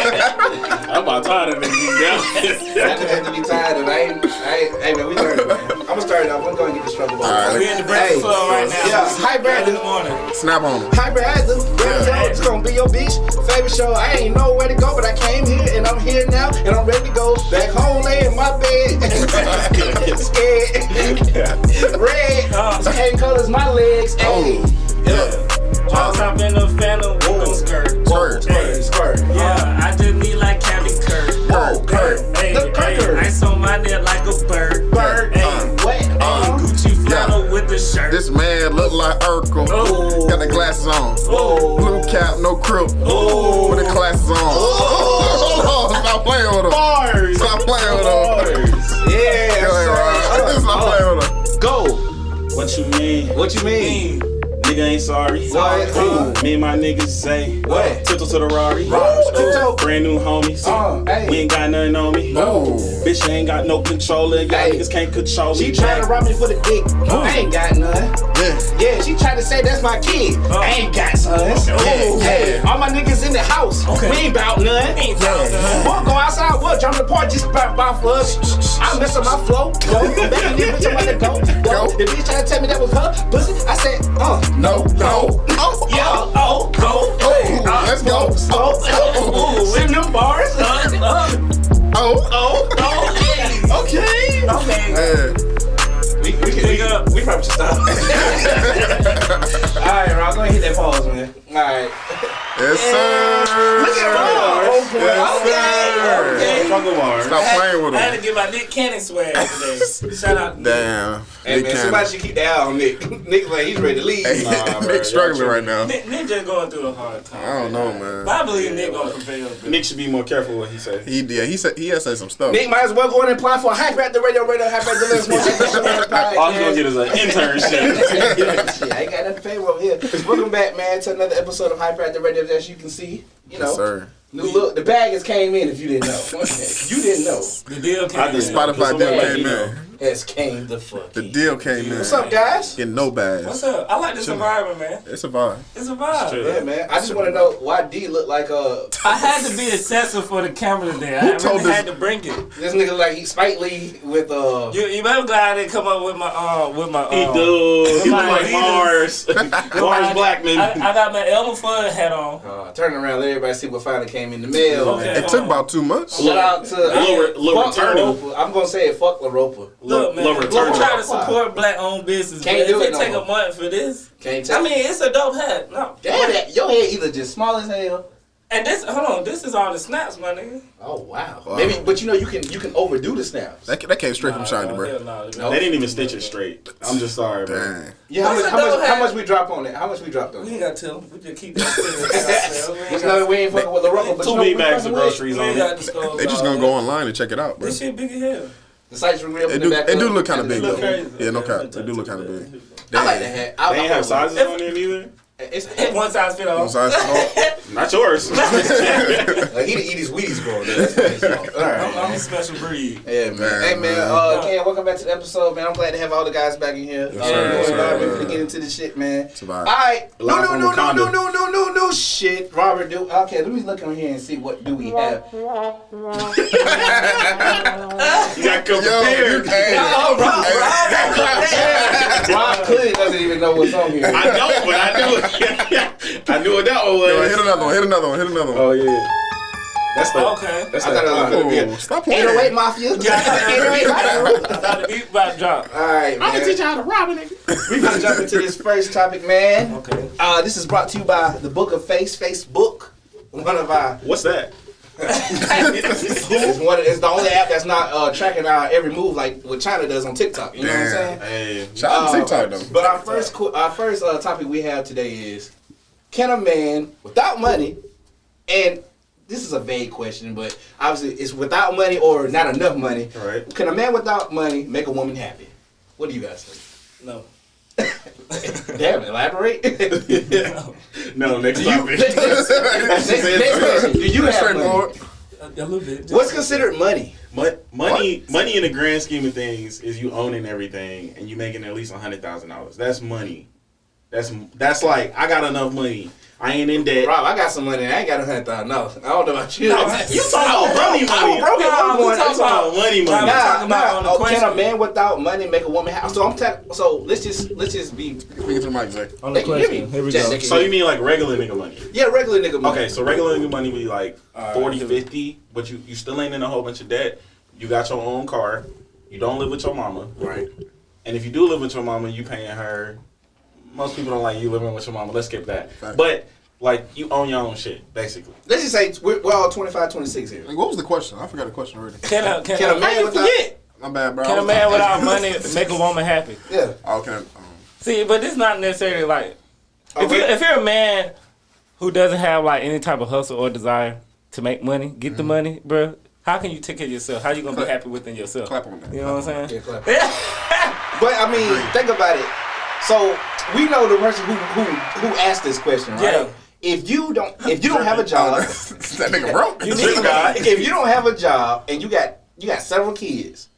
I'm about tired of niggas down. I just have to be tired of it. Hey man, we learned, man. I'm gonna start it off. I'm gonna get the struggle ball. Right. We in the breakfast club right now. Yeah, Early in HyperActive. the morning. Snap on him. HyperActive. It's gonna be your bitch favorite show. I ain't know where to go, but I came here and I'm here now and I'm ready to go back home, lay in my bed. Scared. Red. Same colors my legs. Hey. Yeah. Once I've been a fan of Whoa skirt. Skirt. Yeah, I just need like Captain Kirk. Whoa, Kurt. Hey, The Kirk. ice on my neck like a bird. Bird. What? Gucci flannel with the shirt. This man look like Urkel. Oh. Got the glasses on. Oh. Blue cap, no crib. Oh. With the glasses on. Hold on, stop playing with him. Bars. Stop playing with him. Yeah. Go ahead, Ryan. Stop playing with him. Go. What you mean? What you mean? Nigga ain't sorry. What? Me and my niggas say. What? Tiptoe to the Rari. Tiptoe. Brand new homies. Hey. We ain't got nothing on me. No. Bitch, I ain't got no controller. Y'all Hey. niggas can't control me. She trying to rob me for the dick. I ain't got none. Yeah, she tried to say that's my kid. I ain't got sons. Yeah. All my niggas in the house. Okay. We ain't bout none. We'll go outside, we'll jump the park just about for us. I mess up my flow. Go. Back in this bitch, I'm about to go. The bitch tried to tell me that was her pussy. I said, No. yo, go. Let's go. Send them bars. Okay. Hey. We probably should stop. Alright, Rob, go ahead and hit that pause, man. Alright. Yes, sir. Look at Rob. Yes, sir. Struggle bars. Stop playing with I had to him. get my Nick Cannon swag today. Shout out to Nick. Damn. Hey, Nick man, Cannon. somebody should keep the eye on Nick. Nick like he's ready to leave. Hey, Nah, bro, Nick struggling y'all right now. Nick just going through a hard time. I don't know, man. But I believe Nick gonna prevail. Nick should be more careful what he say. He said he has said some stuff. Nick might as well go in and apply for HyperActive Radio, HyperActive All he's gonna get is an internship. Shit, I ain't got nothing to pay over here. Welcome back, man, to another episode of HyperActive Radio. As you can see, you know, Yes, sir. new look. The bag has came in. If you didn't know, you didn't know. The deal came I in. just Spotify deal came in. Has came the fuck. The deal came in. What's up, guys? Getting no bags. What's up? I like this environment, man. It's a vibe. It's a vibe. true. Yeah, man. I just want to know why D look like I had to be excessive for the camera today. I Who told really this- had to bring it. this nigga look like he Spike Lee with You better glad I didn't come up with my He do. He look like He Mars. Mars Blackman. I got my Elmer Fudd hat on. turn around, let everybody see what finally came in the mail. Okay. It took about 2 months. Shout out to Little fuck returning. LaRopa. I'm gonna say it. Fuck LaRopa. Look, man, Low we're return. trying to support black-owned business. Can't But do if it no take more. a month for this, Can't tell. I mean, it's a dope hat. No, damn that. Your head either just small as hell. and this, hold on, this is all the snaps, my nigga. Oh wow. Maybe, but you know you can overdo the snaps. That came straight from China, bro. Hell no, They didn't even stitch it straight. I'm just sorry, bro. Dang. Yeah, What's a how dope much hat? we drop on it? How much we dropped on We it? ain't got to tell them. We just keep that to You ourselves. know we ain't fucking with LaRopa, but you Two know big we bags of fucking with. groceries We on ain't got to it. disclose They just all gonna that. go online and check it out, bro. This shit big as hell. The sites were real It from do, the back. it do up. look kind of big look though. crazy. Yeah, no cap. It do look kind of big. I like that hat. I They ain't have sizes on there neither. It's One size fit all. Size small. Not yours. like he done eat his Wheaties growing up. That's what it's called. All right. I'm a special breed. Yeah, man. Hey, man. Ken, welcome back to the episode, man. I'm glad to have all the guys back in here. Yes, sir. Yes, sir. We're finna get into this shit, man. Survive. All right. Live from Wakanda. No shit. Robert, okay, let me look on here and see what do we have. You got to come Yo, you prepared. can't. Rob clearly doesn't even know what's on here. I don't, but I knew it. I knew what that one Yo, was. hit another one. Hit another one. Hit another one. Oh, yeah. That's the. Okay. That's I thought it was the. gonna be Oh, stop playing. 808 Mafia. 808 Mafia. I thought the beat about to drop. All right, man. you how to rob a nigga. We're gonna jump into this first topic, man. Okay. This is brought to you by the Book of Facebook. One of our What's that? it's the only app that's not tracking our every move like what China does on TikTok. You know what I'm saying? Hey. Shout out to TikTok though. But our first topic we have today is: can a man without money, and this is a vague question, but obviously it's without money or not enough money. Right. Can a man without money make a woman happy? What do you guys think? No. Damn, elaborate. No, next Do you, topic. next question. Do you have money? Straightforward. A little bit. What's considered money? Money in the grand scheme of things is you owning everything and you making at least $100,000. That's money. That's like I got enough money. I ain't in debt. Rob, I got some money. I ain't got $100,000. I don't know about you. You talking about money? I was broke at one point. I'm talking about money. Can a man without money make a woman happy? So let's just be. Speak to the mic, Zach. On the They can hear me. question. Here we Just- go. So you mean like regular nigga money? Yeah, regular nigga money. Okay, so regular nigga money be like 40, right. 50, but you still ain't in a whole bunch of debt. You got your own car. You don't live with your mama. Right. And if you do live with your mama, you paying her. Most people don't like you living with your mama. Let's skip that. Right. But like you own your own shit, basically. Let's just say we're all 25, 26 here. Like, what was the question? I forgot the question already. Can a man without? My bad, bro. Can a man without money make a woman happy? Yeah. Oh, okay. See, but it's not necessarily like Okay. if you're a man who doesn't have like any type of hustle or desire to make money, get the money, bro. How can you take care of yourself? How you gonna be happy within yourself? Clap on that. You know what I'm saying? Yeah, clap. But I mean, think about it. So we know the person who asked this question, right? Yeah. If you don't have a job, That nigga broke. if you don't have a job and you got several kids,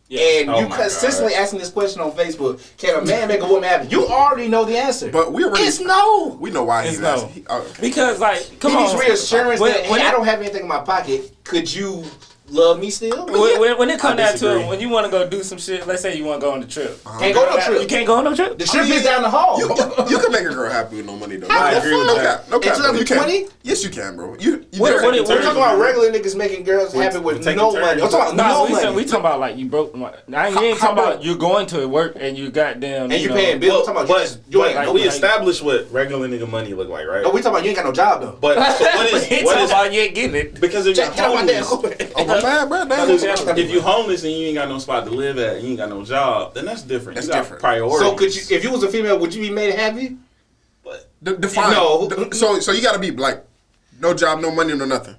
and Oh you my consistently asking this question on Facebook, can a man make a woman happy? You already know the answer. But we already. It's no. We know why he's It's no. asking. Because like, come He needs on, reassurance When- that when hey, I it- don't have anything in my pocket. Could you love me still? When it comes I down to disagree. it, when you want to go do some shit, let's say you want to go on the trip. Can't go no trip. You can't go on no trip. The trip is down the hall. You can make a girl happy with no money though. How I the agree with fuck? that. No cap. In bro. You can. 2020? Yes, you can, bro. You What- there. what- We're talking about regular niggas making girls happy with taking no turns. money. I'm talking about No, no money. we talking about like you broke. You ain't how talking about broke? you going to work and you goddamn. and you know, paying bills. I'm talking about you just you ain't But no we money. established what regular nigga money look like, right? No, we talking about you ain't got no job though. But so what He is talking about you ain't getting it. because if you're Get out my damn homeless, car. Oh my bad, bro. Damn. if you homeless and you ain't got no spot to live at, and you ain't got no job, then that's different. That's you got different. Priorities. So could you, if you was a female, would you be made happy? Define. No. So you gotta be like, no job, no money, no nothing.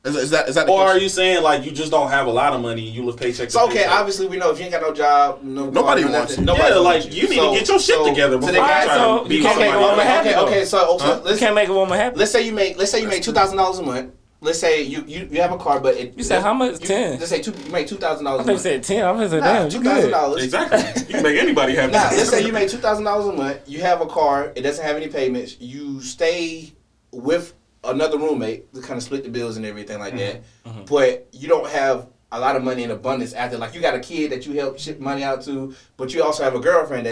Is that the Or are question? you saying like you just don't have a lot of money and you live paycheck to So okay, paycheck? obviously we know if you ain't got no job, Nobody car, wants nothing, it. nobody Yeah, wants like you need to get your shit together before they you got- try so to be you can't make a somebody woman else. happy. Okay, so You let's can't make a woman happy. let's say you make $2,000 a month. Let's say you have a car, but You said how much? 10. Let's say you make $2,000 I a thought you month. said 10. I'm gonna say Nah, damn, you good. $2,000. Exactly. You can make anybody happy. Now, let's say you make $2,000 a month. You have a car. It doesn't have any payments. You stay with another roommate to kind of split the bills and everything like that. But you don't have a lot of money in abundance after. Like you got a kid that you help ship money out to, but you also have a girlfriend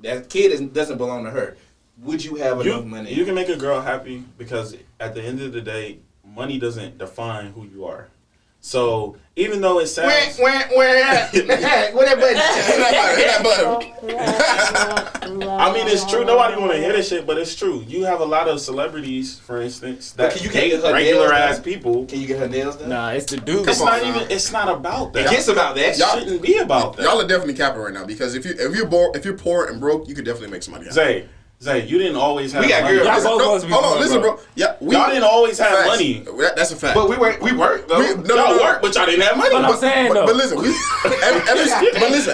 that kid doesn't belong to her. Would you have enough money? You can make a girl happy because at the end of the day, money doesn't define who you are. So even though it sounds, Where that button? I mean, it's true. Nobody want to hear this shit, but it's true. You have a lot of celebrities, for instance, that Can you date get her regular nails ass done? people. Can you get her nails done? Nah, it's the dude. It's Come not on, even. nah. It's not about that. It gets about that. It shouldn't be about that. Y'all are definitely capping right now because if you're poor and broke, you could definitely make some money. Zay, you didn't always have We got money. girls. Y'all both supposed to be Hold on, poor, listen, bro. bro. Yeah, Y'all didn't always have facts. money. That's a fact. But we worked though. Y'all work, but y'all didn't have money. But I'm saying though. But listen,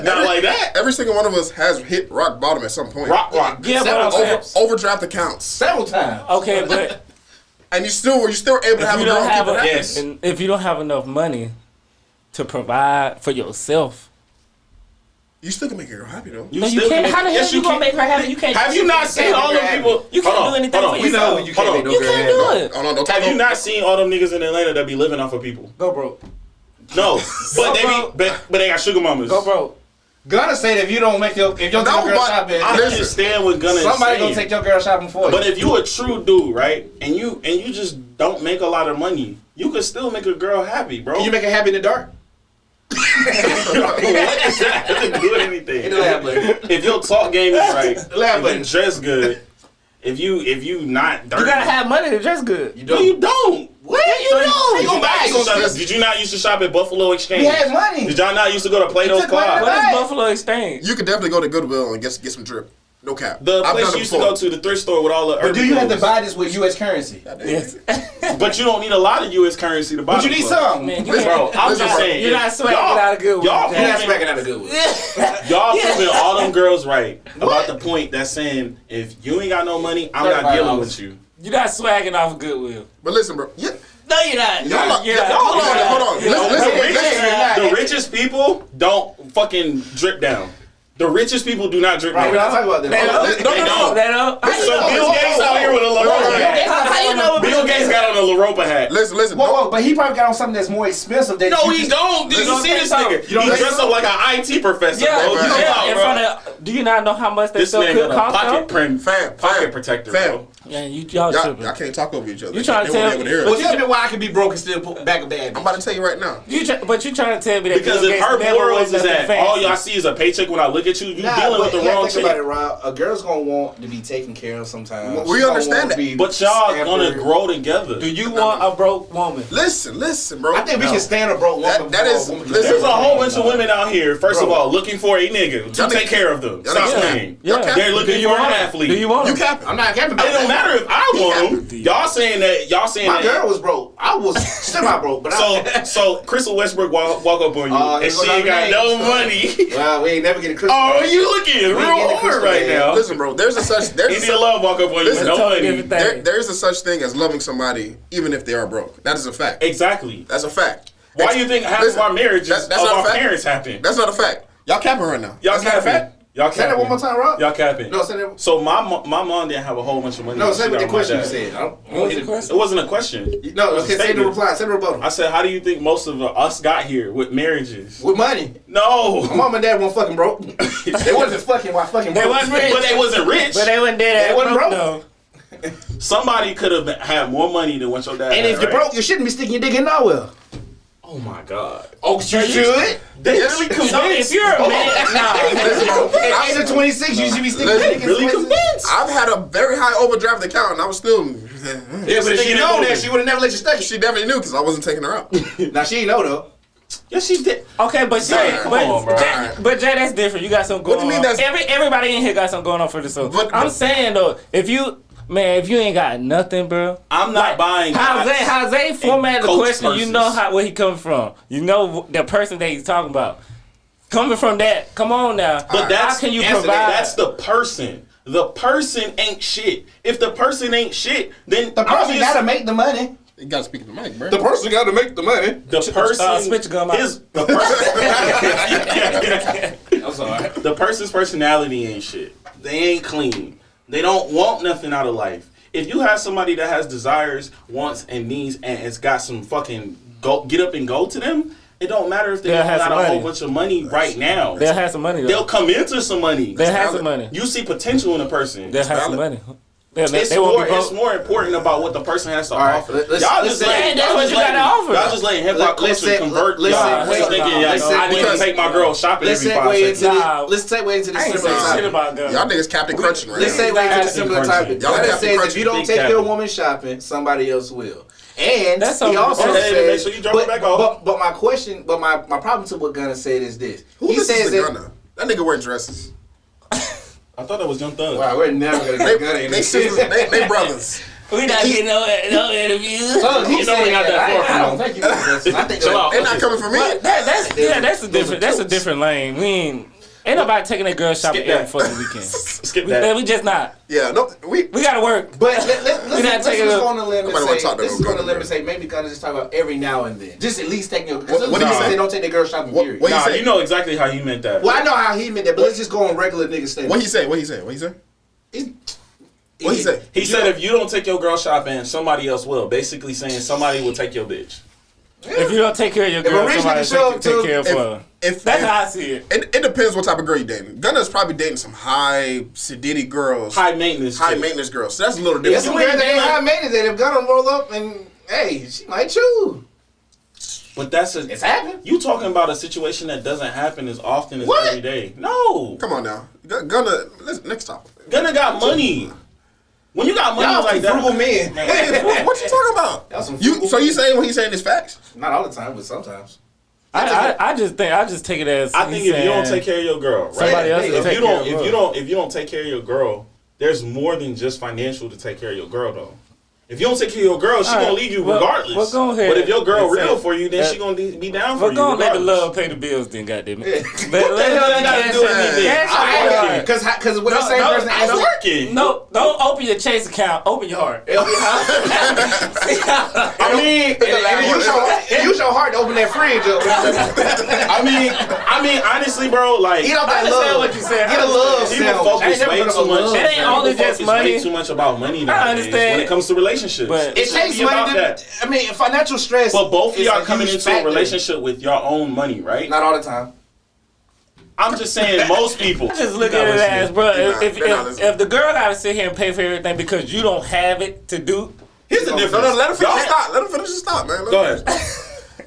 Not like that. Every single one of us has hit rock bottom at some point. Rock. Yeah, but I'm saying. Overdraft accounts, Several times. Okay, but and you're still able to have if a you girl don't have keep it happy. Yes. and if you don't have enough money to provide for yourself, You still can make a girl happy though. no, you still can't. can How the make- hell yes, you gonna can. make her happy? You can't. Have you not seen all them people? You can't Hold do on, anything hold for on. yourself. You can't make no You girl can't happy. do it. Oh, no, don't Have talk you about- not seen all them niggas in Atlanta that be living off of people? Go broke. No, but they got sugar mamas. Go broke. Gunna say that if you don't make your girl but- shopping, I understand what Gunna is somebody saying. gonna take your girl shopping for you. But if you a true dude, right, and you just don't make a lot of money, you could still make a girl happy, bro. can you make her happy in the dark? What is that? It doesn't do anything. Hit the laugh button. If your talk game is right, Laugh if button. you dress good, if you not dirty, You gotta have money to dress good. You No, don't. you don't. What? You don't. You gonna buy? You gonna Did you not used to shop at Buffalo Exchange? We had money. Did y'all not used to go to Plato's took money Club? to What Right. is Buffalo Exchange? You could definitely go to Goodwill and get some drip. No cap. The I've place done you it used to before. go to, the thrift store with all the But urban do you have to clothes. buy this with U.S. currency? Yes. But you don't need a lot of U.S. currency to buy But you the need clothes. some. Man, you Listen, Bro, can't. I'm Listen, just bro, saying. You're not swagging y'all- out of good Y'all You're not proving- smacking out a good one. Y'all proving all them girls right about the point that's saying if you ain't got no money, I'm not dealing with you. You're not swagging off of Goodwill. But listen, bro. Yeah. No, you're not. Y'all are- You're y'all- not. hold on. You're Listen, not. listen. The richest people don't fucking drip down. The richest people do not drink Right, we're milk. not talking about that. They don't. They don't. So Bill Gates out here with a La Ropa hat. How you know? Bill Gates got on a La Ropa hat. Listen. Whoa, but he probably got on something that's more expensive than No, you he just- don't. Did you don't see think this so? nigga? You don't He think dressed so? up like an IT professor, Yeah, bro. You know how, in bro. front of. Do you not know how much that This stuff man could got a cost? pocket print, Fam, pocket protector, bro. Yeah, y'all tripping. Y'all can't talk over each other. You trying to They won't tell be able me? to hear Well, us. tell me why I can be broke and still put back a bad. I'm about to tell you right now. But you trying to tell me that Because Bill if Gates her never morals was is nothing that fancy. all y'all see is a paycheck when I look at you, you Nah, dealing with but the you wrong think about shit. it, Rob. A girl's gonna want to be taken care of sometimes. We She gonna understand want to that. be But y'all gonna pampered. grow together. Do you want a broke woman? Listen, bro. I think we can stand a broke woman. That before is- a woman can listen, There's stand a whole bunch of women out here, first of Bro. all, looking for a nigga to Y'all take niggas- care of them. y'all Stop niggas- playing. Yeah. They're Do looking you for an want? athlete. Do you want? You capping. I'm not capping It about don't that. matter if I want them. Y'all saying that. My girl was broke. I was semi broke, but So Crystal Westbrook walk up on you Oh, and here she go ain't got names. no money. well, we ain't never getting Christmas. Oh, you looking ain't real getting hard Crystal, right man. now. Listen, bro. There's India Love walk up on you with Listen, no totally money. different thing. there's a such thing as loving somebody even if they are broke. That is a fact. Exactly. That's a fact. Why do you think half Listen, of our marriages that's of not a our fact. parents happen? That's not a fact. Y'all capping right now. Y'all That's not a capping. fact. Y'all Say that capping. one more time, Rob. Y'all capping. No, say that. So my mom didn't have a whole bunch of money. No, when say she what the got my question you dad. said. I don't What was need the to- question? It wasn't a question. No, It was a okay, say the statement. reply. Say the rebuttal. I said, how do you think most of us got here with marriages? With money. My No, mom and dad weren't fucking broke. They wasn't fucking while fucking They broke. wasn't rich. but they wasn't rich. But they wasn't dead. They wasn't broke. though. Somebody could have had more money than what your dad And had. if you're right? broke, you shouldn't be sticking your dick in nowhere. Oh my God. Oh, you should. They really So if convinced. you're a man, Listen, bro. At age of 26, you should be sticking your Listen, dick in really places. convinced. I've had a very high overdraft account and I was still. Yeah, but if Sticking she it know moving. that, she would have never let you stick it. She definitely knew because I wasn't taking her out. Now, she ain't know, though. Yes, she did. Okay, but Jay, Come on, bro. but Jay, that's different. You got something What going do you mean on. that's- Everybody in here got something going on for the soul. But- I'm saying though, if you ain't got nothing, bro. I'm not buying Jose formatted the Coach question. You purses. know where he coming from. You know the person that he's talking about. Coming from that, come on now. But that's how can you answer provide? that. That's the person. The person ain't shit. If the person ain't shit, then The person obviously got to make the money. You gotta speak to the mic, bro. The person got to make the money. the person switch gum out. the person I'm sorry. the person's personality ain't shit. They ain't clean. They don't want nothing out of life. If you have somebody that has desires, wants, and needs, and it's got some fucking get up and go to them, it don't matter if they They'll don't have got some a whole money. bunch of money right now. They'll have some money though. They'll come into some money. They'll have valid. some money. You see potential in a person. They'll have some valid. money. It's They won't more. be It's broke. more important about what the person has to right, offer. let's- Y'all let's just say- letting that's what you gotta offer. Y'all just letting hip hop Let's culture say- convert. let's Y'all say- just thinking, let's say- I need to because- take my girl shopping Let's every 5 segue into seconds. Nah. let's segue into the I ain't similar saying shit topic. about guns. Y'all niggas Captain Crunching right Let's now. segue into the Captain similar Crunching. topic. Y'all That Captain says if Crunching. you don't Big take Captain. your woman shopping, somebody else will. And That's he something- also Hey, said, make sure you drop it back off. But my question, but my problem to what Gunna said is this. Who He listens says to that. Gunna? That nigga wear dresses. I thought that was Young Thug. Wow, we're never gonna They, get Gunna in they, this sisters, they brothers. We not getting no interviews. So he You know we said got that far I from don't think you got that. I think Chill out. They're not coming for me. That's a different lane. We ain't nobody taking that girl shopping Skip that. every fucking weekend. Skip We that. just not. Yeah, no, we We gotta work. But We not let's taking just a- go on a limb and Nobody wanna say, talk to let's no just go on a Gunna, limb and bro. say maybe Gunna just talk about every now and then. Just at least taking your, because What did he say? they don't take their girl shopping, What- period. what he Nah, say? you know exactly how he meant that. Well, I know how he meant that, but let's just go on regular nigga statement. What he say? What he say? What he say? What he say? He said if you don't take your girl shopping, somebody else will. Basically saying somebody will take your bitch. If you don't take care of your If a girl, rich somebody nigga show take up to- care of her. If That's how I see it. it depends what type of girl you dating. Gunna's probably dating some high sedity girls, High maintenance. high chick. maintenance girls. So that's a little There's different. some girls that ain't high maintenance that if Gunna roll up and, hey, she might choose. But that's a. It's happening. You talking about a situation that doesn't happen as often as What? every day. No. Come on now, Gunna. Next topic. Gunna got money. When you got money Y'all like some that. frugal men. What you talking about? Y'all some You frugal so you men. saying what he's saying is facts? Not all the time, but sometimes. I just take it as I think he's if you don't saying take care of your girl, right? somebody else Hey, will if take you care don't, of if her. you don't take care of your girl, there's more than just financial to take care of your girl, though. If you don't take care of your girl, she All right. gonna leave you Well, regardless. well, go ahead But if your girl and say real for you, then that- she gonna be down for We're you. gonna let the regardless. love pay the bills, then goddamn it. What the hell that got to do with anything? Cash I'm out. working. Because when the No, same no, person I asks I'm you, working. No, don't open your Chase account. Open your heart. I mean, and you use your heart to open that fridge up. I mean, honestly, bro, like, Eat off that understand love. what you said. Get a love people sandwich. focus I ain't never way heard of too a much. love It ain't sandwich. only People just focus money. way too much about money nowadays understand. when it comes to relationships. But It takes money to. I mean, financial stress. But both of is y'all a coming huge into a factor. relationship with your own money, right? Not all the time. I'm just saying, most people. Just look at it as, bro. If the girl gotta sit here and pay for everything because you don't have it to do, Here's the difference. No, let him finish Y'all- his thought. Let him finish his thought, man. Go ahead.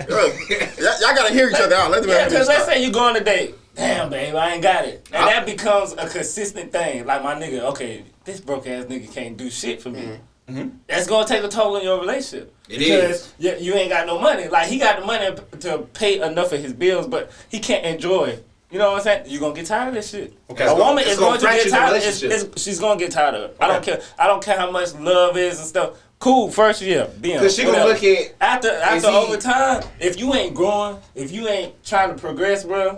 Y'all gotta hear each other out. Let them yeah. finish Because his let's thought. say you go on a date. Damn, babe, I ain't got it, and that becomes a consistent thing. Like my nigga, okay, this broke ass nigga can't do shit for me. Mm-hmm. That's gonna take a toll on your relationship. It because you ain't got no money. Like he got the money to pay enough of his bills, but he can't enjoy it. You know what I'm saying? You're gonna get tired of this shit. Okay. A woman it's is going to gonna get fracture the tired. relationship. She's gonna get tired of it. I don't care. I don't care how much love is and stuff. Cool, first year, Because she gonna look at. after he- over time. If you ain't growing, if you ain't trying to progress, bro,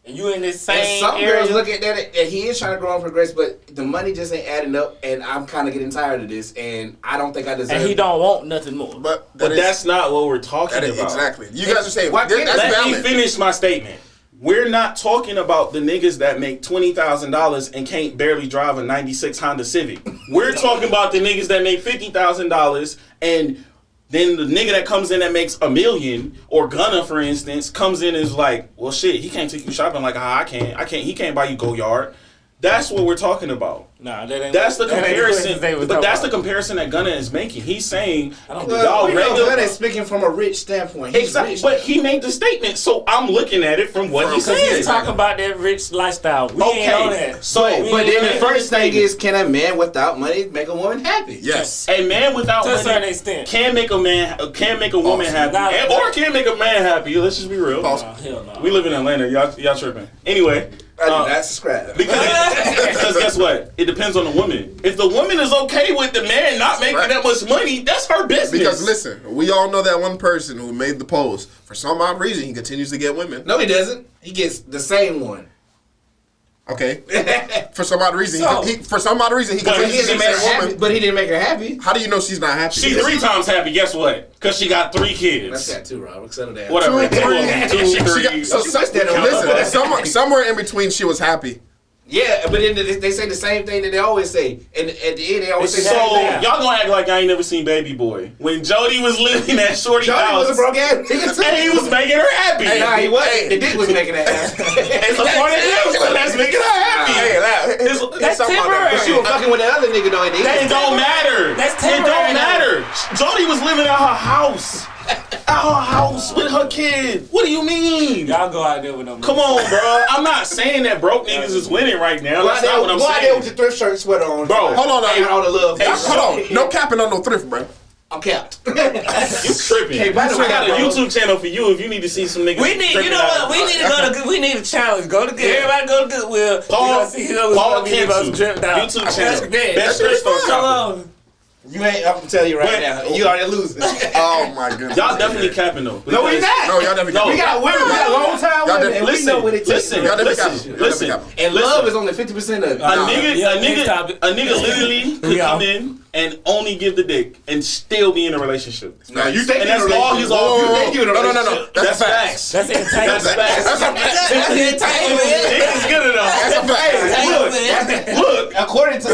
and you in this And same some area, girls look at that and he is trying to grow and progress, but the money just ain't adding up, and I'm kind of getting tired of this, and I don't think I deserve. and he it. don't want nothing more. But But that's not what we're talking that is, about. exactly. You guys are saying Why can't- that's Let me valid. finish my statement. We're not talking about the niggas that make $20,000 and can't barely drive a '96 Honda Civic. We're talking about the niggas that make $50,000 and then the nigga that comes in that makes $1 million, or Gunna, for instance, comes in and is like, well, shit, he can't take you shopping like how I can. He can't buy you Go-Yard. That's what we're talking about. Nah, that ain't. That's the that ain't comparison. questions they was But talking that's the about. comparison that Gunna is making. He's saying, Well, y'all we know regular. Gunna is speaking from a rich standpoint. He's Exactly, rich. but he made the statement, so I'm looking at it from what he Because said. he's talking about that rich lifestyle. We ain't on Okay, that. so But then the in first thing statement, is, can a man without money make a woman happy? Yes. a man without To a certain money extent. can make a woman happy, Nah, or can make a man happy. Let's just be real. Pause. Oh, hell no. We live in Atlanta, y'all tripping. Anyway, I do not subscribe. because guess what? It depends on the woman. If the woman is okay with the man not making Right. that much money, that's her business. Because listen, we all know that one person who made the post. For some odd reason, he continues to get women. No, he doesn't. He gets the same one. Okay. For some odd reason, So- he continues But to he get didn't the Make her same happy, woman. but he didn't make her happy. How do you know she's not happy? She's 3 times happy. Guess what? Because she got 3 kids. That's that too, Rob. Settle down. Whatever. Two, three. 2, She 3. got- so Don't you wish that on her. listen, somewhere in between, she was happy. Yeah, but then they say the same thing that they always say, and at the end they always say So the same thing. y'all gonna act like I ain't never seen Baby Boy. When Jody was living at Shorty Johnny house, was a broke ass nigga too. and he was making her happy. Nah, he wasn't. The dick was making that happen. It's a part of him, so that's making her happy. That's temporary. But she was fucking with the other nigga though. It don't matter. That's It don't temporary. matter. Jody was living at her house. At her house with her kid. What do you mean? Y'all go out there with them. Come on, bro. I'm not saying that broke niggas is winning right now. That's not what I'm Go out there with saying. your thrift shirt sweater on. Bro, hold on, Hey, all the love. Hold on. No capping on no thrift, bro. I'm capped. You tripping. Okay, by the way, I got a bro. YouTube channel for you if you need to see some niggas. We need, you tripping know out. what? We need to go to. We need a challenge. Go to everybody. Go to Goodwill. Paul Paul Kentu. YouTube channel. Best thrift store shopper. You ain't. I'm gonna tell you right But- now. You already losing. Oh my goodness. Y'all definitely capping though. No, we because- not. No, y'all definitely No. We got women. We got long time Y'all women, and we know what it takes. Listen, Y'all definitely listen, capping. listen. Y'all definitely And love is only 50% of it. A nigga literally could come in and only give the dick and still be in a relationship. Now you think And that's all he's all. Whoa, whoa, whoa. You think you in a No. relationship. That's facts. That's entanglement. That's facts. That's a fact. That's entanglement. Dick is good enough. That's a fact. Look, According to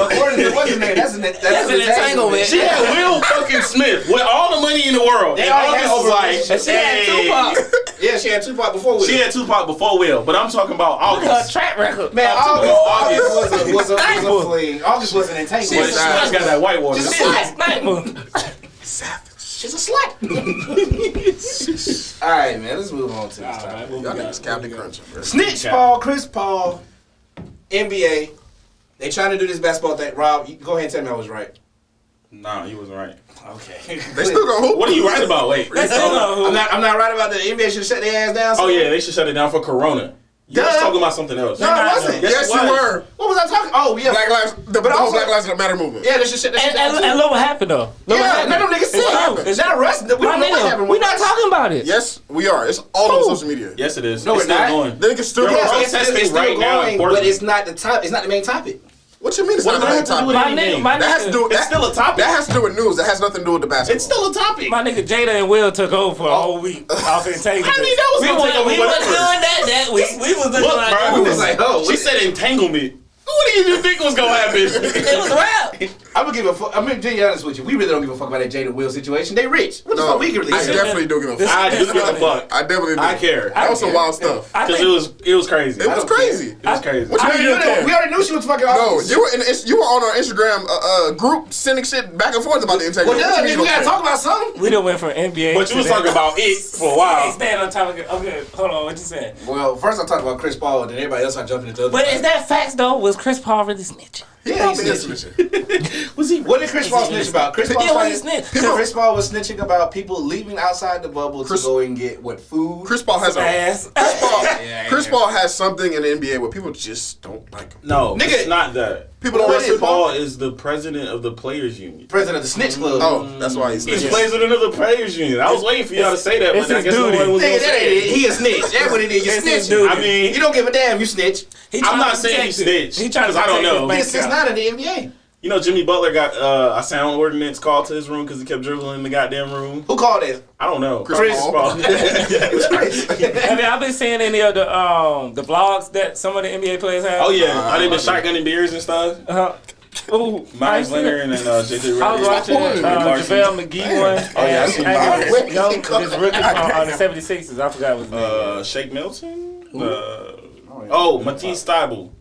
what's his name, that's an entanglement. she had Will fucking Smith with all the money in the world. They And already had August was like, overreach. She had hey. Tupac. Yeah, she had Tupac before we. She had Tupac before Will, but I'm talking about Her August. track record. Man, August. August was a fling. August was an But entanglement. she got that white water. She's a Slut. slut. Night move. She's a slut. All right, man. Let's move on to this topic. Y'all niggas Captain Crunch, bro. Snitch Paul, Chris Paul, NBA. They trying to do this basketball thing. Rob, you go ahead and tell me I was right. Nah, you wasn't right. Okay. They still gonna hoop. What are you right about? Wait. Let's go. I'm not right about the NBA should shut their ass down. Oh yeah, they should shut it down for Corona. You was Duh. talking about something else. No, it wasn't. Yes, you were. What was I talking? Oh yeah, Black lives. The whole also- Black Lives Matter movement. Yeah, they should shut that shit down. And too. look what happened though. Look what Yeah, happened. let them niggas true. sit. It's not Russ. We don't know what happened. We're not talking about it. Yes, we are. It's all over social media. Yes, it is. No, it's it's still not. going. They can still Yo, go. bro, It's protesting still right now in going, Portland. but it's not the top. It's not the main topic. What you mean? It's What not does a that have to do with topic? anything? My That has to do. It's still a topic. That has to do with news. That has nothing to do with the basketball. It's still a topic. My nigga Jada and Will took over for a whole week off entanglement. I mean, that was gonna take over We wasn't whatever. doing that week. We was looking Look, like bro, We was like, oh, she said entanglement. What do you think was gonna happen? it was rap. I'm gonna give a fuck. I'm gonna be honest with you. We really don't give a fuck about that Jada Will situation. They rich. What the fuck we can really I say? definitely do give a This- fuck. I do give a fuck. I definitely do. I care. That was some wild stuff. I Because think it was crazy. It was don't care. crazy. It was crazy. What you mean you don't care? We already knew she was fucking No, off. you were on our Instagram group sending shit back and forth about the integrity. Well, What duh, you nigga, mean we you gotta don't talk about something. we done went from NBA. But you was talking about it for a Hey, while. stand on top of it. Okay, hold on. What you saying? Well, first I talked about Chris Paul, and then everybody else started jumping into other. But stuff. is that facts though? Was Chris Paul really snitching? Yeah, he's care? snitching. Was he? What did Chris Paul snitch about? Chris Paul, Yeah, what he started- snitched? Chris Paul was snitching about people leaving outside the bubble to go and get what food. Chris Paul has Some a ass. Chris Paul has something in the NBA where people just don't like him. No, Nigga. it's not that. People don't like Chris Chris Paul Paul. is the president of the Players Union. President of the Snitch Club. Oh, that's why he's He's snitching. president of the Players Union. I was waiting for y'all to say that, it's but I his guess no duty. one was Nigga, gonna that say ain't it. it. He a snitch. That's what it is. You It's his snitch. duty. I mean, You don't give a damn. You snitch. He I'm trying not to saying he protect it. snitched, He trying to 'cause I don't protect know. his He's bank 6'9" account. in the NBA. You know, Jimmy Butler got a sound ordinance called to his room because he kept dribbling in the goddamn room. Who called this? I don't know. Chris Paul. It was crazy. I mean, I've been seeing any of the vlogs that some of the NBA players have. Oh yeah, I did the shotgunning beers and stuff. Ooh, Miles Leonard and then JJ I was watching JaVale McGee one. Oh, yeah, I seen and Miles. this rookie from the 76ers. I forgot what his name. Shake Milton. Matisse Thybulle.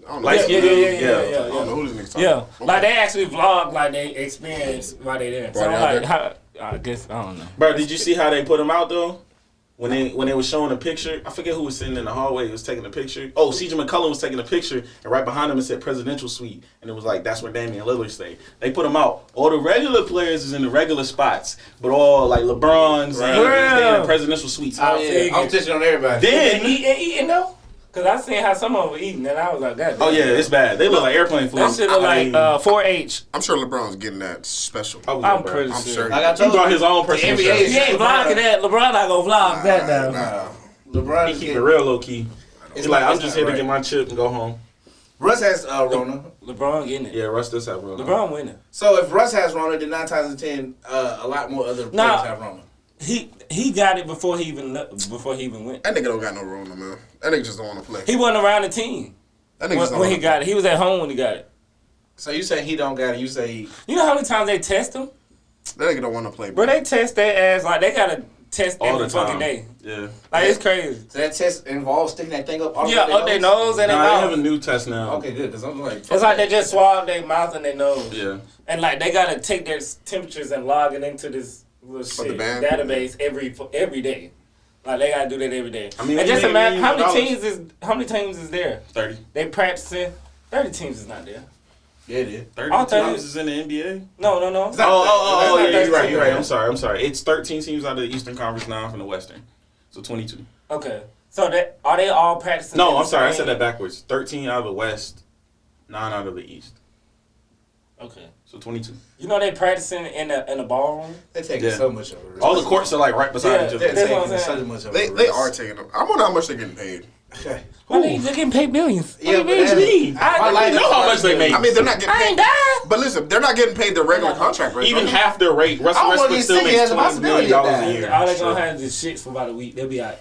I don't know. Light skin Yeah, dude. yeah, I don't know who this nigga's talking Yeah, about. like they actually vlog like they experience while they there. So While they I'm out like, there? how, I guess I don't know. Bro, did you see how they put him out though? When they was showing a picture, I forget who was sitting in the hallway. He was taking a picture. Oh, CJ McCollum was taking a picture, and right behind him it said presidential suite, and it was like that's where Damian Lillard stayed. They put him out. All the regular players is in the regular spots, but all like LeBron's and they in the presidential suites. I Yeah, figured. I'm stitching on everybody. Then Eating though? Cause I seen how some of them were eating, and I was like, God. oh yeah, it's bad. They look like airplane food. That shit look like 4-H. I'm sure LeBron's getting that special. I'm pretty I'm sure. sure. Like I He told brought you, his own the personal NBA chef. is He ain't vlogging that. LeBron not gonna vlog that though. LeBron He is keep it getting, real low key. it's He's like, not- I'm it's just not here to right. get my chip and go home. Russ has Rona. LeBron getting it. Yeah, Russ does have Rona. LeBron winning. So if Russ has Rona, then 9 times out of 10, a lot more other players Nah. have Rona. He got it before he even went. That nigga don't got no Rona, man. That nigga just don't want to play. He wasn't around the team That nigga just don't when wanna he got it. He was at home when he got it. So you say he don't got it? You say You know how many times they test him? That nigga don't want to play, Bro, bro. they test their ass like they gotta test All every the time. fucking day. Yeah. Like it's crazy. so that test involves sticking that thing up? Yeah, up their nose and their Nah, they have a mouth. new test now. Okay, good. Because I'm like, It's like they just swab their mouth and their nose. Yeah. And like they gotta take their temperatures and log it into this little the shit band? database every day. Like they gotta do that every day. I mean, and we just made imagine how many $1,000,000. teams is there? 30. They practicing. 30 teams is not there. yeah, it is. 30 All 30. teams is in the NBA? No. not- Oh, that's not yeah, you're right, 13, you're right. right? I'm sorry. It's 13 teams out of the Eastern Conference now from the Western. So 22. Okay. So that are they all practicing? No, in I'm the sorry. I same- said that backwards. 13 out of the West, 9 out of the East. Okay. So 22. You know they practicing in a ballroom. They're taking Yeah. so much of it. All the courts are like right beside Yeah, each They're other. that's what I'm taking so saying. much of They it. are taking them. I wonder how much they're getting paid. Why they getting paid billions? Yeah, What but do you that- mean? my I life- You know how much they make. I mean, they're not getting I ain't paid. dying. But listen, they're not getting paid their regular contract rate. Even bro. half their rate, Russell I don't wanna Westbrook get still sick makes as a $20 possibility million of a that. year. All they Sure. gonna have is shits for about a week. They'll be alright.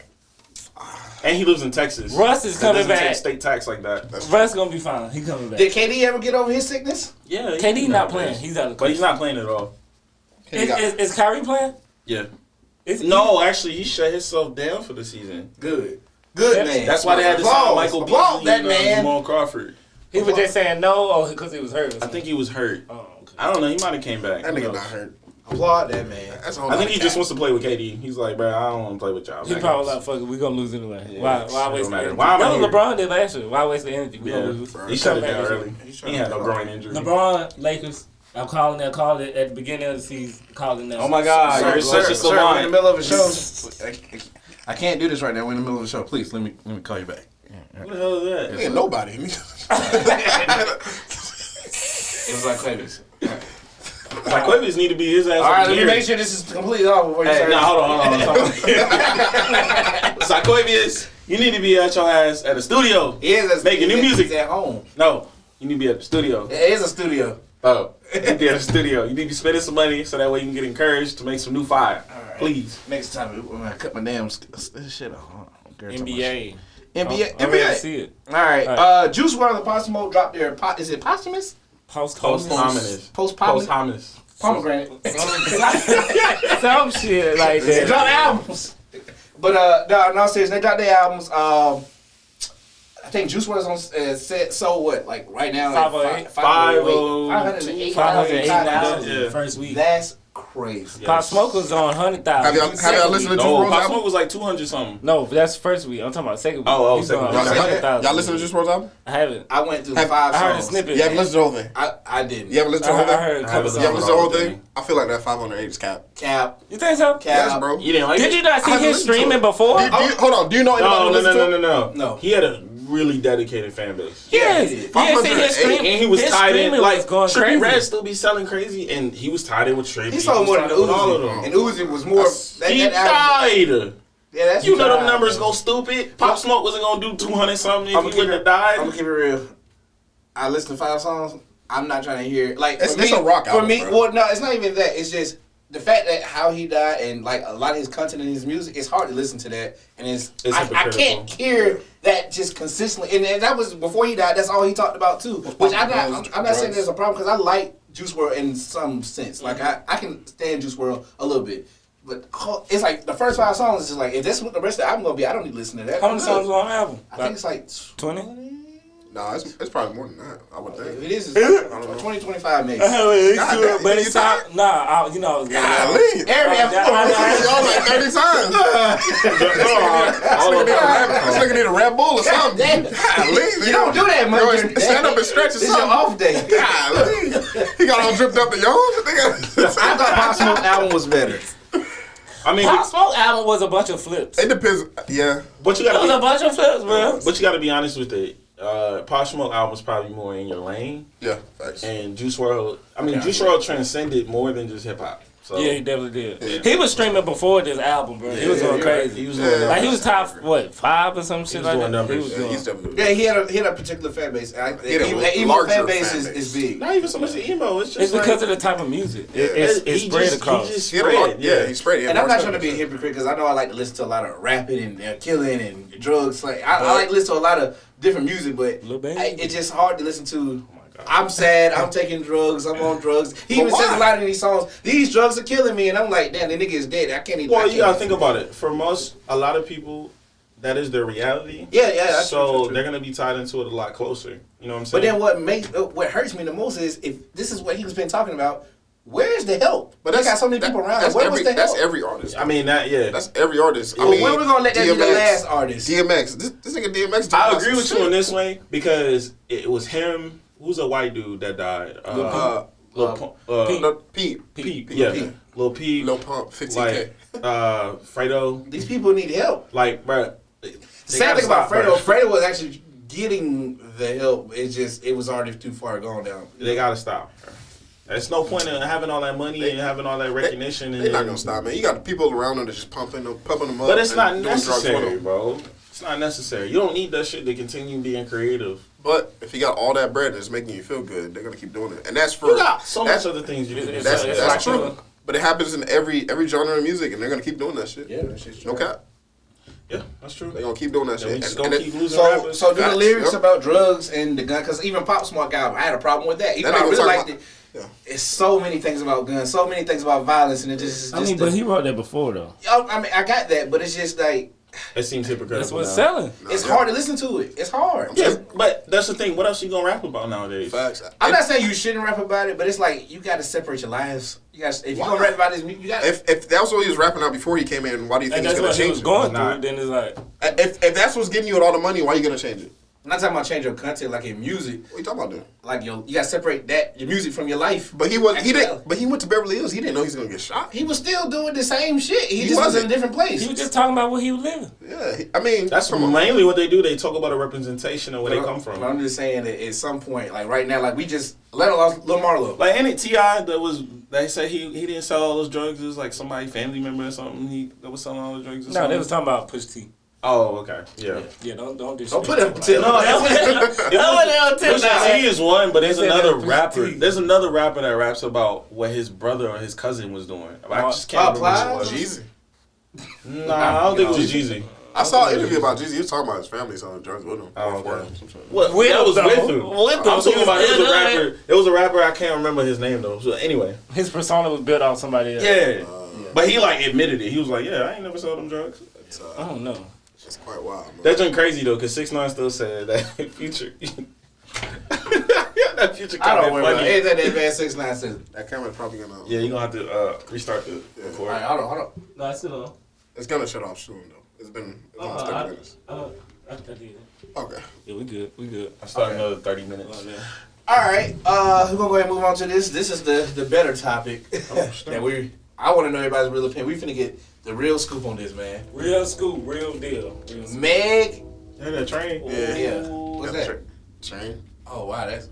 And he lives in Texas. Russ is That coming doesn't take back. state tax like that. Russ gonna be fine. He coming back. Did KD ever get over his sickness? Yeah. KD not playing. He's out of the But he's not playing at all. Is Kyrie playing? Yeah. Is No, actually, he shut himself down for the season. Good. Good, Yeah. man. That's why they had to sign Applause. Michael Applaud Beasley that and man. Jamal Crawford. He was just saying no, or because he was hurt. Or I something? think he was hurt. Oh, okay. I don't know. He might have came back. That Who nigga knows? not hurt. Applaud that man. That's a whole I lot think of he just cap. wants to play with KD. He's like, bro, I don't want to play with y'all. He Backups." probably like, fuck it, we gonna lose anyway. Yeah, why it waste don't the matter. energy? Why am I That was here? LeBron did last year. Why waste the energy? We Yeah, gonna lose. he shut it Come down back. early. He had no groin injury. LeBron, Lakers. I'm calling that. Called it at the beginning of the season. Calling that. Oh my God, you're such a Sir, we're in the savant. middle of a show. I can't do this right now. We're in the middle of the show. Please, let me call you back. What the hell is that? Ain't nobody. It was like Clavis. Like Quavius need to be his ass. All right, up let me here. make sure this is completely off before you Hey, start. nah, hold on. Sarkovius, you need to be at your ass at the studio. He is making new music. He's at home. No, You need to be at the studio. It is a studio. Oh, you need to be at the studio. You need to be spending some money so that way you can get encouraged to make some new fire. Right. Please. Next time when I cut my damn shit off. NBA. NBA. See it. All right. Juice WRLD and Pop Smoke dropped their is it posthumous? Posthumous. Posthumous. Pomegranate. Some shit like They that. dropped albums. But no, serious. They dropped their albums. I think Juice WRLD on set. So what? Like right now, 508. 508,000 Yeah. First week. That's crazy. Pop Smoke was on 100,000. Have y'all listened to Juice No, WRLD's Pop album? Smoke was like 200 something. No, that's first week. I'm talking about second week. Oh, He's second on week. 100,000. Y'all listen to Juice WRLD's album? I haven't. I went through Have- 5 I heard a songs. snippet. You haven't listened to the whole thing? I didn't. You haven't listened to the whole I thing? heard a couple I You songs. haven't listened to the whole thing. thing? I feel like that 508 is cap. Cap. You think so? Cap. Yes, bro. You didn't like Did it? you not see I haven't his listened to streaming it. before? Hold on. Do you know anybody who listens to it? No. He had a really dedicated fan base. Yes. he did. You didn't see his stream. And he was his tied in. streaming Like, was going Trey crazy. Red still be selling crazy, and he was tied in with Trey. He sold more than all of Uzi. them. And Uzi was more. He that album- died. Yeah, that's You know what them numbers go stupid. Pop Smoke wasn't gonna do 200 something if he wouldn't have I'm died. gonna keep it real. I listened to 5 songs. I'm not trying to hear like It's for me, a rock for album, me. bro. Well, no, it's not even that. It's just the fact that how he died and like a lot of his content in his music. It's hard to listen to that, and It's I hypocritical. can't hear that just consistently. And that was before he died. That's all he talked about too. Which I'm not saying there's a problem because I like Juice WRLD in some sense. Like I can stand Juice WRLD a little bit. But it's like the first 5 songs is just like if that's what the rest of the album gonna be, I don't need to listen to that. How many songs on the album? I think it's like 20? No, it's probably more than that, I would If think. it is, it's like 20, 25 maybe. God, But you it's not. Nah, you know I was going Golly. Every Y'all like 30 times. This nigga need a Red Bull or something. Golly, You don't do that much. Yo, during the stand day. up and stretch or This your something. off day. Golly. He got all dripped up and I thought Pop Smoke album was better. I mean, Pop Smoke album was a bunch of flips. It depends. Yeah. but you It was a gotta bunch of flips, bro. be honest with it. Pop Smoke album's probably more in your lane, Yeah. Facts. and Juice WRLD. I mean, Juice WRLD transcended more than just hip hop. So Yeah, he definitely did. Yeah. He was streaming before this album, bro. He was going you're crazy. right. He was Yeah. doing Like he was top 5 or some shit was like doing that. numbers. He was Yeah, doing. he's definitely. Yeah, he had a particular fan base. a Emo larger fan base fan is base. big. not even so much the emo. It's just It's because like, of the type of music. Yeah. It's he spread just- across. He just He had a lot. spread. Yeah, he spread. And I'm not trying to be a hypocrite because I know I like to listen to a lot of rapping and killing and drugs. Like I like to listen to a lot of different music, but Lil Baby. it's just hard to listen to. I'm sad. I'm taking drugs. I'm on drugs. He even says a lot in these songs. These drugs are killing me, and I'm like, damn, the nigga is dead. I can't even. Well, you gotta think about it. For a lot of people, that is their reality. Yeah, that's So true. they're gonna be tied into it a lot closer. You know what I'm saying? But then what hurts me the most is if this is what he's been talking about. Where's the help? But They got so many people around. Where was the help? That's every artist. I mean that. Yeah. That's every artist. Well, when we gonna let that be the last artist? DMX. This nigga DMX. I agree with you in this way because it was him. Who's a white dude that died? Pete. Peep. Yeah. Peep. Lil Peep. Lil Pump. 15K. Like Fredo. These people need help. Like, bruh. The sad thing about Fredo was actually getting the help. It was already too far gone down. They gotta stop. There's no point in having all that money and having all that recognition. They're not gonna stop, man. You got the people around them that's just pumping them up. But it's not and doing drugs for necessary, them. bro. It's not necessary. You don't need that shit to continue being creative. But if you got all that bread that's making you feel good, they're gonna keep doing it, and that's for You got so much that's- other things you can do. That's like true. But it happens in every genre of music, and they're gonna keep doing that shit. Yeah, that shit's true. No cap. Yeah, that's true. They're gonna keep doing that Then we shit. just And- gonna and keep it- losing So, rappers. so do the Facts, lyrics yep. about drugs and the gun? Because even Pop Smoke album, I had a problem with that. Even though I nigga was really talking liked it. Yeah. It's so many things about guns, so many things about violence, and it just. I mean, but he wrote that before though. I mean, I got that, but it's just like It seems hypocritical. That's what's now. selling. it's yeah. hard to listen to it. It's hard. Yeah, but that's the thing. What else you gonna rap about nowadays? Facts. I'm not saying you shouldn't rap about it, but it's like you got to separate your lives. You got if you're Why? gonna rap about this, you got. If that was what he was rapping out before he came in, why do you think And he's that's gonna what he change was it? going Why not? through. Then it's like, If that's what's getting you all the money, why you gonna change it? I'm not talking about change your content like in music. What are you talking about, then? Like you got to separate your music from your life. But he went to Beverly Hills. He didn't know he was gonna get shot. He was still doing the same shit. He just was wasn't. in a different place. he was just talking about what he was living. Yeah, I mean That's come on. mainly what they do. They talk about a representation of where they come But from. I'm just saying that at some point, like right now, like we just let lost Lil Marlo. Like any T.I. they say he didn't sell all those drugs. It was like somebody family member or something. That was selling all the drugs. Or No, something. they was talking about Push T. Oh, okay. Yeah. Yeah, don't Don't put him like to No, that. Pusha T is one, but there's They said another that Pusha rapper. T. There's another rapper that raps about what his brother or his cousin was doing. I just can't remember what it was. Jeezy. Nah, I don't think it was Jeezy. I saw an interview about Jeezy. He was talking about his family selling drugs with him. Oh, For okay. him, some shit. What? With That was him, with though. him. With him. I'm talking about it was a Yeah. rapper. It was a rapper. I can't remember his name though. So anyway, His persona was built off somebody else. yeah. But he like admitted it. He was like, "Yeah, I ain't never sold them drugs." I don't know. It's quite wild, man. That's been crazy though, cause 6ix9ine still said that Future. That Future I don't comment remember. funny. Ain't that bad 6ix9ine says? That camera's probably gonna. Yeah, you gonna have to restart the record. All right, hold on. No, it's still on. It's gonna shut off soon though. It's almost 30 minutes. I did it. Okay. Yeah, we good. I start another 30 minutes. All right, we're gonna go ahead and move on to this. This is the better topic that I want to know everybody's real opinion. We finna get the real scoop on this, man. Real school, real deal. Real school. Meg. Yeah, that train. Yeah. What's Got that? Chain. Oh wow, that's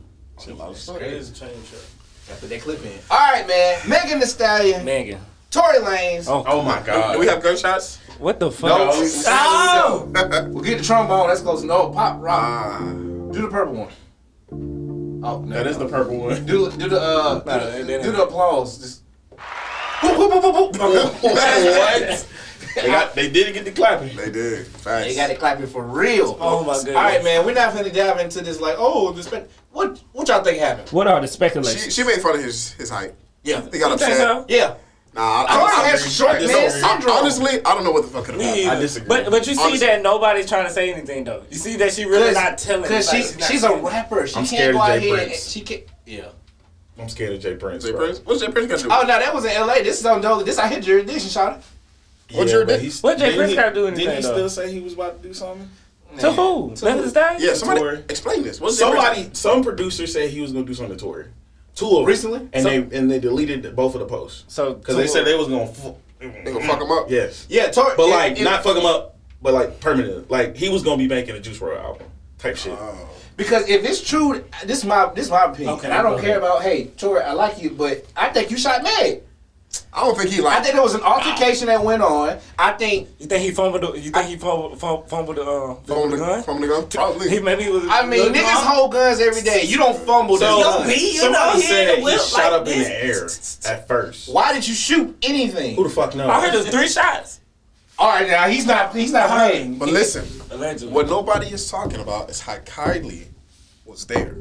It is a chain shirt. gotta put that clip in. All right, man. Megan Thee Stallion, Megan. Tory Lanez. Oh my God. Do we have gunshots? What the fuck? No. Oh! We'll get the trombone. That's close. No, pop rock. Ah. Do the purple one. Oh, no. That is the purple one. Do the do the applause. Just. Boop, boop, boop, boop, boop. What? They did get the clapping. They did. Facts. They got it clapping for real. Oh my goodness. All right, man. We're not finna dive into this like, oh, what y'all think happened? What are the speculations? She made fun of his height. Yeah. He got You think upset. so? Yeah. Nah, Tory I has short I man disagree. syndrome. honestly, I don't know what the fuck could have Me happened. either. I disagree. But you see Honestly. that nobody's trying to say anything though. You see that she really not telling. Because like, she's a rapper. She I'm can't scared go of out Jay here and Prince. she can't. Yeah. I'm scared of Jay Prince. Jay bro. Prince? What's Jay Prince got to do? Oh no, that was in L.A. This is on Dolly. This out here jurisdiction, shawty. What your but dick? he's- What Jay didn't Prince he- gotta do anything, Didn't he though? still say he was about to do something? To who? Megan Thee Stallion? Yeah, somebody Tory. explain this. What's Jay Prince? Some producer said he was gonna do something to Tory. Two of them. Recently? And they deleted both of the posts. So Because they said they was gonna. They gonna fuck him up? Yes. Yeah, Tory. But like, not fuck him up, but like permanent. Like he was gonna be making a Juice WRLD album type shit. Because if it's true, this is my opinion. Okay, and I don't go care ahead. about, hey, Tory, I like you, but I think you shot Meg. I don't think he I like. think there was an altercation that went on. I think. you think he fumbled? You think he fumbled the Fumble the gun? the gun? Probably. He maybe was. I mean, niggas hold guns every day. You don't fumble the gun. Somebody said he shot up in the air at first. Why did you shoot anything? Who the fuck knows? I heard there's 3 shots. All right, now he's not playing. But listen, Allegedly. what nobody is talking about is how Kylie was there.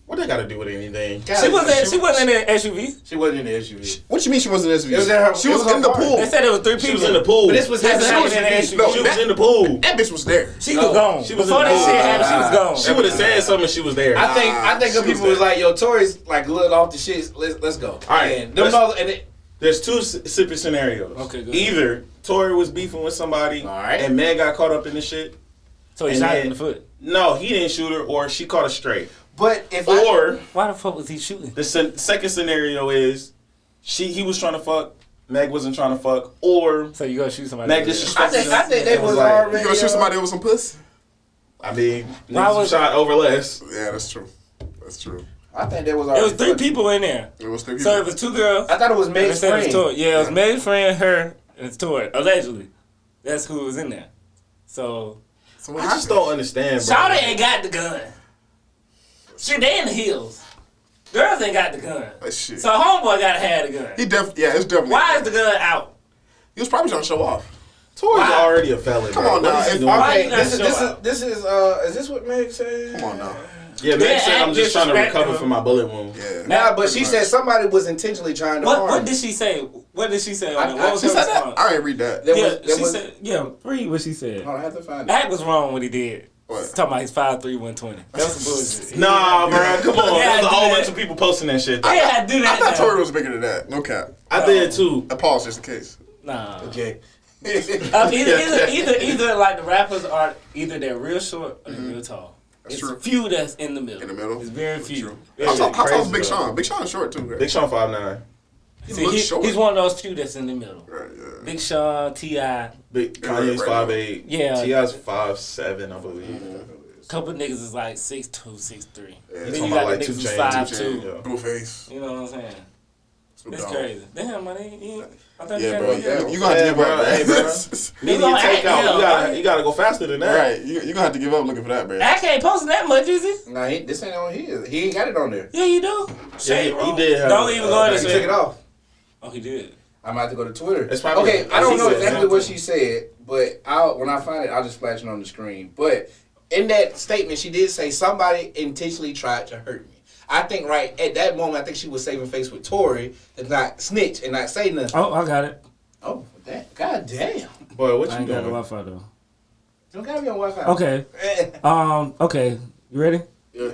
What they got to do with anything? She wasn't in the SUV. She wasn't in the SUV. What you mean she wasn't in the SUV? It was in her- She it was was in the her car. pool. They said it was 3 people. She was in the pool. But this was This happening was in the happening in SUV. the No, She was in the pool. That bitch was there. She was gone. She was Before in that the shit pool. happened, she was gone. She would have said something. She was there. I think she of people was was like, yo, Tory's like a little off the shit. Let's go. All right, And them other- and it, There's 2 separate scenarios. Okay, good. Either Tory was beefing with somebody, All right. and Meg got caught up in the shit. So he And shot her then- in the foot. No, he didn't shoot her, or she caught her straight. but if Or Why the fuck was he shooting? the second scenario is he was trying to fuck, Meg wasn't trying to fuck, or So you gonna shoot somebody? Meg with disrespected I think they and was like, already. You gonna shoot somebody over some pussy? I mean, Why niggas was- shot over less. Yeah, that's true. That's true. I think there was It already. was 3 people in there. It was 3 So people. it was 2 girls. I thought it was And they Meg's said it was friend. Tory. Yeah, it was Meg's friend, her, and it's Tory. Allegedly. That's who was in there. So So what I just happened? don't understand, bro. Shawty ain't got the gun. Shit, they in the hills. Girls ain't got the gun. That shit. So homeboy gotta have the gun. He yeah, it's definitely. Why is the gun out? He was probably trying to show off. Tory's Wow. already a felon. Come bro. on What now, is he if- doing? Why Okay, you not this show is this what Meg said? Come on now. Yeah, Meg Yeah, said I'm act just trying to recover disrespectful. from my bullet wound. Yeah. Nah, but she Pretty said much. somebody was intentionally trying to harm. What did she say? What did she say on I- that? What was She her said that? response? I didn't read that. There Yeah, was, there she was, said, yeah, read what she said. Hold on, I have to find it. That was wrong what he did. What? He's talking about he's 5'3", 120. That was some bullshit. Nah, bro, come on. Yeah, There's a I whole did. bunch of people posting that shit. I had to do I that. thought now. Tory was bigger than that. No cap. I did too. I paused just in case. Nah. Okay. Either like the rappers are either they're real short or they're real tall. That's It's true. few that's in the middle. In the middle? It's very That's few. true. Yeah, How tall crazy, is Big bro. Sean? Big Sean is short too, right? Big Sean 5'9". He See, looks short. he's one of those few that's in the middle. Right, yeah. Big Sean, T.I., Big Kanye's right. 5'8". Yeah. T.I.'s 5'7", I believe. couple niggas is like 6'2", 6'3". Yeah, And then talking you about got like the 2 niggas who's Chainz, 5'2". Yeah. Blue face. You know what I'm saying? It's crazy. Damn, man. I thought Yeah, you bro. had You gonna have to give up, Hey, bro. Media gonna takeout. act You gotta go faster than that. Right. You gonna have to give up looking for that, bro. I can't post that much, is it? Nah, this ain't on his. He ain't got it on there. Yeah, you do. Yeah, he did. Don't even go in He the took it off. Oh, he did. I'm about to go to Twitter. It's probably- Okay, I don't know she said exactly what something. she said, but when I find it, I'll just flash it on the screen. But in that statement, she did say somebody intentionally tried to hurt me. I think right at that moment, I think she was saving face with Tori to not snitch and not say nothing. Oh, I got it. Oh, that god damn! Boy, what I you ain't got the doing? Wi-Fi though. You don't gotta be on Wi-Fi. Okay. Okay. You ready? Yeah.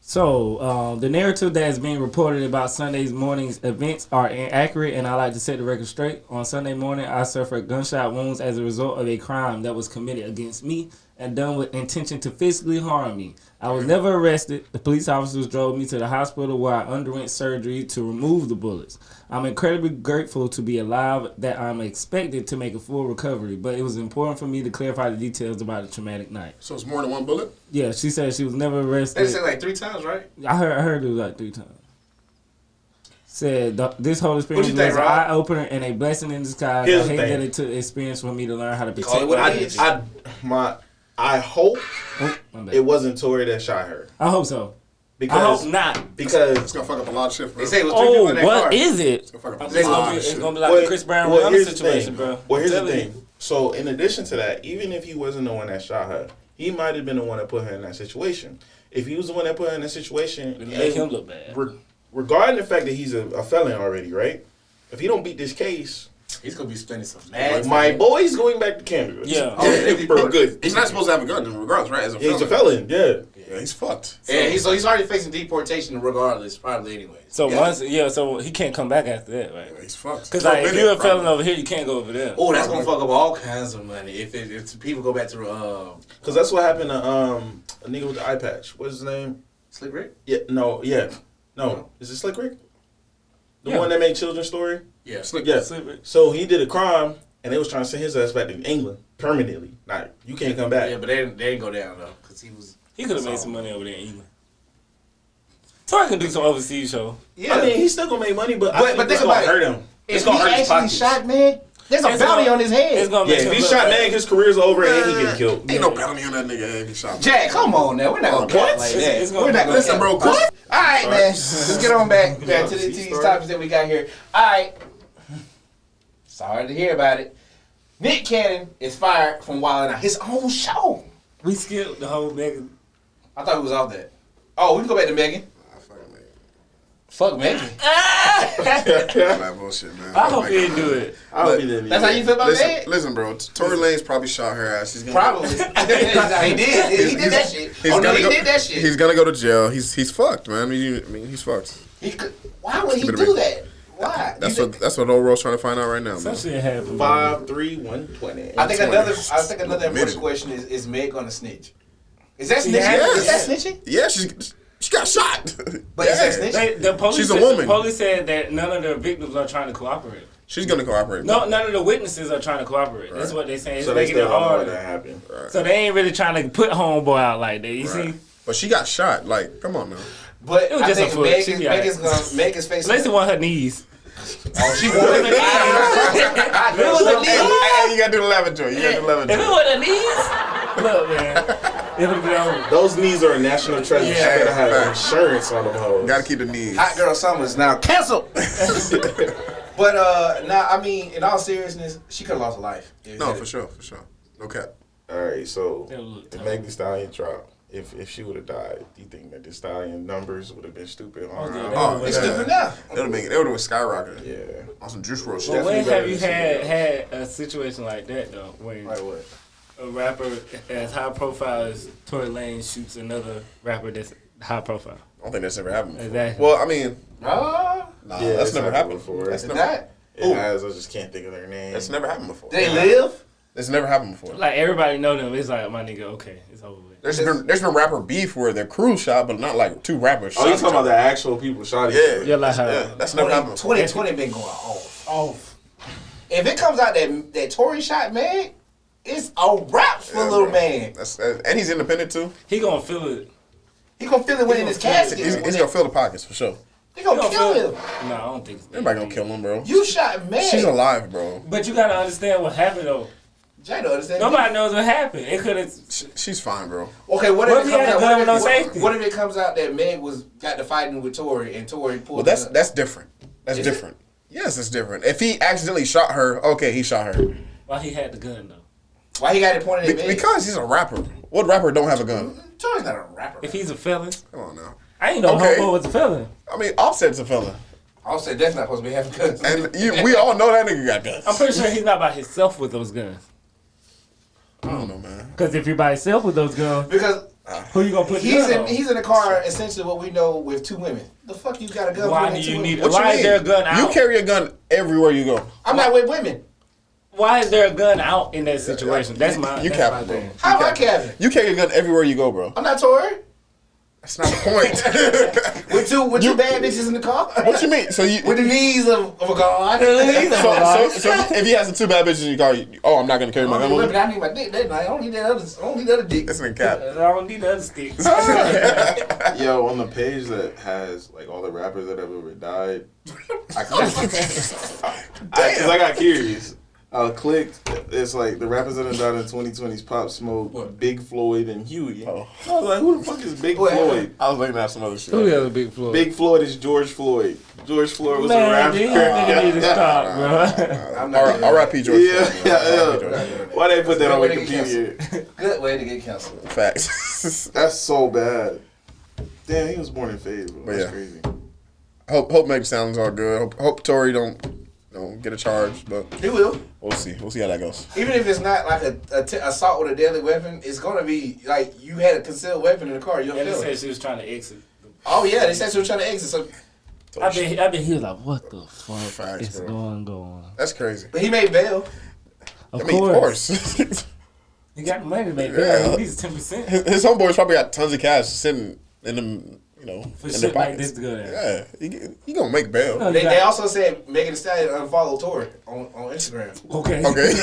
So, the narrative that is being reported about Sunday's morning's events are inaccurate, and I like to set the record straight. On Sunday morning, I suffered gunshot wounds as a result of a crime that was committed against me and done with intention to physically harm me. I was never arrested. The police officers drove me to the hospital where I underwent surgery to remove the bullets. I'm incredibly grateful to be alive, that I'm expected to make a full recovery, but it was important for me to clarify the details about the traumatic night. So it's more than one bullet? Yeah, she said she was never arrested. They said like 3 times, right? I heard it was like 3 times. Said this whole experience What you think, was an Rob? eye opener and a blessing in disguise. Here's I the hate thing. that it took experience for me to learn how to Call it protect what my it is. I hope Oh, my bad. it wasn't Tori that shot her. I hope so. Because I hope not. Because It's gonna fuck up a lot of shit, bro. They say it was 3 people in that car. What is it? It's gonna fuck up a It's lot gonna of be, it's shit. gonna be like the Chris Brown Rihanna here's the situation, thing. bro. Well, here's the I'm telling you. thing. So, in addition to that, even if he wasn't the one that shot her, he might have been the one that put her in that situation. If he was the one that put her in that situation, It make him look bad. regarding the fact that he's a felon already, right? If he don't beat this case, He's gonna be spending some mad my time. boy's going back to Canada. Yeah. For good. He's not supposed to have a gun regardless, right? As a He's a felon. felon, yeah. Yeah, he's fucked. Yeah, he's already facing deportation regardless, probably anyway. So Yeah. so he can't come back after that, right? Yeah, he's fucked. Because For like, if minute, you're a felon probably. over here, you can't go over there. Oh, that's gonna fuck up all kinds of money if people go back to Because that's what happened to a nigga with the eye patch. What's his name? Slick Rick. Yeah, no. Is it Slick Rick? The Yeah. one that made Children's Story? Yeah. Slick. Yeah. Slick Rick. So he did a crime, and they was trying to send his ass back to England permanently. Nah, you can't come back. Yeah, but they didn't go down though because he was. He could have made some money over there in England. Tori can do some overseas show. Yeah, I mean, he's still gonna make money, but I But think think it's about gonna it. hurt him. if It's gonna he hurt his actually pockets. shot man, there's a It's bounty gonna- on his head. It's gonna Yeah, make if him he look shot bad. Meg, his career's over and he get killed. Ain't no bounty on that nigga if he shot. Jack, come on now, we're not gonna What? cut like that. It's gonna We're not be- gonna Listen, cut. bro. What? All right, man. Let's get on back to these topics that we got here. All right. Sorry to hear about it. Nick Cannon is fired from Wild 'N Out, his own show. We skipped the whole Megan. I thought he was off that. Oh, we can go back to Megan. Fuck Megan. That bullshit, man. I hope he didn't do it. I hope he didn't. That's how you feel about Listen, Meg? listen, bro. Tory Lanez probably shot her ass. He's gonna Probably. He did. He did that shit. He's Oh, no, gonna he go, did that shit. He's gonna go to jail. He's fucked, man. I mean, he's fucked. Why would he Keep it do real. that? Why? That's You what the old world's trying to find out right now, Some man. shit happened. 5-3-1-20. I think 20. another important Admitted. question is Meg gonna snitch? Is that snitching? Yes. Is that snitching? Yeah, she got shot. But is that snitching? The police She's a said, woman. The police said that none of the victims are trying to cooperate. She's gonna cooperate. No, none of the witnesses are trying to cooperate. That's what they saying. It's So they making it still don't know what hard. that happened. So they ain't really trying to put homeboy out like that. You Right. see? But she got shot. Like, come on now. But It was I just a think foot. She be Megan's gonna make his face. Lacey want her knees. Oh, she wanted the If it was a knee, Hey, you gotta do the lavatory. You gotta do the if it lavatory. was a knees, look, man, it'll be over. Those knees are a national treasure. Yeah. She better have Facts. insurance on them hoes. Gotta keep the knees. Hot Girl Summer is now canceled. But I mean, in all seriousness, she could have lost her life. No, for sure. No cap. All right, so It'll look the tough. Meg Thee Stallion drop. If she would have died, do you think that the Stallion numbers would have been stupid? Oh, yeah, Oh, It's yeah. stupid now. It would have skyrocketed. Yeah. On some Juice WRLD shit. But when Definitely have you better than had a situation like that though, when Like what? a rapper as high profile as Tory Lanez shoots another rapper that's high profile? I don't think that's ever happened before. Exactly. Well, I mean, Oh, nah, Yeah, that's it's never happened happened before. That's is never, that? It has. I just can't think of their name. that's never happened before. They live? It's never happened before. Like everybody know them. It's like my nigga. Okay, it's over with. There's been rapper beef where their crew shot, but not like two rappers. Oh, you shot talking each about other. the actual people shot each Yeah, other? You're like, that's never happened before. 2020 been going off. If it comes out that Tory shot Meg, it's a wrap for Yeah, little bro. man. And he's independent too. he gonna feel it. He gonna feel it when in his casket. He's gonna fill the pockets for sure. They gonna kill him. No, I don't think so. Everybody gonna kill him, bro. You shot Meg. She's alive, bro. But you gotta understand what happened though. Jay don't understand. Nobody knows what happened. It could have. She's fine, bro. Okay, what What if if it he had comes a out? gun with no safety? What if it comes out that Meg got to fighting with Tory and Tory pulled? Well, that's different. That's Is it? different. Yes, it's different. If he accidentally shot her, okay, he shot her. Why he had the gun though? Why he got it pointed at Meg? Because he's a rapper. What rapper don't have a gun? Tory's not a rapper. If he's a felon, Come on now. I ain't know Okay. Homeboy was a felon. I mean, Offset's a fella. I said that's not supposed to be having guns. And we all know that nigga got guns. I'm pretty sure he's not by himself with those guns. I don't know, man. Because if you're by yourself with those guns, Because who you gonna put the gun on? he's in a car essentially what we know with two women. The fuck you got a gun? Why with do two you women? need? What Why you is there a mean? gun out? You carry a gun everywhere you go. I'm not with women. Why is there a gun out in that situation? That's my. You that's cap my it, bro. thing. How am I Kevin? You carry a gun everywhere you go, bro. I'm not Tory. That's not the point. With two bad bitches in the car. What you mean? So you With the knees of a god. so if he has the two bad bitches in your car, I'm not gonna carry my gun with me. I need my dick that night. I don't need that other dick. That's an cap. I don't need the other sticks. Yo, on the page that has like all the rappers that have ever died, because I got curious. I clicked. It's like the rappers that have died in 2020's Pop Smoke, Big Floyd, and Huey. Oh. I was like, who the fuck is Big Floyd? I was looking at some other shit. Who the other Big Floyd? Big Floyd is George Floyd. George Floyd was a Man, rapper. these niggas need to stop, bro. I'm not R.I.P. George. Yeah, Floyd, man. yeah. R.I.P. George Floyd. Why they put that on Good way to get Wikipedia? Good way to get canceled. Facts. That's so bad. Damn, he was born in phase, bro. That's Yeah. crazy. Hope Meg sounds all good. Hope Tory don't get a charge, but He will. we'll see. We'll see how that goes. Even if it's not like a assault with a deadly weapon, it's gonna be like you had a concealed weapon in the car. You'll Yeah, they feel said it. she was trying to exit. Oh yeah, they said she was trying to exit. So, I bet he was like, what the fuck Facts, is bro. going on? That's crazy. but he made bail. Of I mean, course. of course. He got the money to make Yeah. that. At least 10%. His homeboys probably got tons of cash sitting in them, For in shit their like pockets. this to go there. Yeah, he gonna make bail. No, They also said Megan Thee Stallion unfollowed Tory on Instagram. Okay. Okay.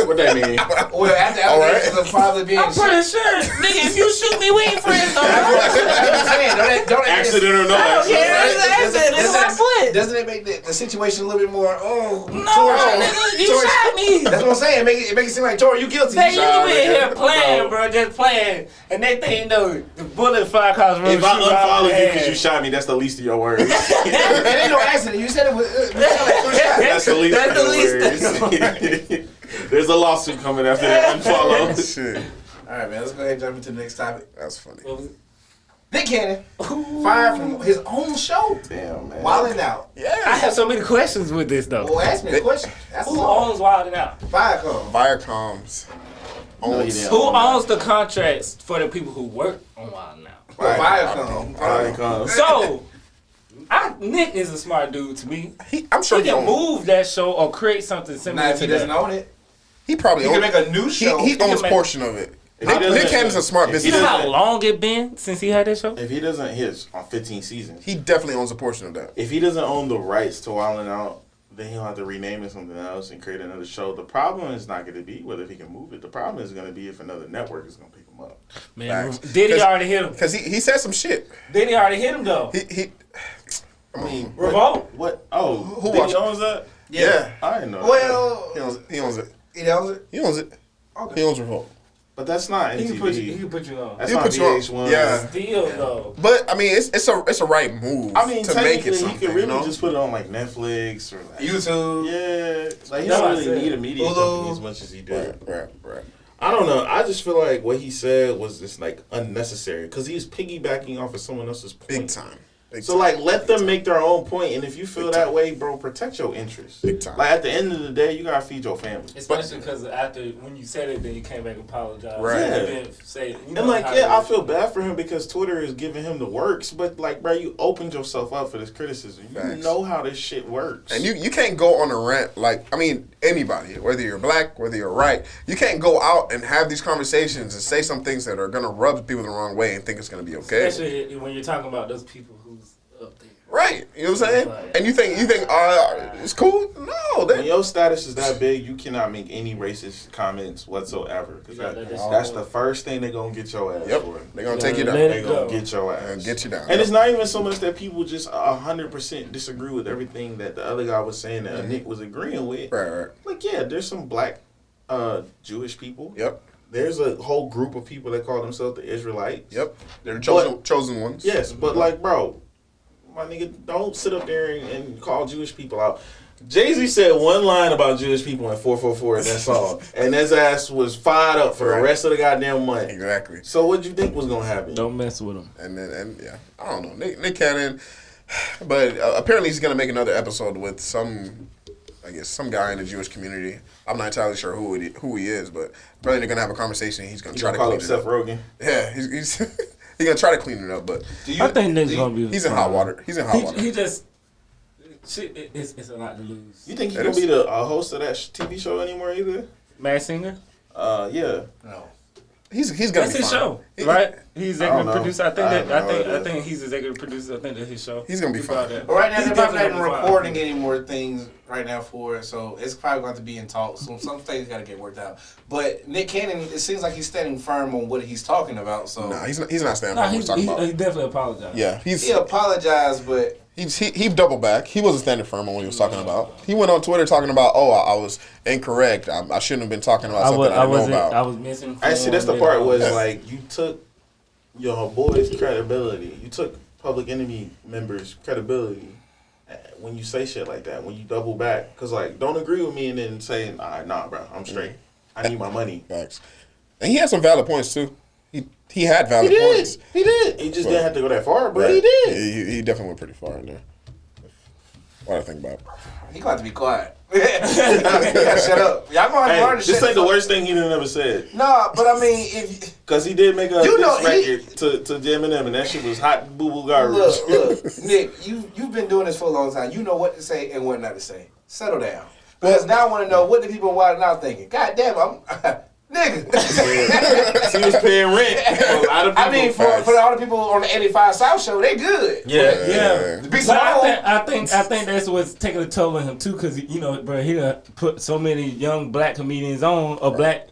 What that mean? Well, after All right. allegations of probably being I'm pretty sure, nigga, if you shoot me, we ain't friends no more. I'm saying, don't Accident or no Oh, accident? yeah, it's an accident. It's my foot. Doesn't it make the situation a little bit more? No, nigga, you shot me. That's what I'm saying. It make it seem like Tory, you guilty. Man, you Nah, been nigga. here playing, No. bro, just playing. And they think, you know, the bullet fly across the room. If I shoot right unfollow in you the because you head. shot me, that's the least of your worries. It ain't no accident. You said it was like 3 shots. That's the least That's of the your least worries. There's a lawsuit coming after that unfollow. Shit, All right, man. Let's go ahead and jump into the next topic. that's funny. What was it? Nick Cannon fired from his own show. Damn, man. Wildin' Out. I have so many questions with this, though. Well, ask me a question. That's Who all. owns Wild 'N Out? Viacom. Viacom's No, he owns. didn't. Who owns the contracts for the people who work on Wild 'N Out? Well, Viacom. All right, come. So, Nick is a smart dude to me. I'm sure He he can owns. move that show or create something Now, similar if to he doesn't that. own it, He probably he owns. can make a new show. He owns make- portion of it. If he doesn't- Nick Cannon's a smart if he You know businessman. how long it been since he had that show? If he doesn't hit on 15 seasons, He definitely owns a portion of that. if he doesn't own the rights to Wild 'N Out, then he'll have to rename it something else and create another show. The problem is not going to be whether he can move it. The problem is going to be if another network is going to pick him up. Man, Facts. Diddy 'Cause- already hit him. Because he said some shit. Diddy already hit him, though. He I mean, Revolt. what? Oh, Who Diddy watched- owns that? yeah. I didn't know. that. Well, He owns it. he owns it. He owns it. Okay. He owns Revolt. But that's not He MTV. can put you on. That's He'll not put you on. VH1. Yeah. Still, though. But I mean, it's a right move. I mean, to make technically, it he something. could really you know? just put it on like Netflix or like YouTube. Yeah, like he That's what don't I really said. need a media Hulu. company as much as he did. Right. I don't know. I just feel like what he said was just like unnecessary because he's piggybacking off of someone else's point. Big time. Big So time. like, let Big them make their own point, and if you feel Big that time. way, bro, protect your interests. Big time. Like at the end of the day, you gotta feed your family. Especially because after when you said it, then you came back and apologized. Right. You Yeah. didn't say, you know And like, how yeah, it I is. feel bad for him because Twitter is giving him the works, but like, bro, you opened yourself up for this criticism. You Facts. know how this shit works. And you can't go on a rant like, I mean, anybody, whether you're black, whether you're white, you can't go out and have these conversations and say some things that are gonna rub people the wrong way and think it's gonna be okay. Especially when you're talking about those people who's up there. Right. You know what I'm saying? And you think it's cool? No. When your status is that big, you cannot make any racist comments whatsoever. Because that's the first thing they're going to get your ass for. They're going to take you down. They're going to get your ass. And get you down. And it's not even so much that people just 100% disagree with everything that the other guy was saying that Nick was agreeing with. Right. Like, yeah, there's some black Jewish people. Yep. There's a whole group of people that call themselves the Israelites. Yep. They're the chosen ones. Yes, but like, bro, my nigga, don't sit up there and call Jewish people out. Jay-Z said one line about Jewish people in 444 in that song, and his ass was fired up for the rest of the goddamn month. Exactly. So what'd you think was gonna happen? Don't mess with him. And yeah, I don't know. Nick Cannon, but apparently he's gonna make another episode with some guy in the Jewish community. I'm not entirely sure who he is, but apparently they're gonna have a conversation. He's gonna try to call clean up it Seth up. Rogen. Yeah, he's gonna try to clean it up, but I think Nick's gonna be. he's in hot water. He's in hot water. He just. It's a lot to lose. You think he's gonna be the host of that TV show anymore either? Masked Singer? Yeah. No. He's gonna That's be his fine. show, right? He's executive know. producer. I I think he's executive producer. I think that's his show. He's gonna be fine. But right now, He's they're probably not definitely even fine. recording any more things right now for it, so it's probably going to be in talks. So some things got to get worked out. But Nick Cannon, it seems like he's standing firm on what he's talking about. So Nah, he's not standing No, by what he's talking about. he definitely apologized. Yeah, he apologized, but he doubled back. He wasn't standing firm on what he was talking about. He went on Twitter talking about, I was incorrect. I shouldn't have been talking about something I didn't know about. I was missing. Actually, that's the part was like you took your boy's credibility. You took Public Enemy members' credibility when you say shit like that. When you double back, because like don't agree with me and then say, nah, bro, I'm straight. I need my money. Facts. And he had some valid points too. He had valid points. He did. He just didn't have to go that far, but he did. He definitely went pretty far in there. What I think about? he going to be quiet. Shut up. Y'all going to Hey, learn to this shut ain't the worst thing he done ever said. No, but I mean, if Cause he did make a You know, diss record to Eminem, and that shit was hot boo boo garbage. look, Nick, you've been doing this for a long time. You know what to say and what not to say. Settle down. Because now I want to know what the people wilding out thinking. God damn, nigga. He was paying rent for a lot of people. I mean, for all the people on the 85 South show, they good. Yeah. The big But Simone, I think that's what's taking a toll on him too, because bro, he done put so many young black comedians on, or black,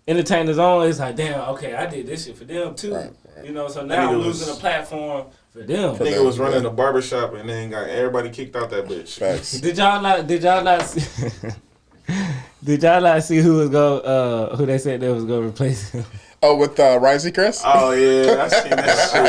entertainers on. It's like, damn, okay, I did this shit for them too. Right. So now I'm nigga was- losing a platform for them. Nigga was running a barbershop and then got everybody kicked out that bitch. Facts. Did y'all not see? Did y'all not see who they said they was gonna replace him? Oh, with Ryan Seacrest? Oh yeah, I seen that shit.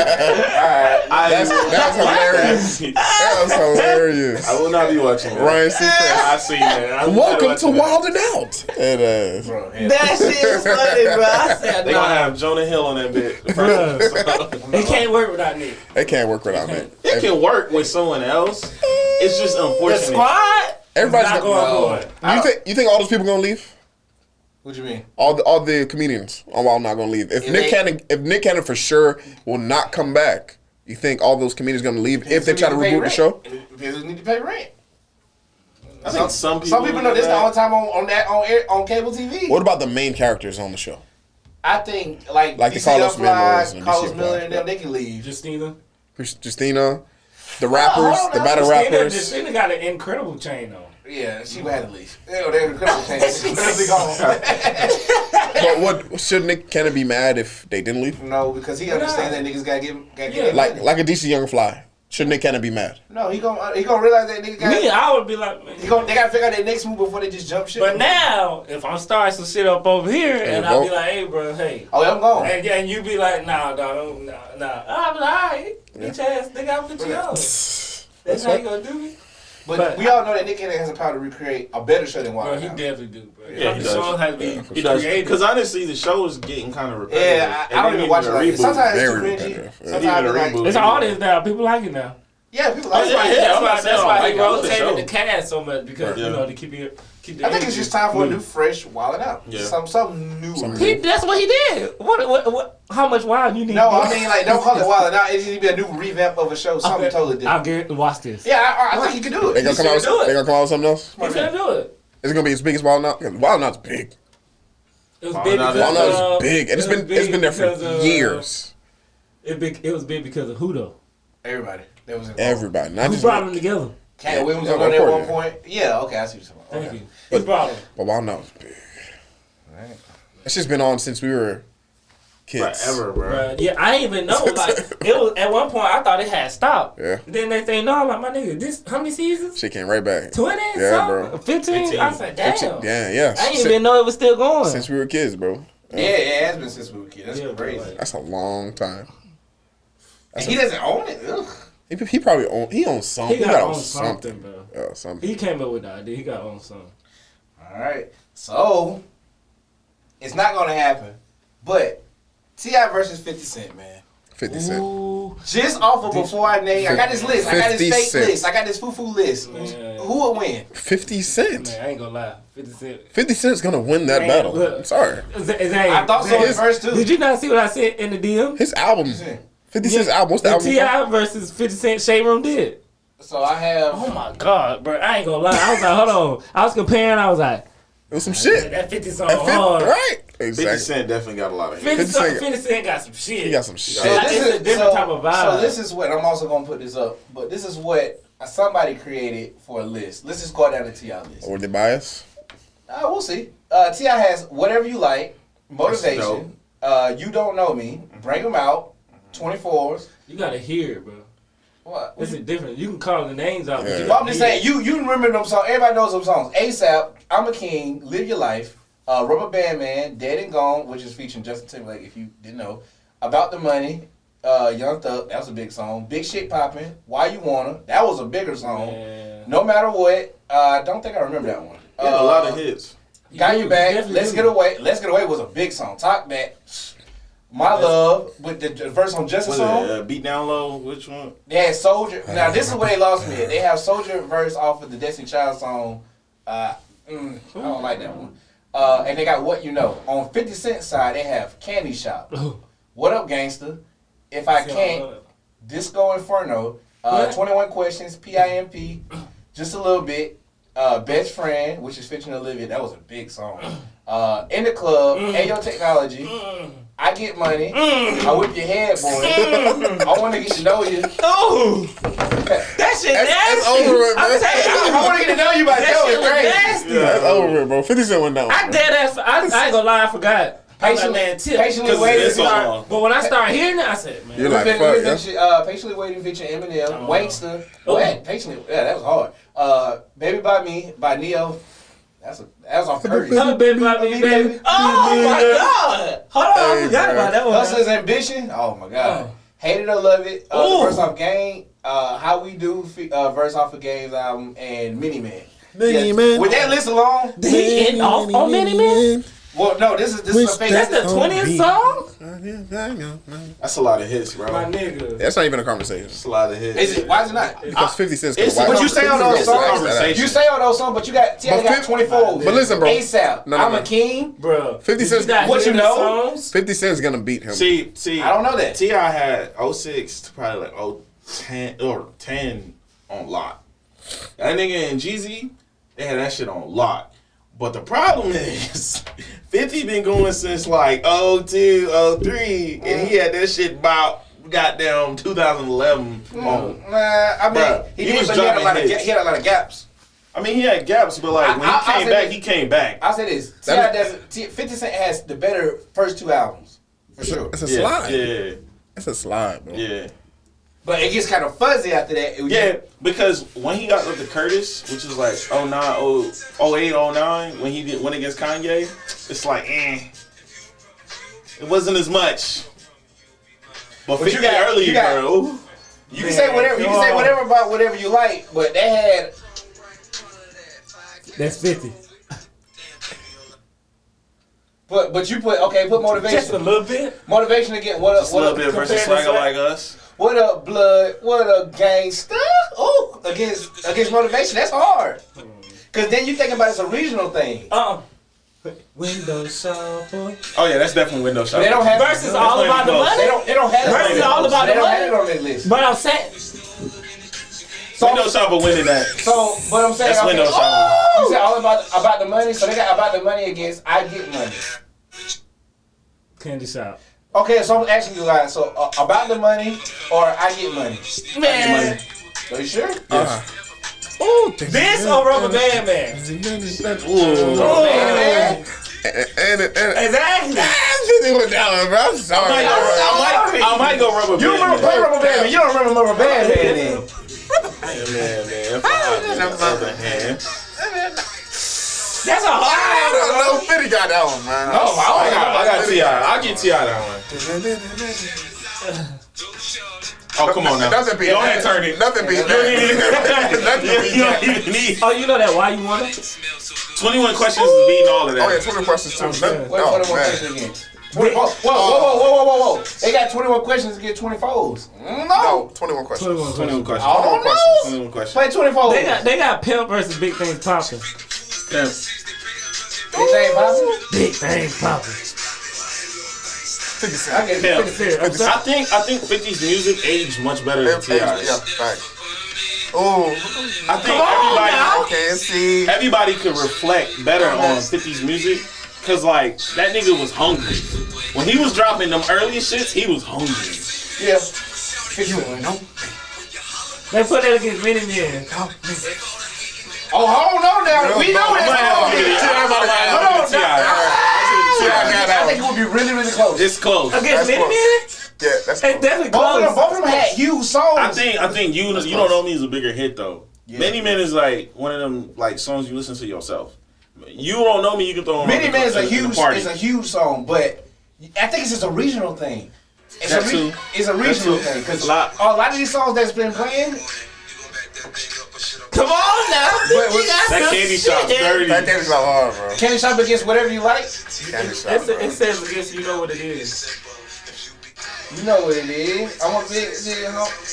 That's hilarious. That was hilarious. I will not be watching that. Ryan Seacrest. I seen that. I will not Welcome watch to that. Wild and Out. It is. bro, yeah. That shit is funny, bro. I said, They gonna have Jonah Hill on that bit. It can't work without Nick. They can't work without me. It can work with someone else. It's just the unfortunate. squad? Everybody's Not going for it. You think all those people gonna leave? What you mean? All the comedians on Wild not gonna leave. If Nick Cannon for sure will not come back, you think all those comedians gonna leave if they try to reboot the show? Because need to pay rent. I think some people. Some people know this the only time on cable TV. What about the main characters on the show? I think like the DC Carlos Young Millers Fly, and Carlos DC Miller, Young and them, they can leave. Justina. Justina, the rappers, hold on the now. battle rappers. Justina got an incredible chain on. Yeah, she would have to leave. They're incredible changes. They're gone. But should Nick Cannon be mad if they didn't leave? No, because he understands that niggas gotta get Like a DC Young Fly. Should Nick Cannon be mad? No, he gonna realize that nigga got. Me, I would be like, man. They gotta figure out their next move before they just jump shit. But now, if I'm starting some shit up over here, and I'll be like, hey, bro, hey. Oh, yeah, I'm gone. And you be like, nah, dog, nah. I'll be like, all right, bitch ass, nigga, I'll put you on. That's how you gonna do me? But we all know that Nick Cannon has the power to recreate a better show than Wild Bro, N' he Out. definitely do, bro. Yeah, he The does. song has to be He does. created. Because honestly, the show is getting kind of repetitive. Yeah, I don't even watch it like that. Sometimes it's too Very cringy. repetitive. Yeah. Sometimes it's like, Reboot. It's an audience now. People like it now. yeah, people like yeah, it. yeah. That's why he I like the rotated show. the cast so much because Yeah. to keep the I think it's just time for a new. new, fresh Wild N' Out. Yeah. Something new. That's what he did. What? How much wild you need? No, I mean, like, don't call it Wild N' Out. It needs to be a new revamp of a show. Something totally I'll different. get watch this. Yeah, I think he can do They it. gonna come out. do it. They gonna come out with something else. He finna do it. Is it gonna be as big as Wild Out? Wild Out's big. It was Wild big Out because Wild Out's big, and it's been there for because, years. It was big because of who though? Everybody. That was involved. Everybody, not Who just brought them together? Cat Williams Yeah, was on there at one yeah. point. Yeah, okay, I see what you're talking about. Thank you. Who brought them? But Wild 'N Out was big. Right. It's just been on since we were kids. Forever, bro. Bruh, yeah, I didn't even know. Like, it was at one point I thought it had stopped. Yeah. Then they say no. I'm like, my nigga, this how many seasons? Shit came right back. 20? Yeah, something? bro. 15? I said, damn. Yeah. I didn't even know it was still going. Since we were kids, bro. Yeah, it has been since we were kids. That's Yeah, crazy. bro. That's a long time. And he doesn't own it. Ugh. He probably owns something. He got on something, bro. Yeah, something. He came up with the idea. He got on something. All right. So, it's not going to happen. But, T.I. versus 50 Cent, man. 50 Cent. Ooh. Just off of before I name, I got this list. I got this 50 fake Cent. list. I got this foo-foo list. Man. Who would win? 50 Cent. Man, I ain't gonna lie. 50 Cent. 50 Cent's gonna win that Man, battle. look. I'm sorry. I thought so at first, too. Did you not see what I said in the DM? His album. 50 Cent's album. What's the album? T.I. versus 50 Cent Shade Room did. So, I have... Oh my God, bro. I ain't gonna lie. I was like, hold on. I was comparing. I was like, It was some shit. that 50 song That fit, hard. right? 50 Exactly. Cent definitely got a lot of hits. 50 Cent, 50 50 Cent got some shit. He got some shit. So it's a different type of vibe. So this is what, I'm also going to put this up, but this is what somebody created for a list. Let's just go down the T.I. list. Or the bias. We'll see. T.I. has Whatever You Like, Motivation, You Don't Know Me, Bring 'Em Out, 24s. You gotta hear it, bro. What? This is different. You can call the names out, but Yeah. you But gotta I'm just hear saying, you remember them songs. Everybody knows them songs. ASAP, I'm a King, Live Your Life, Rubber Band Man, Dead and Gone, which is featuring Justin Timberlake, if you didn't know. About the Money, Young Thug, that was a big song. Big Shit Poppin', Why You Wanna, that was a bigger song. Man. No Matter What, I don't think I remember that one. He had a lot of hits. Got You You Back, definitely Let's do. Get Away. Let's Get Away was a big song. Talk Back. My Love, with the verse on Justice Was song. it Beat Down Low? Which one? They had Soldier. Now this is where they lost me at. They have Soldier verse off of the Destiny Child song. I don't like that one. And they got What You Know. On 50 Cent side, they have Candy Shop. What Up Gangsta? If I Can't. Disco Inferno. What? 21 Questions. PIMP. Just a Little Bit. Best Friend, which is featuring Olivia. That was a big song. In the Club. Ayo Technology. I Get Money. I Whip Your Head, boy. I Want to Get to Know You. Oh, that shit That's nasty. over with, bro. I'm telling you, I Want to Get to Know You by that Joe shit is was crazy. nasty. That's over, bro. 50 Cent went down. I dead ass. I ain't gonna lie, I forgot. I was like, man, tip. Patiently Because Waiting. it's so long. But when I started hearing it, I said, man, You're like, fuck, yeah. Patiently Waiting featuring Eminem. Oh. Wankster. Oh. What? Patiently. Yeah, that was hard. Baby by Me by Neo. That was off Curtis. oh, baby, baby. Oh my God. Hold on, I Hey, forgot bro. about that one. Hustler's Ambition. Oh my God. Oh. Hate It or Love It. Ooh. The verse off Game. How We Do. Verse off of Game's album and Mini Man. Mini Man. With that list alone. Did he end off on Many Men? Well, no, this is a fake. That's the 20th song? That's a lot of hits, bro. My nigga. That's not even a conversation. That's a lot of hits. Is it? Why is it not? Because 50 Cent's it's- gonna but wipe you out. say on those 50 Cent's songs, conversation. You say all those songs, but you got T.I. But got fif- 24. But listen, bro. ASAP. No, I'm no. a King. Bro. 50 Cent's What you know? 50 Cent's gonna beat him. See, I don't know that. T.I. had 06 to probably like 10 on lock. That nigga and Jeezy, they had that shit on lock. But the problem is, 50 been going since like 02, 03, and he had that shit about goddamn 2011 on. I mean, Bruh, he he did, was but he had, dropping hits. he had a lot of gaps. I mean, he had gaps, but like when I he came said back, this- he came back. I'll say this. That T.I. doesn't. 50 Cent has the better first two albums. For sure. It's a Yeah, slide. yeah, It's a slide, bro. yeah. But it gets kind of fuzzy after that. Yeah, because when he got up to Curtis, which was like 08, 09, when he did win against Kanye, it's like, it wasn't as much. But 50 you got- earlier, you got- bro. You can say whatever. You can say whatever about whatever you like, but they had. That's 50. But you put motivation. Just a little bit. Motivation again. What up? Just a little bit versus compared to Swagger Swag- Like Us. What up, blood? What up, gangsta? Oh, against motivation. That's hard. Cause then you think about it's a regional thing. Window shopper. Oh yeah, that's definitely Window Shopper. They don't have Versus all about the money. They don't have. Versus it. all about They the don't money. have it on their list. But I'm saying, Window Shopper winning that. So, but I'm saying, That's Window Shopper. You said all about the money. So they got about the money against I Get Money. Candy Shop. Okay, so I'm asking you guys, so about the money or I get money? Man. Are you sure? Oh, This or Rubber Band Man? Man. Exactly. $50 went down, bro. I'm sorry. I might go Rubber Band. You remember play Rubber Band Man? You don't remember Rubber Band Man then? Man. If I had the other hand. That's a hard one. No, 50 got that one, man. No, I got T.I. I'll get T.I. that one. Oh, come on now. Nothing beat Go ahead, turn it. Nothing beat that. Nothing beat You that. don't even need. Oh, you know that? Why you want it? 21 questions is beating all of that. Oh, yeah, 20 questions too. Wait, Oh, 21 man. questions again. 24. Whoa. They got 21 questions to get 24s. No, 21 questions. 21 questions. Oh, no. 21 questions. Play 24. They got Pimp versus Big Things Poppin'. Big thing, Bobby. Big Things Poppin'. 50 Cent. I get Yeah. 50 cents. I think 50's music aged much better than T.I.'s. Yeah, fact. Oh, I think can't see. everybody could reflect better on 50's music. Cause like that nigga was hungry. When he was dropping them early shits, he was hungry. Yeah. 51. They put that against Mini Man. Oh, hold on now. We know I think it would be really, really close. It's close. Against That's Mini close. Man? Yeah, that's It's definitely Both close. of them had huge songs. I think you don't know me is a bigger hit though. Yeah. Many Men is like one of them like songs you listen to yourself. You don't know me, you can throw on. Many Man is a party. huge song, but I think it's just a regional thing. It's That too. It's a regional thing because A lot. a lot of these songs that's been playing. Come on now. Wait, You got That some Candy shit. Shop's dirty. That game's not hard, bro. Can you shop against whatever you like? Candy shop, bro. It says against you know what it is. You know what it is. I'm a big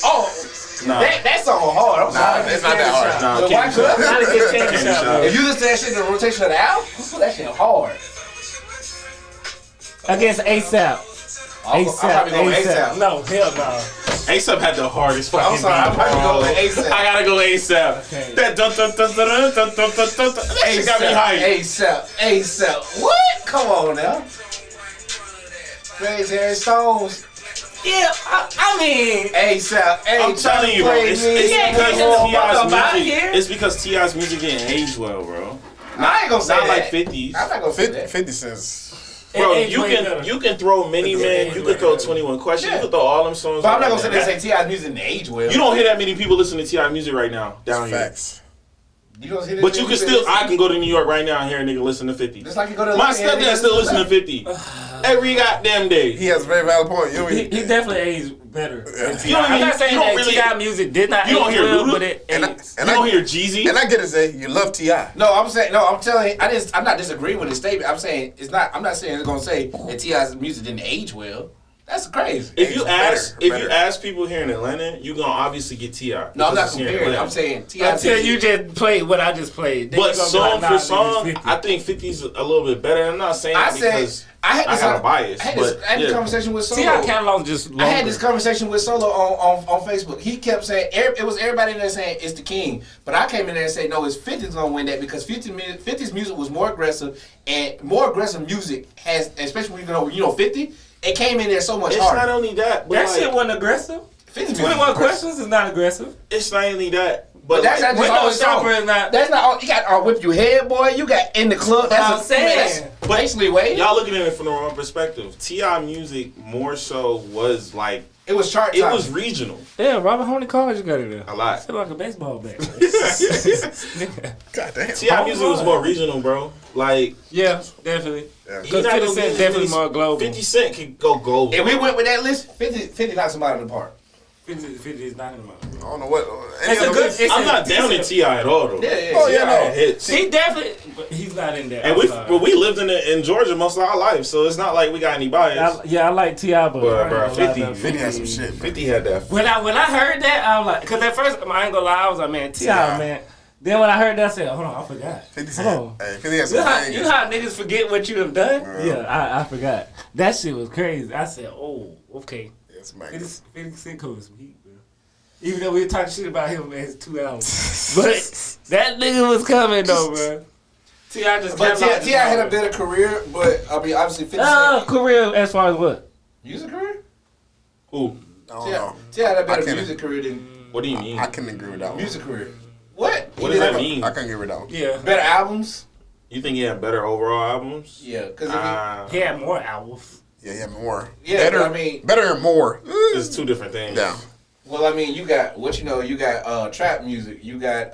oh. Nah. That song was hard. I'm sorry. it's not that hard. Nah, But why Candy Shop. could Not against Candy Candy Shop. Shop. if you listen to that shit in the rotation of the album, that shit hard. Against ASAP. I'm probably going ASAP. No, hell no. ASAP had the hardest fucking I'm sorry, I'm beat, probably bro. going ASAP. I gotta go ASAP. Okay. That dun dun dun dun dun dun dun dun dun. That shit got me hyped. ASAP. What? Come on now. Crazy Harry Stones. Yeah, I mean, ASAP. I'm telling you, bro. It's Yeah, because get the fuck T.I.'s up outta music. here. It's because T.I.'s music didn't age well, bro. I ain't gonna say Not that. like 50s. I'm not gonna say 50, that. 50 cents. Bro, It aged way better. you can throw Mini Man, you can throw 21 Questions, you can throw all them songs. But I'm not right gonna now. say T.I.'s music didn't age well. You don't hear that many people listening to T.I. music right now down here. Facts. You don't hear this But you can music? still, I can go to New York right now and hear a nigga listen to 50. Just like you go to My Atlanta and stepdad still listen to 50 every goddamn day. He has a very valid point. He definitely aged better. Yeah. You don't I'm not saying you don't that really, T.I. music did not you don't age hear well, Luda? but it And I- aged. and you I- don't hear Jeezy. And I get it, Zay. You love T.I. No, I'm telling you, I'm not disagreeing with his statement. I'm saying I'm not saying it's gonna say that T.I.'s music didn't age well. That's crazy. If you better. ask people here in Atlanta, you gonna obviously get T.I. No, I'm not because it's here in comparing. Atlanta. I'm saying T.I.'s Until music. you just played what I just played. Then But you gonna be song like, for nah, song, niggas 50. I think 50's a little bit better. I'm not saying I that said because I got a bias. I had but this conversation with Solo. T.I. catalog just longer. I had this conversation with Solo on Facebook. He kept saying it was everybody in there saying it's the king, but I came in there and said no, it's 50's gonna win that because 50's music was more aggressive and more aggressive music has, especially when you know 50. It came in there so much it's harder. not only that, but That like, shit wasn't aggressive. 50's music 21 was aggressive. questions is not aggressive. it's not only that. But that's like, not just all Window his shopper songs. is not. That's not all. You got Whip Your Head, boy. You got In the Club. But I'm That's saying. that's basically way. y'all looking at it from the wrong perspective. T.I. music more so was like It was chart it time. was regional Yeah, Robert, how many cards you got in there? a lot. Feel like a baseball bat. God damn. T.I. music was more regional, bro. Like Yeah, definitely. Yeah. he Because not 50 gonna Cent get definitely released- more global. 50 Cent could go global. If we went with that list, 50 knocks somebody in the park. 50 is not in my. I don't know what. It's a good. It's I'm a not down in decent- T.I. at all though. Yeah. Oh, yeah, T.I. no. had hits. He definitely, but he's not in there. And we lived in Georgia most of our life, so it's not like we got any bias. I like T.I., but But, I bro, ain't gonna lie 50 about 50 has some shit. 50 had that. When I heard that, I was like, because at first I ain't gonna lie, I was like, man, T.I., Yeah. man. Then when I heard that, I said, hold on, I forgot. 50 Hold on. Hey, 50 has You some know, bangers. you know how niggas forget what you have done? Yeah. Yeah, I forgot. That shit was crazy. I said, oh, okay. Yeah, some bangers. 50 Cent comes some heat, bro. Even though we were talking shit about him, man, it's 2 albums. But that nigga was coming, though, bro. T.I. just But cataloged T.I. had a his better career, but I mean, obviously 50 album. Cent. Career as far as what? Music career? Who? I don't know. T.I. had a I better can't- music career than What do you mean? I couldn't agree with that one. music career. What? What does that mean? I couldn't agree with that one. Yeah. Better albums? You think he had better overall albums? Yeah, because He had more albums. Yeah, yeah, more. Yeah, better. but I mean- better and more. It's two different things. Yeah. well, I mean, you got you got trap music. You got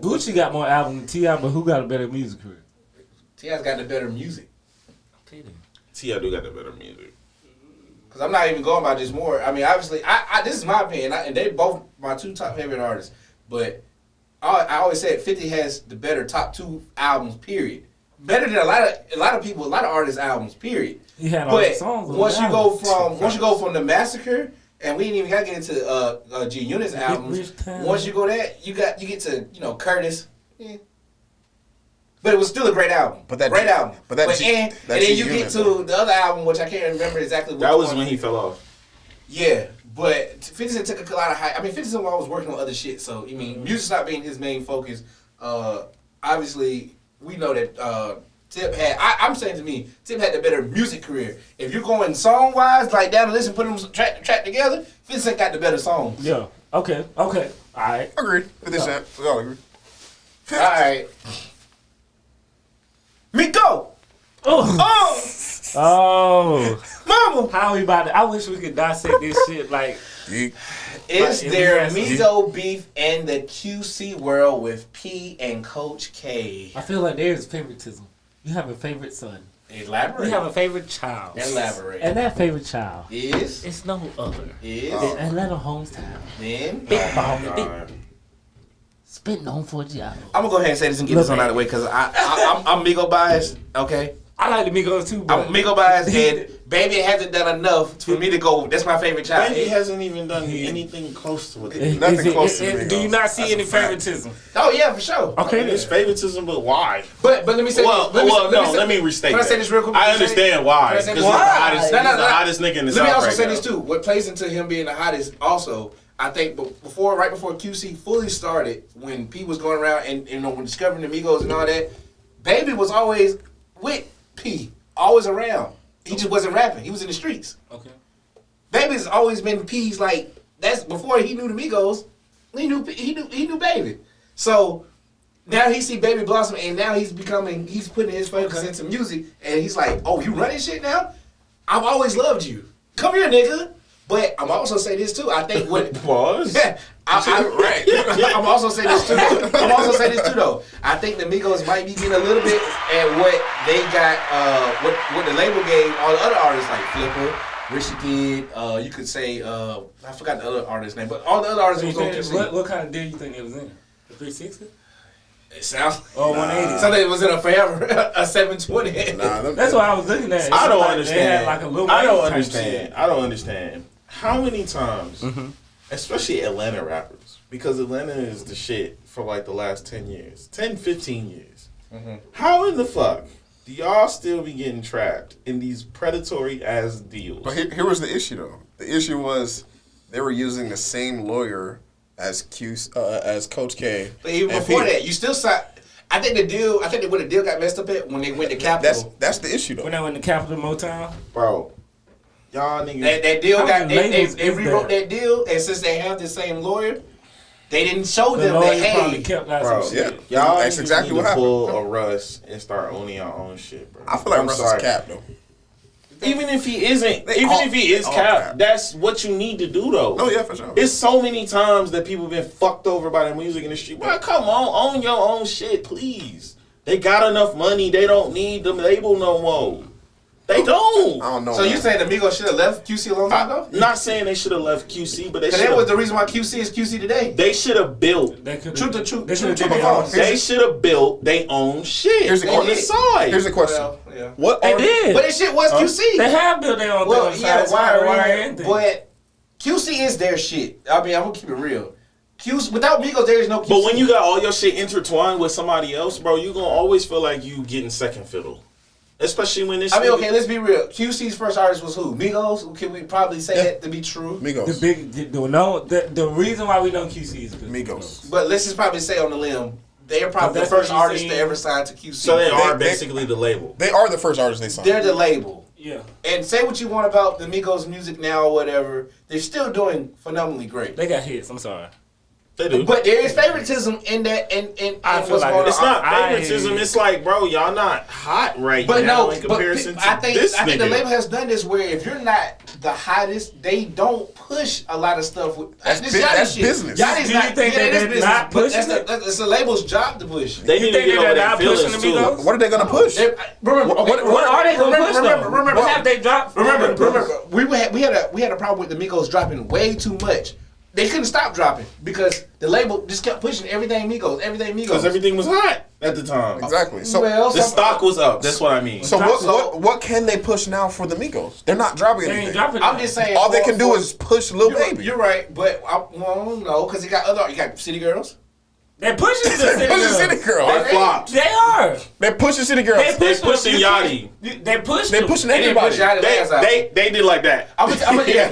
Gucci got more albums than T.I., but who got a better music career? T.I.'s got the better music. T.I. do got the better music. Because I'm not even going by just more. I mean, obviously, I this is my opinion, and they both my two top favorite artists. But I always said 50 has the better top 2 albums. Period. Better than a lot of people, a lot of artists' albums. Period. He had all But the songs on once the you album. go from the Massacre, and we didn't even got to get into G Unit's albums. Rich Town. Once you go that, you get to Curtis. Yeah. But it was still a great album. But that great G- album. but that G- and that then G you Unit, get to though. the other album, which I can't remember exactly. Which That was one. when he fell off. Yeah, but 50 Cent took a lot of hype. I mean, 50 Cent was working on other shit, so I mean, music stopped being his main focus. Obviously, we know that Tip had. I'm saying to me, Tip had the better music career. If you're going song wise, like down the list and put them track together, 50 Cent got the better songs. Yeah. Okay. All right. Agreed. 50 Cent. We all agree. All right, Miko. Oh. Oh. Mama. How we about to? I wish we could dissect this shit like. Geek. Is Like, there if we ask- Migo beef in the QC world with P and Coach K? I feel like there's favoritism. You have a favorite son. Elaborate. You have a favorite child. Elaborate. And that favorite child Is is no other is than Atlanta hometown. then. Big Oh, bone, big God. spitting on for Giallo. I'm gonna go ahead and say this and get this one out of the way because I'm Migo biased. Okay, I like the Migos too, but I'm Migo biased, and Baby hasn't done enough for me to go. That's my favorite child. Baby hasn't even done anything close to what Is- Nothing is close to is- the do you Migos. not see That's any a fact. favoritism? Oh yeah, for sure. Okay, It's favoritism, but why? But let me say. Let me restate Can I that. say this real quick? I understand why. Can I Because say he's this? the Why? hottest, No, he's no, the no. hottest nigga in the Let me South also right say now. this too. What plays into him being the hottest also, I think right before QC fully started, when P was going around and when discovering the Migos and all that, Baby was always with P, always around. He just wasn't rapping. He was in the streets. Okay. Baby's always been P's like that's before he knew the Migos. He knew Baby. So now he see Baby blossom, and now he's putting his focus into music, and he's like, oh, you running shit now? I've always loved you. Come here, nigga. But I'm also say this too. I think what Pause. I'm also saying this too. Though. I think the Migos might be getting a little bit at what they got, what the label gave all the other artists like Flipper, Richie Kid. You could say I forgot the other artist's name, but all the other artists was on QC. What kind of deal you think it was in? The 360? It sounds. Or 180? Something that was in a forever a 720. Nah, That's what I was looking at. I don't Like, understand. They had like a little I don't type understand. shit. I don't understand. How many times, especially Atlanta rappers, because Atlanta is the shit for like the last 10 years, 10, 15 years. How in the fuck do y'all still be getting trapped in these predatory ass deals? But here was the issue though. The issue was they were using the same lawyer as Coach K. But even and before P. that, you still saw. I think where the deal got messed up at when they went to Capitol. That's the issue though. When I went to Capitol Motown, Bro, y'all niggas. That deal How got many they labels is rewrote there? that deal, and since they have the same lawyer, they didn't show the them lawyer that probably hey, kept out Bro, some Yeah. shit. y'all That's niggas exactly need what to happened. pull a Russ and start owning your own shit, bro. I feel like I'm Russ sorry. is cap though. Even if he isn't, They even all- if he is they all cap, cap. that's what you need to do though. Oh yeah, for sure. It's so many times that people been fucked over by the music industry. Bro, come on, own your own shit, please. They got enough money. They don't need the label no more. They don't. I don't know. So you man. saying the Migos should have left QC a long time ago? Not saying they should have left QC, but they Because that was should. the reason why QC is QC today. They should have built. They could've- Truth to truth, They should have truth did to their own false. shit. They should have built their own shit Here's the on the question. side. Here's the question. Well, yeah. What They are did. But that shit was QC. They have built their own Well, thing. yeah, why? anything. But QC is their shit. I mean, I'm gonna keep it real. QC without Migos, there is no QC. But when you got all your shit intertwined with somebody else, bro, you gonna always feel like you getting second fiddle. Especially when this. I mean, nigga- okay, let's be real. QC's first artist was who? Migos. Can we probably say that to be true? Migos? The reason why we know QC is because Migos. But let's just probably say on the limb, they are probably the That's what first you artist see. to ever sign to QC. So they are They- basically the label. They are the first artists they signed. They're the label. Yeah. And say what you want about the Migos music now or whatever, they're still doing phenomenally great. They got hits. I'm sorry. They do. But there is favoritism in that, and I feel what's like going on. It's not I- favoritism. It's like, bro, y'all not hot right But now no, in comparison I to think this I think nigga. the label has done this where if you're not the hottest, they don't push a lot of stuff. That's this bu- Yachty that's shit. business. Yachty's Do you not. think Yeah, that it is they're business, not but pushing it? that's the label's job to push. They You need to think get they're over their not pushing feelings the too. Migos? What are they gonna push? Remember, What are they gonna push though? Remember, What have they dropped? remember, we had a problem with the Migos dropping way too much. They couldn't stop dropping because the label just kept pushing everything Migos. Because everything was hot at the time. Exactly. So Well, The stock was up. That's what I mean. so So- what can they push now for the Migos? They're not dropping They anything. ain't dropping. I'm just saying. All they for- can do for- is push Lil Baby. You're right, but no, because you got City Girls. They're pushing the They're city pushing girls. City Girl. They flopped. They are. They're pushing City Girls. They pushing Yachty. They pushing. They're pushing They didn't push everybody. Yachty last album. They did like that. I'm yeah.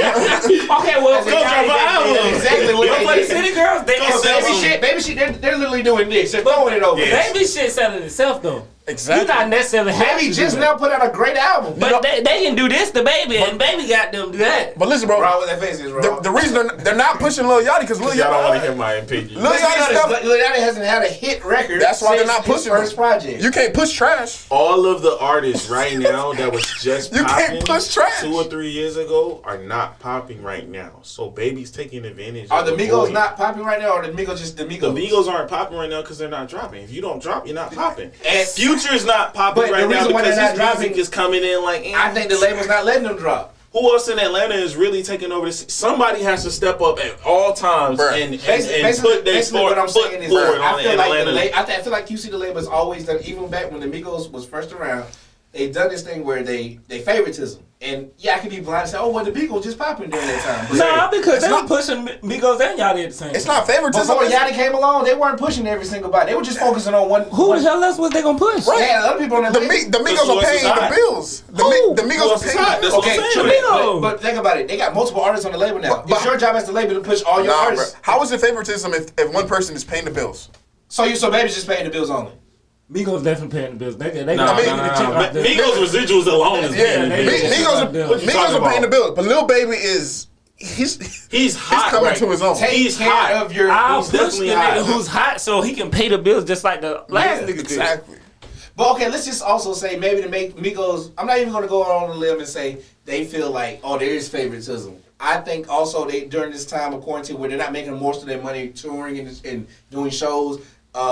Okay, well, Go for drop an album. That's exactly what Yo, they But the did. city girls, they Go can sell Baby some. shit, they're literally doing this. They're throwing it over. Yeah. Baby shit selling itself though. Exactly. You not necessarily have Baby to just do now that. put out a great album. But they can do this to Baby, and Baby got them do that. But listen, bro. Wrong with that face is wrong. The reason they're not pushing Lil Yachty because Lil Y'all don't want to Yachty. hear my opinion. Lil Yachty stuff. Lil Yachty hasn't had a hit record. That's why they're since not his pushing first them. project. You can't push trash. All of the artists right now that was just You popping can't push trash. 2 or 3 years ago are not popping right now. So Baby's taking advantage. Are of the Migos void. not popping right now, or the Migos just the Migos? The Migos aren't popping right now because they're not dropping. If you don't drop, you're not popping. And- Future's not popping But the right now reason why because they're his not music dropping- is coming in like. I think the label's not letting them drop. Who else in Atlanta is really taking over this? Somebody has to step up at all times Bruh. and Basically, put their basically what I'm foot saying is, forward I on feel in like Atlanta. I feel like QC the label's always done, even back when the Migos was first around. They done this thing where they favoritism, and yeah, I can be blind and say, oh, well, the Migos just popping during that time. But No, because It's they were not- pushing Migos and Yachty at the same It's time. not favoritism. before It's- Yachty came along, they weren't pushing every single body. They were just focusing on one. Who one, the hell else was they gonna push? Right. They had other people on that The, label. the Migos who are else is paying the hot? bills. The Who? Migos Who are else is paying hot? the That's bills. what I'm Okay, saying. Migos. but think about it. They got multiple artists on the label now. But- It's your job as the label to push all your Nah, bro. artists. How is it favoritism if one person is paying the bills? So Baby's just paying the bills only. Migos definitely paying the bills. They Nah, got mean, the check nah. off there. Migos residuals alone is Yeah, paying the they- bills. they- What you Migos talking are paying the about? bills, but Lil Baby is he's hot coming right to his own. Take He's care hot. of your. I'll He's push the definitely nigga hot. who's hot so he can pay the bills just like the last Yeah, nigga did. exactly. But okay, let's just also say maybe to make Migos. I'm not even going to go on a limb and say they feel like there is favoritism. I think also they during this time of quarantine where they're not making most of their money touring and doing shows.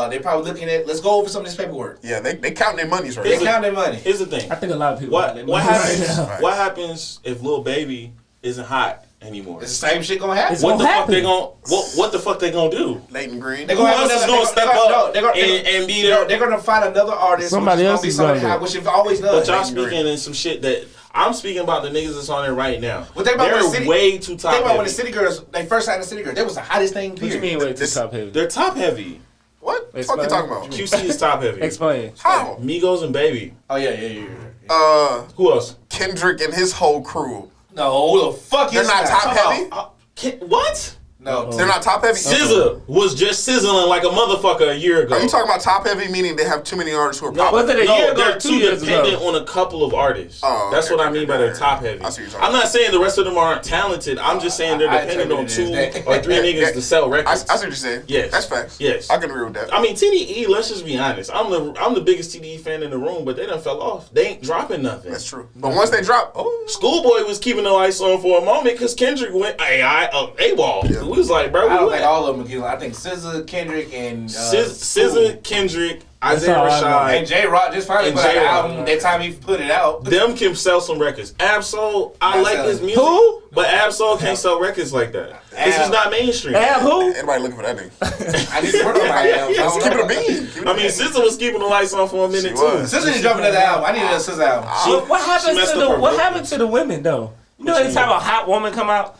They're probably looking at let's go over some of this paperwork. Yeah, they counting their monies right They now. count their money. Here's the thing. I think a lot of people. What got that what money happens? right now. What happens if Lil Baby isn't hot anymore? It's the same shit gonna happen. It's What the gonna fuck they happen. gonna what the fuck they gonna do? Leighton Green. They're Who gonna have else is another- gonna step they're gonna- up no, they're gonna- and be there? They're gonna find another artist. Somebody which else is is gonna be gonna something do hot, which they've always done. But y'all Leighton Green. speaking in some shit that I'm speaking about the niggas that's on it right now. Well, think about when the They're city- way too top Think about when the heavy. City Girls, they first signed the City Girls. That was the hottest thing. What you Period. mean wait too This- top heavy? They're top heavy. What the fuck Explain. you talking about? QC is top heavy. Explain. How? Migos and Baby. Oh yeah. Who else? Kendrick and his whole crew. No, who the fuck They're is not that? top heavy. What? No, They're not top heavy. SZA was just sizzling like a motherfucker a year ago. Are you talking about top heavy, meaning they have too many artists who are No, popular? Was it a year ago or they're 2 too years dependent ago? on a couple of artists. Oh, That's okay, what I okay, mean by okay. they're top heavy. I see what you're talking I'm not saying the rest of them aren't talented. I'm just saying they're I dependent on interpreted 2 it as that. or 3 niggas to sell I records. see what you're saying. Yes. That's facts. Yes. I can agree with that. I mean, TDE, let's just be honest. I'm the biggest TDE fan in the room, but they done fell off. They ain't dropping nothing. That's true. But once they drop, Schoolboy was keeping the lights on for a moment because Kendrick went AWOL. Yeah. We was like, bro, I don't we think went. all of them are killing. I think SZA, Kendrick, and SZA, Kendrick, Isaiah all I know. Rashad. and J Rock just finally And put out an J-Rock. album. That time he put it out. Them can sell some records. Absol, I Not like selling. his music. Who? But Absol can't sell records like that. This is not mainstream. And who? anybody looking for that nigga? I need to work on my album. Let's keep it a bean. Keep it I mean, SZA was keeping the lights on for a minute She too. was. SZA didn't drop another album. I need a SZA album. She- What she happens messed to up the her what vocals. happened to the women though? You know, What you anytime mean? a hot woman come out,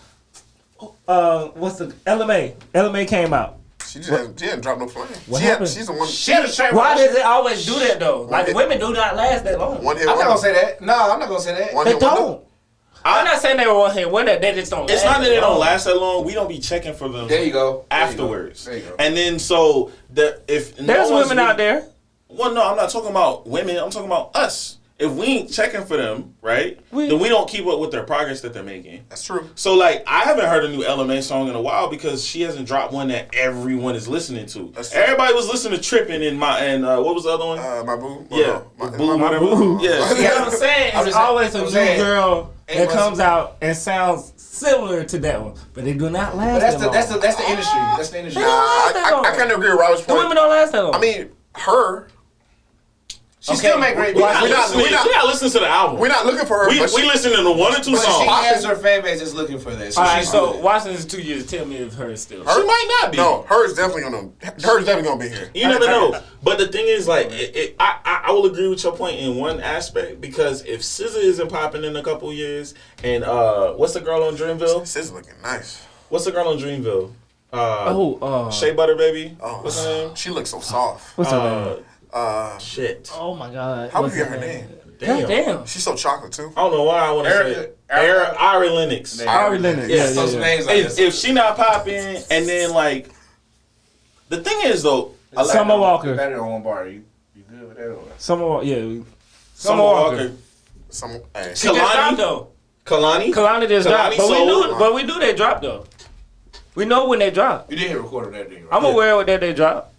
what's the LMA? LMA came out. She didn't drop no flame. What happened? She's the one. She had a track. Why record. does it always do that though? Like hit- women do not last that long. One hit I'm not wonder. gonna say that. No, I'm not gonna say that. One They hit wonder. don't. I'm not saying they were one hit wonder. They just don't. It's last not that they that don't long. last that long. We don't be checking for them There you go. There you go. afterwards. There you go. And then if There's no one's women out there. Well, no, I'm not talking about women. I'm talking about us. if we ain't checking for them, right, then we don't keep up with their progress that they're making. That's true. So, like, I haven't heard a new LMA song in a while because she hasn't dropped one that everyone is listening to. Everybody was listening to Trippin' and what was the other one? My boo. Yeah, my whatever. boo. Yeah. You know what I'm saying? It's always a new girl that comes out and sounds similar to that one, but they do not last. But that's the industry. That's the industry. I kind of agree with Robert's The point. women don't last that long. I mean, her. She still make great music. We're not listening to the album. We're not looking for her. We listening to 1 or 2 But songs. she has her fan base is looking for that. So All right, she's so good. watch this 2 years. Tell me if hers still. She might not be. No, hers definitely gonna be here. You never know. But the thing is, like, I will agree with your point in one aspect because if SZA isn't popping in a couple years, and what's the girl on Dreamville? SZA looking nice. What's the girl on Dreamville? Shea Butter Baby. Oh, What's her name? she looks so soft. What's her name? Shit. Oh my God. How would you get her name? Damn. She's so chocolate too. I don't know why I want to say Ari Lennox. Ari Lennox. Yeah, So some names like this. If she not popping, and then like, the thing is though, Summer Walker. Better than one bar. You good with that? Or? Summer Walker. Summer Walker. Hey. She just dropped though. Kalani. Kalani just dropped. Soul. But we knew they dropped though. We know when they dropped. You did hit record on that thing, right? I'm aware of that they dropped.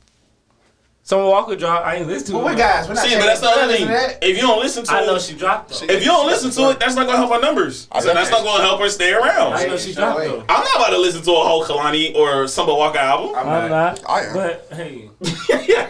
Summer Walker dropped. I ain't listen to it. But we guys, we're not See, but that's the other thing. If you don't listen to I know it, she dropped though. if you don't listen to it, that's not gonna help our numbers. So that's not gonna help her stay around. I know she dropped though. I'm not about to listen to a whole Kalani or Summer Walker album. I'm not. I am. But hey,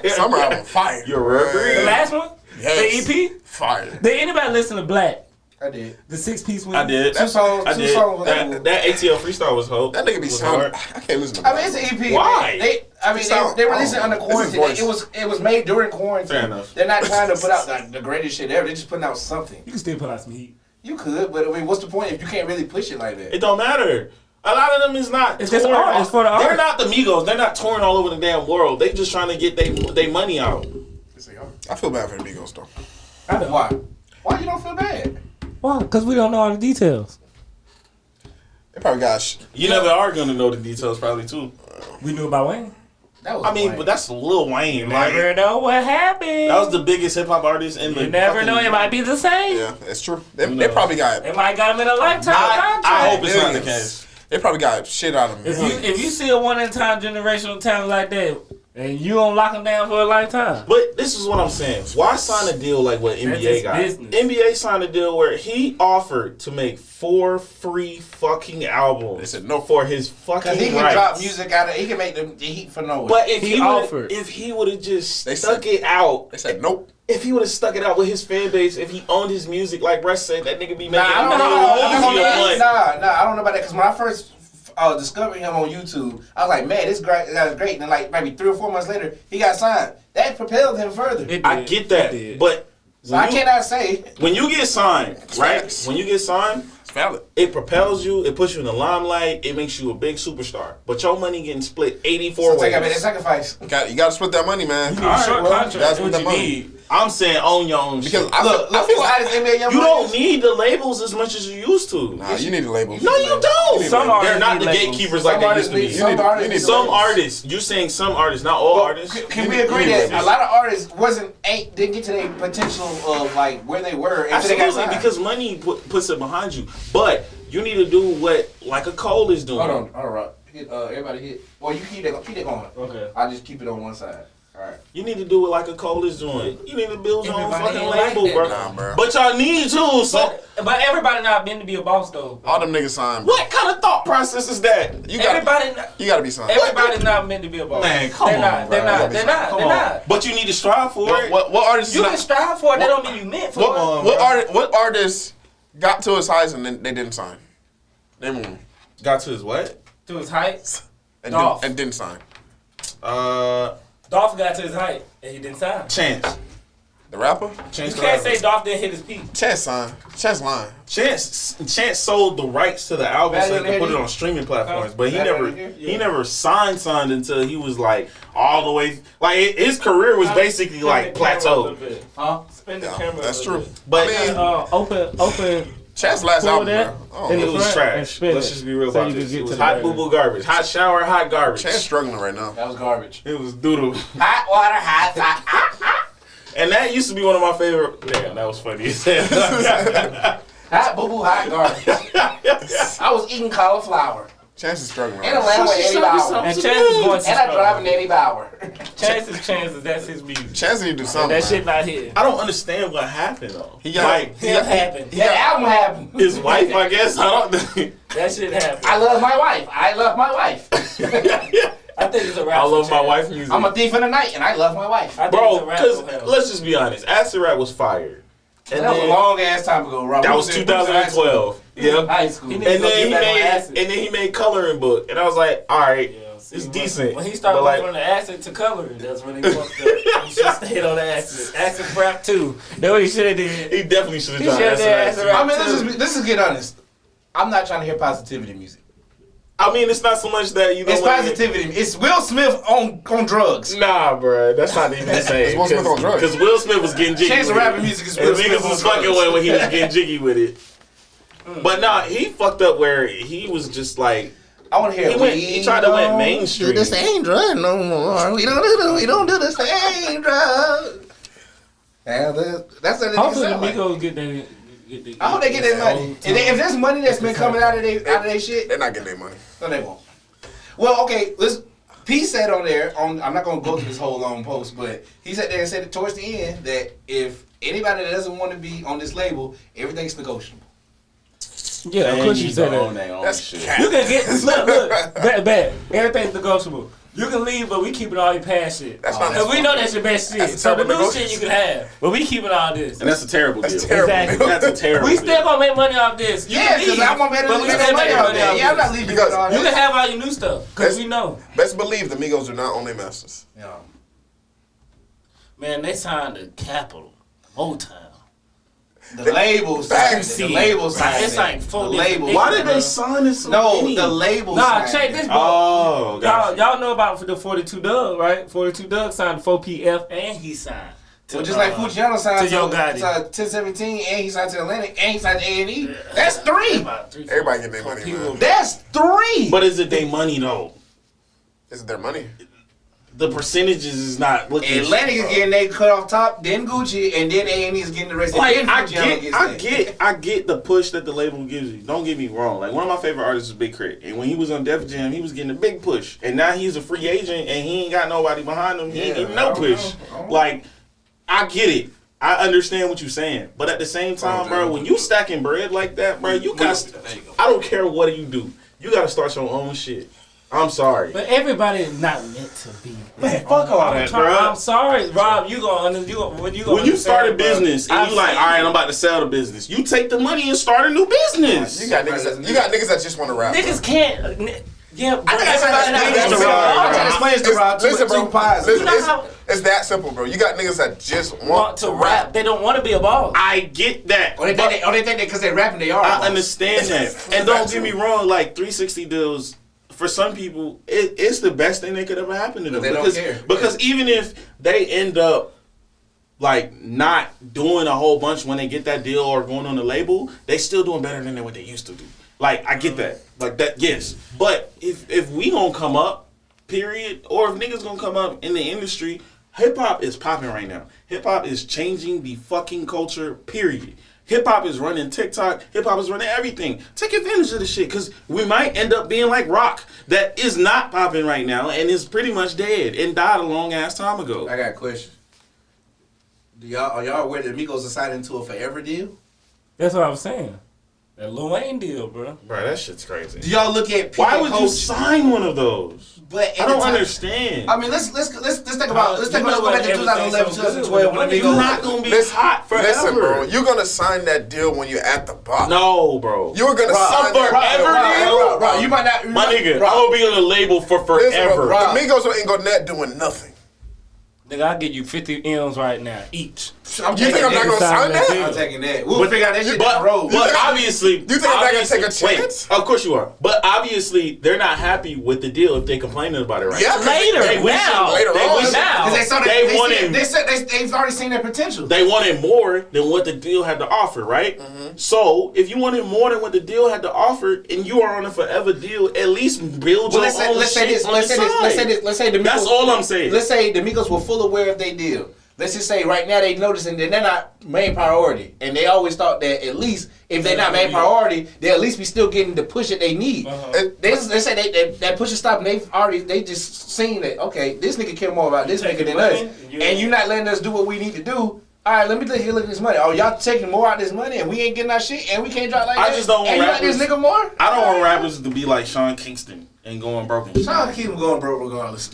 Summer album fire. You're a the last one, Yes. the EP. Fire. Did anybody listen to Black? I did. The 6-piece one. I did. Two songs. I Two did. songs. Was cool. That ATL freestyle was hope. That nigga be Was sounding. hard. I can't listen to I that. mean, it's an EP. Why? They released it under This is quarantine. voice. It was made during quarantine. Fair enough. They're not trying to put out the greatest shit ever. They're just putting out something. You can still put out some heat. You could, but I mean, what's the point if you can't really push it like that? It don't matter. A lot of them is not. It's just touring art. It's for the They're art. not the Migos. They're not touring all over the damn world. They just trying to get they money out. I feel bad for the Migos though. I don't. Why? Why you don't feel bad? Why? Because we don't know all the details. They probably got. You never are gonna know the details, probably too. We knew about Wayne. That was I mean, Wayne. but that's Lil Wayne. Like, Never know what happened. that was the biggest hip hop artist in the. You never fucking- know. It might be the same. Yeah, it's true. They probably got. They might got him in a lifetime contract. I hope it's not the millions. case. They probably got shit out of them. If you see a one-in-time generational talent like that, and you don't lock them down for a lifetime. But this is what I'm saying. Why sign a deal like what NBA his got? business. NBA signed a deal where he offered to make 4 free fucking albums. They said no. For his fucking Cause he can rights. drop music out of. He can make the heat for nowhere. But if He he offered. if he would have just They stuck said- it out, They said nope. if he would have stuck it out with his fan base, if he owned his music, like Russ said, that nigga be making I don't know. millions. I don't know about that because when I first discovered him on YouTube, I was like, man, this guy is great. And then like maybe 3 or 4 months later, he got signed. That propelled him further. I get that, but So I cannot say. when you get signed, right? facts. When you get signed, It's valid. it propels you, it puts you in the limelight, it makes you a big superstar. But your money getting split 84 So take a minute, ways. sacrifice. You got to split that money, man. You need a short well, contract. that's That's what what you the money- need. I'm saying own your own Because shit. I Look, feel how like this NBA young You boy don't is. need the labels as much as you used to. nah, you need a label. No, you don't. Some They're artists not need the labels. gatekeepers like they used to be. Some artists. You're saying some artists, not all artists. Can we agree that a lot of artists didn't get to their potential of like where they were until they got Absolutely, signed? because money puts it behind you. But you need to do what like a Cole is doing. Hold on, Rob. Hit, everybody hit. Well, you keep it going. Okay. I just keep it on one side. All right. You need to do it like a Cole is doing. You need to build your own Everybody fucking ain't like label, that, bro. Nah, bro. But y'all need to. So But everybody not been to be a boss though. All them niggas signed. Bro. what kind of thought process is that? You got. Everybody, You got to be signed. everybody's not meant to be a boss. Man, come they're on, not. They're bro. not. They're not. Come They're on. not. But you need to strive for it. What artists? You can strive for it. That don't mean you meant for it. What artists got to his highs and then they didn't sign? Name one. Got to his what? To his height. And Dolph. didn't sign. Dolph got to his height and he didn't sign. Chance. The rapper? Chance You the can't rapper. say Dolph didn't hit his peak. Chance signed. Chance lying. Chance sold the rights to the album so he could put it on streaming platforms, but he never signed until he was like all the way like his career was basically like plateaued. Huh? Spin the Yeah, camera. that's a true. little bit. But Open. Chance last Pull album, that. bro. Oh, And it was front trash. and spin Let's it. just be real So about you can this. get It was to the hot radio. boo boo garbage, hot shower, hot garbage. Chance struggling right now. That was garbage. It was doodle. Hot water, hot. And that used to be one of my favorite. Damn, that was funny as hell. Hot boo boo, hot garbage. I was eating cauliflower. Chance is struggling. And a lamb with Eddie Bauer. And Chance's voice is And I drive an Eddie Bauer. Chances, that's his music. Chance need to do something. That shit not here. I don't understand what happened though. He got like It happened. That album happened. his wife, I guess. I don't. That shit happened. I love my wife. I love my wife. I think it's a rap. I love for my Chance. wife music, I'm a thief in the night, and I love my wife. I think bro. it's a rap Because for him. let's just be honest, Acid Rap was fired. And That was a then- long ass time ago, Rob. That was 2012. Yep. High school. He And need to go then get back on acid. he made Coloring Book, and I was like, all right, Yeah, see, it's decent. When he started but going like, from the acid to coloring, that's when he fucked up. He should have stayed on the acid. Acid rap too. That's what he should have did. he definitely should have He done should've did Acid Acid Rap. Rap. I mean, let's just get honest. I'm not trying to hear positivity music. I mean, it's not so much that you know. It's positivity. It's Will Smith on drugs. Nah, bro, that's not even the same. It's Will Smith on drugs. Because Will Smith was getting jiggy. Chance of with rapping it. music is And Will Smith niggas on was fucking drugs. with when he was getting jiggy with it. But nah, he fucked up where he was just like I want to hear. he tried to went mainstream. Do the same drug no more. We don't do the same drug. Yeah, that's what it Hopefully the sound like. Migos get their. I hope they get their money. If there's money that's been coming out of their shit, They're not getting their money. no, they won't. Well, okay, P said on there, I'm not going to go through this whole long post, but he said there and said it towards the end that if anybody that doesn't want to be on this label, everything's negotiable. Yeah, of course you said that. That's You cat. can get look, bad. Everything's negotiable. You can leave, but we keeping all your past shit. That's not Cause we know that's your best shit. That's a So the terrible new shit negotiation. you can have, but we keeping all this. And that's a terrible deal. That's terrible. Exactly. That's a terrible We deal. still gonna make money off this. You Yeah, can because leave, I want better but to we make still money make out money there. off Yeah, I'm not this. leaving Because with all You that. can have all your new stuff, cause we know. Best believe the Migos do not own their masters. Yeah. Man, they signed the Capitol, Motown. The label signed it. The label signed It's it. like 4 The different label. niggas, Why did bro. they sign this? So No, many? the label Nah, signed check it. this. Oh, gotcha. Y'all know about the 42 Doug, right? 42 Doug signed 4PF and he signed. To, Well, just like Fujiano signed to Yo Gotti. 1017 and he signed to Atlantic and he signed to A&E. That's three. About 3, 4, Everybody get their 4 money, people. man. That's three. But is it their money though? Is it their money? The percentages is not looking. Atlantic is getting they cut off top, then Gucci, and then A&E is getting the rest. Like and then Fujiano gets that. I get the push that the label gives you. Don't get me wrong. Like one of my favorite artists is Big Crit, and when he was on Def Jam, he was getting a big push, and now he's a free agent and he ain't got nobody behind him. He ain't Yeah, getting no I don't push. know. Like I get it. I understand what you're saying, but at the same time, bro, when you stacking bread like that, bro, you got. There you go. I don't care what you do. You got to start your own shit. I'm sorry. But everybody is not meant to be. Man, fuck all that, bro. I'm sorry, Rob. When You start a business and you like, all right, I'm about to sell the business. You take the money and start a new business. You got niggas that just want to rap. niggas can't. Yeah, bro. I Listen, can explain this to Rob. Listen, bro. Listen, You know how- it's that simple, bro. You got niggas that just want to rap. They don't want to be a boss. I get that. Or they think that because they're rapping, they are. I understand that. And don't get me wrong, like 360 deals, for some people, it's the best thing that could ever happen to them. They don't because, care. Because even if they end up like not doing a whole bunch when they get that deal or going on the label, they still doing better than what they used to do. Like I get that. Like that, yes. But if we gonna come up, period, or if niggas gonna come up in the industry, hip hop is popping right now. Hip hop is changing the fucking culture, period. Hip hop is running TikTok. Hip hop is running everything. Take advantage of the shit, because we might end up being like rock that is not popping right now and is pretty much dead and died a long ass time ago. I got a question. Are y'all aware that Migos are signed into a forever deal? That's what I was saying. That Lil Wayne deal, bro. Bro, that shit's crazy. Do y'all look at Why would you sign one of those? But I don't understand. I mean, let's think about let's You go know back to what, 2011, everything's so good. 2012 when the You're Migos. not gonna be Listen, hot forever. Listen, bro. You're gonna sign that deal when you're at the bottom. No, bro. You're gonna sign forever that deal? Bro, you might not. My nigga, Rob, I'm gonna be on the label for Listen, forever. bro, the Migos ain't gonna net doing nothing. Nigga, I'll give you 50 M's right now, each. I'm You think taking I'm not that. gonna sign that that? deal? I'm taking that. We'll figure out that shit down the road. But obviously, you think I'm not gonna take a obviously- chance? Wait, of course you are. But obviously, they're not happy with the deal if they complaining about it right Yeah, now. Later, They wish- now. later they on. wish- Now. Because they saw They that wanted- they said they've already seen their potential. They wanted more than what the deal had to offer, right? So if you wanted more than what the deal had to offer, and you are on a forever deal, at least build your own Let's say shit this. on Let's the say this. side. Let's say the Migos. That's all I'm saying. Let's say the Migos were full aware of their deal. let's just say right now they noticing that they're not main priority, and they always thought that at least if they're not main priority, they'll at least be still getting the push that they need. They say that push and stop, and they just seen that okay, this nigga care more about this nigga than us, and you not letting us do what we need to do. All right, let me look at this money. Oh, y'all taking more out of this money, and we ain't getting our shit, and we can't drop like that. I just don't want and rappers. You like this nigga more? I don't want rappers to be like Sean Kingston and going broke and shit. Sean keep him going broke regardless.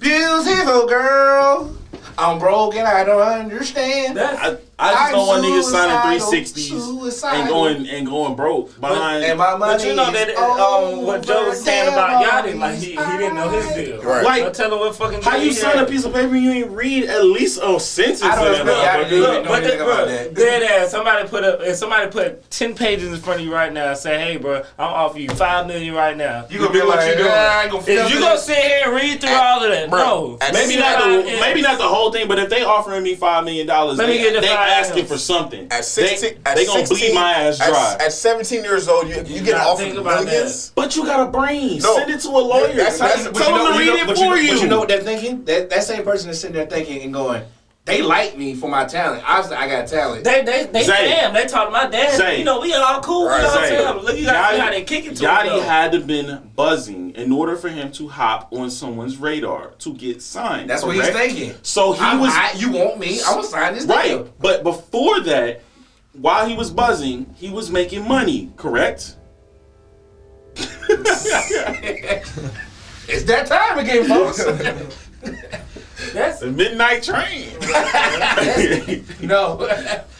Beautiful girl, I'm broke and I don't understand. I just don't want niggas signing suicidal, 360s and going broke behind. And my money But you know that what Joe was saying about Yachty, like he didn't know his deal. Right. Like, Don't tell him what fucking. How you sign a piece of paper you ain't read at least a sentence? I don't in know. that Look, motherfucker? but anything about that. Dead ass. Somebody put 10 pages in front of you right now and say, "Hey, bro, I'm offering you $5 million right now." You gonna be like, I ain't gonna If you gonna sit here and read through all of that, no. Maybe not the whole thing, but if they offering me $5 million, Let me get the they 5 asking M's. for something. At 16, they gonna bleed my ass dry. At 17 years old, you get gotta offered think about millions. But you got a brain. No. Send it to a lawyer. That's Tell them to read it for you. But you know what they're thinking? That same person is sitting there thinking and going, they like me for my talent. Obviously, I got talent. They Zay. damn. They talked to my dad. Zay. You know, we all cool. Right. We all Zay. tell him. Look, you gotta see how they kick it to him. Yachty though. had to been buzzing in order for him to hop on someone's radar to get signed. That's what he's correct? thinking. So he was you want me? I'm gonna sign this deal. right. But before that, while he was buzzing, he was making money. Correct? It's that time again, folks. That's The midnight train. No.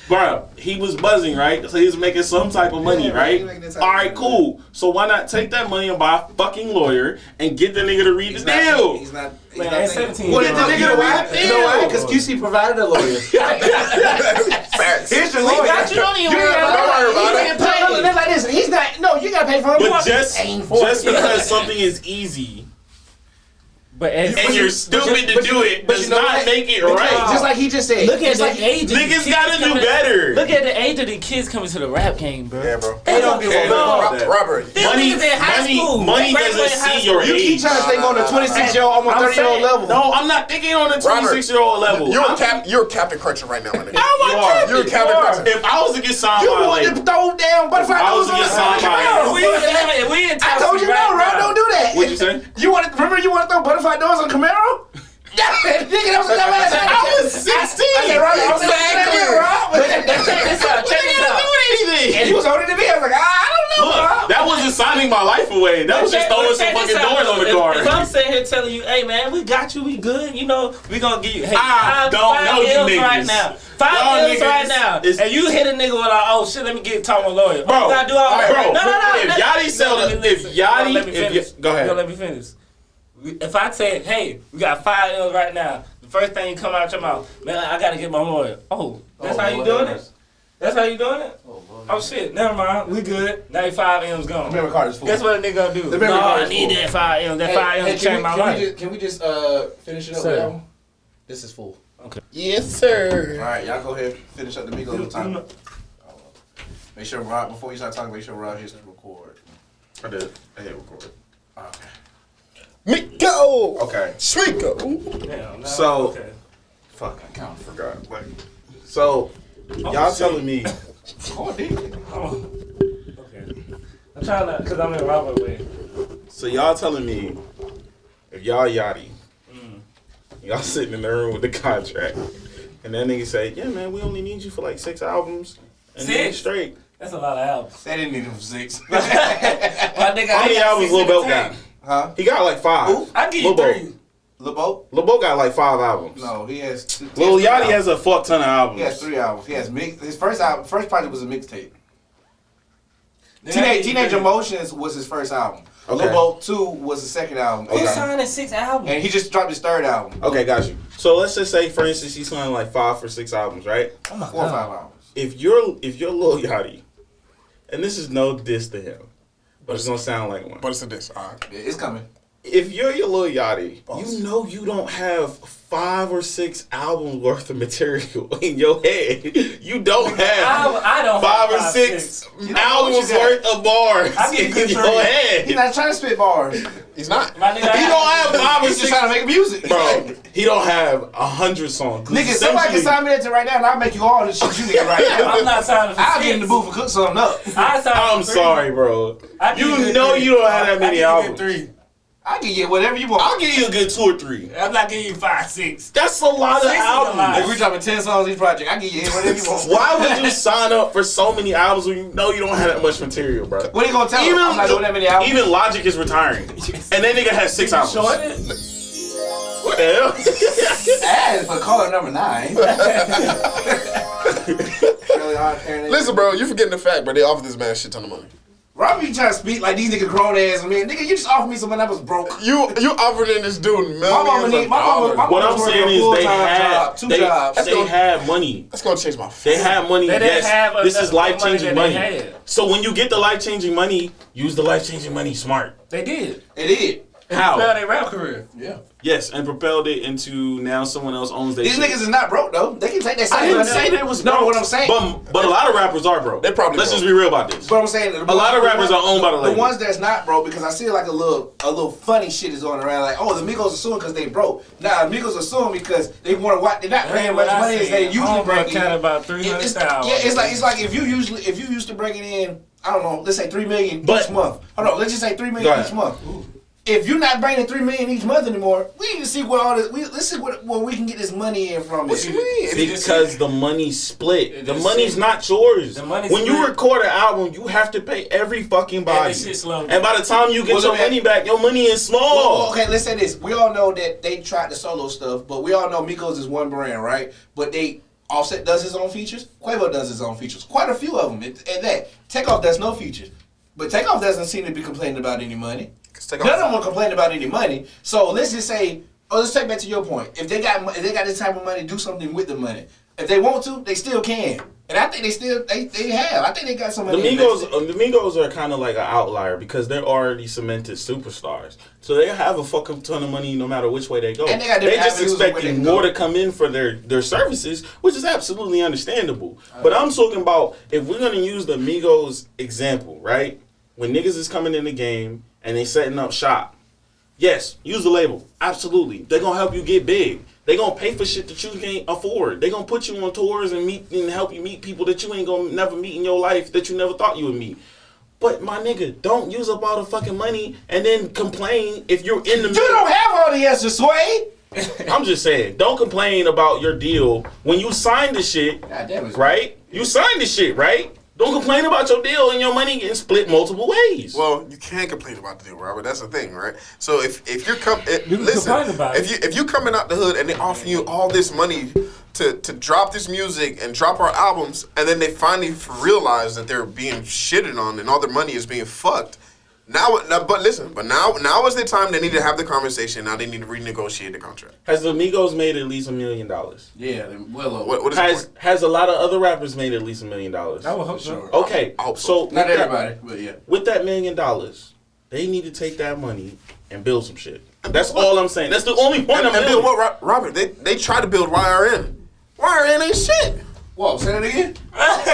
Bro, he was buzzing, right? So he was making some type of money, Yeah, right? he making that type All of right, money. cool. So why not take that money and buy a fucking lawyer and get the nigga to read the deal? He's not. Man, not at thinking. 17. Well, get the You nigga know to why? read. You know why? Because QC provided a lawyer. Facts. Here's your lawyer. got you, don't even worry gotta about worry it. about He it. getting paid. No, no, like this. He's not. No, you gotta pay for him. You But want- just paying for it. because something is easy but as, and you're stupid to do it does not what? make it Because- right. Just like he just said. look at Just the like age. of these Niggas kids gotta do coming- better. Look at the age of the kids coming to the rap game, bro. Yeah, bro. They don't give a care about fuck. that. Robert. Them Money, niggas in high school. money They graduated doesn't high see your school. You keep age. trying to think on a 26-year-old, almost I'm 30-year-old saying- level. No, I'm not thinking on a 26-year-old level. You're Captain Cruncher right now, my nigga. You are. You're Captain Cruncher. If I was to get signed You by want like, to throw down butterfly I was doors on gonna sign the by- Camaro. We in I told you no, Rob, don't do that. what'd you say? You want to remember? You want to throw butterfly doors on Camaro? Yeah, nigga, that was I was 16. I said, Rob, I was Exactly. Check this out. Check this out. And he was older than me. I was like, I don't know, Look, Rob. that wasn't signing my life away. That was just throwing some fucking doors on the car. If I'm sitting here telling you, hey man, we got you, we good, you know, we gonna give you, hey, I don't know you M's niggas. right now. Y'all 5 M's niggas right now. is- And you hit a nigga with like, oh shit, let me get talk to a lawyer. Bro, you gotta do all that. bro, No. if Yachty sell let me the- if listen. Yachty- Let me if finish. y- go ahead. You gonna let me finish. If I said, hey, we got 5 M's right now, the first thing come out your mouth, man, I gotta get my lawyer. Oh, that's how you doing it? That's how you doing it? Oh shit, never mind. We good. 95 M's gone. Memory card is full. Guess what a nigga gonna do? The memory No, card I is need full. that 5 M's. That 5 M's changed my life. Can we just finish it up Sir. with that one? This is full. Yes, sir. All right, y'all go ahead and finish up the Migos time. Make sure Rob, before you start talking, make sure Rob hits the record. I did. I hit record. Okay. Migo. Okay. Sweeko. Damn, no, So- okay. Fuck, I kind of forgot. Like, so, y'all telling me, Oh, dude. Oh, okay. I'm trying to, cause I'm in Robert way. so y'all telling me, if y'all Yachty, y'all sitting in the room with the contract, and that nigga say, yeah man, we only need you for like 6 albums, and then 6? straight. That's a lot of albums. They didn't need him for 6. My nigga, How many albums Lil Boat got? Huh? He got like 5. I give you Lil Boat. 3. Lil Boat? Lil Boat got like 5 albums. No, he has two. Lil he Yachty three has a fuck ton of albums. He has 3 albums. He has his first project was a mixtape. Yeah, Teenage Emotions was his first album. Okay. Lil Boat 2 was the second album. Who's Okay. signing 6 albums? And he just dropped his third album. Okay, got you. So let's just say, for instance, he's signing like 5 or 6 albums, right? Oh my 4 or 5 albums. If you're Lil Yachty, and this is no diss to him, but it's gonna sound like one. But it's a diss. All right. Yeah, it's coming. if you're your Lil Yachty, you know you don't have 5 or 6 albums worth of material in your head. You don't have I don't 5 have or 6 You albums know what you worth of bars I get in good your three. head. He's not trying to spit bars. He's not. My nigga, He don't have 5 or He's just 6, trying to make music. bro. He don't have 100 songs. Nigga, somebody can sign me that to right now, and I'll make you all the shit you need right now. I'm not signing for I'll get in the six. booth and cook something up. I'm sorry, bro. I give You a good know three. you don't have that many I albums. give you a good 3. I can get whatever you want. I'll give you a good 2 or 3. I'm not giving you 5, 6. That's a lot of 6 is a albums. lot. If we're dropping 10 songs each project, I can get whatever you want. Why would you sign up for so many albums when you know you don't have that much material, bro? What are you gonna tell him? I'm not doing that many albums. Even Logic is retiring, and that nigga has 6 albums. Shorted? What the hell? Add for caller number 9. Really hard parent. Listen, bro, you forgetting the fact, bro. They offered this man a shit ton of money. Robbie trying to speak like these niggas grown ass. I mean, nigga, you just offered me something that was broke. You offered in this dude millions My mama need. My of mama. What I'm working saying a is they full-time had job, 2 jobs. they had money. That's gonna change my They face. had money. They didn't Yes, have this enough is life money changing that money. they had. So when you get the life changing money, use the life changing money smart. They did. It is. How? Propelled their rap career. Yeah. Yes, and propelled it into now someone else owns their These shit. niggas is not broke though. They can take that. I didn't say they was broke. No, what I'm saying. But a lot of rappers are broke. They probably Let's broke. just be real about this. But I'm saying A lot of rappers are owned by the label. The ones that's not broke, because I see like a little funny shit is going around. Like, oh, the Migos are suing because they broke. Nah, the Migos are suing because they want to watch. They're not paying much money as they usually bring in. about It's, 300,000. yeah, it's like if you used to bring it in, I don't know, let's say $3 million But- each month. Hold on, let's just say $3 Go million ahead. each month. If you're not bringing $3 million each month anymore, we need to see what all this. Let's see where we can get this money in from. What you mean? Because the money's split. It The just money's shit. not yours. The money's when you split. record an album, you have to pay every fucking body. this shit slow. And by the time you get Well, your let me- money back, your money is small. Well, okay, let's say this. We all know that they tried the solo stuff, but we all know Migos is one brand, right? But Offset does his own features. Quavo does his own features. Quite a few of them. And that Takeoff does no features. But Takeoff doesn't seem to be complaining about any money. None of them are complaining about any money. So let's just say, let's take back to your point. If they got this type of money, do something with the money. If they want to, they still can. And I think they have. I think they got some The money. Migos are kind of like an outlier because they're already cemented superstars. So they have a fucking ton of money no matter which way they go. And they got They different just avenues of where they expecting can more go. to come in for their services, which is absolutely understandable. But I'm talking about if we're gonna use the Migos example, right? When niggas is coming in the game and they setting up shop, yes, use the label. Absolutely. They're gonna help you get big. They gonna pay for shit that you can't afford. They gonna put you on tours and help you meet people that you ain't gonna never meet in your life that you never thought you would meet. But my nigga, don't use up all the fucking money and then complain if you're in the You don't have all the answers, Sway. I'm just saying, don't complain about your deal when you signed the shit, God damn it. right? You signed the shit, right? Don't complain about your deal and your money getting split multiple ways. Well, you can't complain about the deal, Robert. That's the thing, right? So if you're You can listen, complain about it. if you coming out the hood and they offer you all this money to drop this music and drop our albums, and then they finally realize that they're being shitted on and all their money is being fucked. Now, but listen, now is the time they need to have the conversation. Now they need to renegotiate the contract. Has the Migos made at least $1 million? Yeah, well over. What is the point? Has a lot of other rappers made at least $1 million? I would hope so. Sure. Okay, I hope so. so Not with that- everybody, but yeah. with that $1 million, they need to take that money and build some shit. That's all I'm saying. That's the only point And I'm build building. what, Robert? They try to build YRN. YRN ain't shit. Whoa, say that again?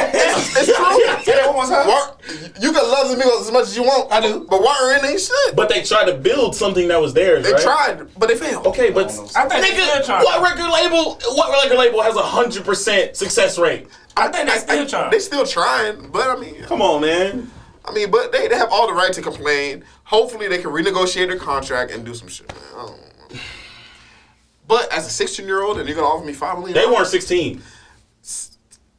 It's true. Say that one more time. You can love the Migos as much as you want. I do. But YRN ain't shit. But they tried to build something that was theirs, They right? tried, but they failed. Okay, but I think they still trying. what record label has 100% success rate? I think they still trying. They still trying, but I mean, Come on, man. but they have all the right to complain. Hopefully, they can renegotiate their contract and do some shit, man. I don't know. But as a 16-year-old, and you're gonna offer me $5 million? They weren't 16.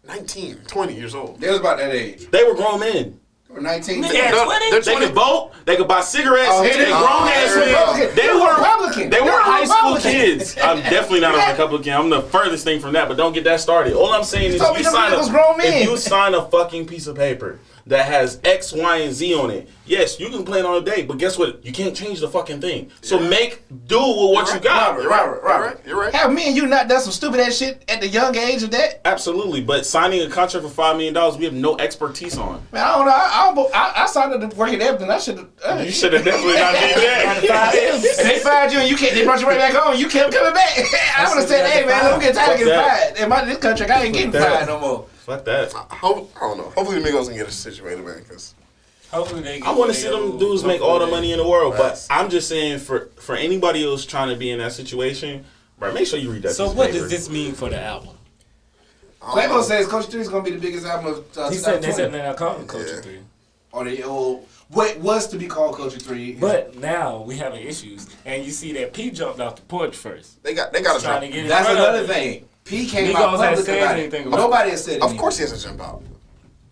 19, 20 years old. They was about that age. They were grown men. They were 19. Nigga had No, 20? they're They 20. could vote. They could buy cigarettes. Oh, here they they go. grown ass They're men. Republican. They They're were Republican. They were They're high school Republican. kids. I'm definitely not a Republican. I'm the furthest thing from that. But don't get that started. All I'm saying is, told me them niggas grown men. if you sign a fucking piece of paper that has X, Y, and Z on it, yes, you can complain all day. But guess what? You can't change the fucking thing. So make do with what you got. Robert. You're right. Have me and you not done some stupid ass shit at the young age of that? Absolutely. But signing a contract for $5 million, we have no expertise on. Man, I don't know. I I signed up to work at Epton. I should have. You should have definitely not did that. They fired you and you can't. They brought you right back home. You kept coming back. I would have said, "Hey man, I'm getting tired of getting fired. In this contract, I ain't getting fired no more." Fuck that. I don't know. Hopefully the Migos can get it situated, man, because Hopefully they. I want to see them dudes make all the money in the world, but I'm just saying for anybody else trying to be in that situation, bro, make sure you read that. So piece of what paper. does this mean for the album? Quavo says Coach 3 is gonna be the biggest album of He said they 2020. said they're not calling Culture Yeah. 3. Or the old what was to be called Culture 3. But now we having issues, and you see that P jumped off the porch first. they got to Trying jump. to get in That's front of another it. thing. P came Migos out hasn't public said about anything it. about Nobody has said anything. Of course he has to jump out.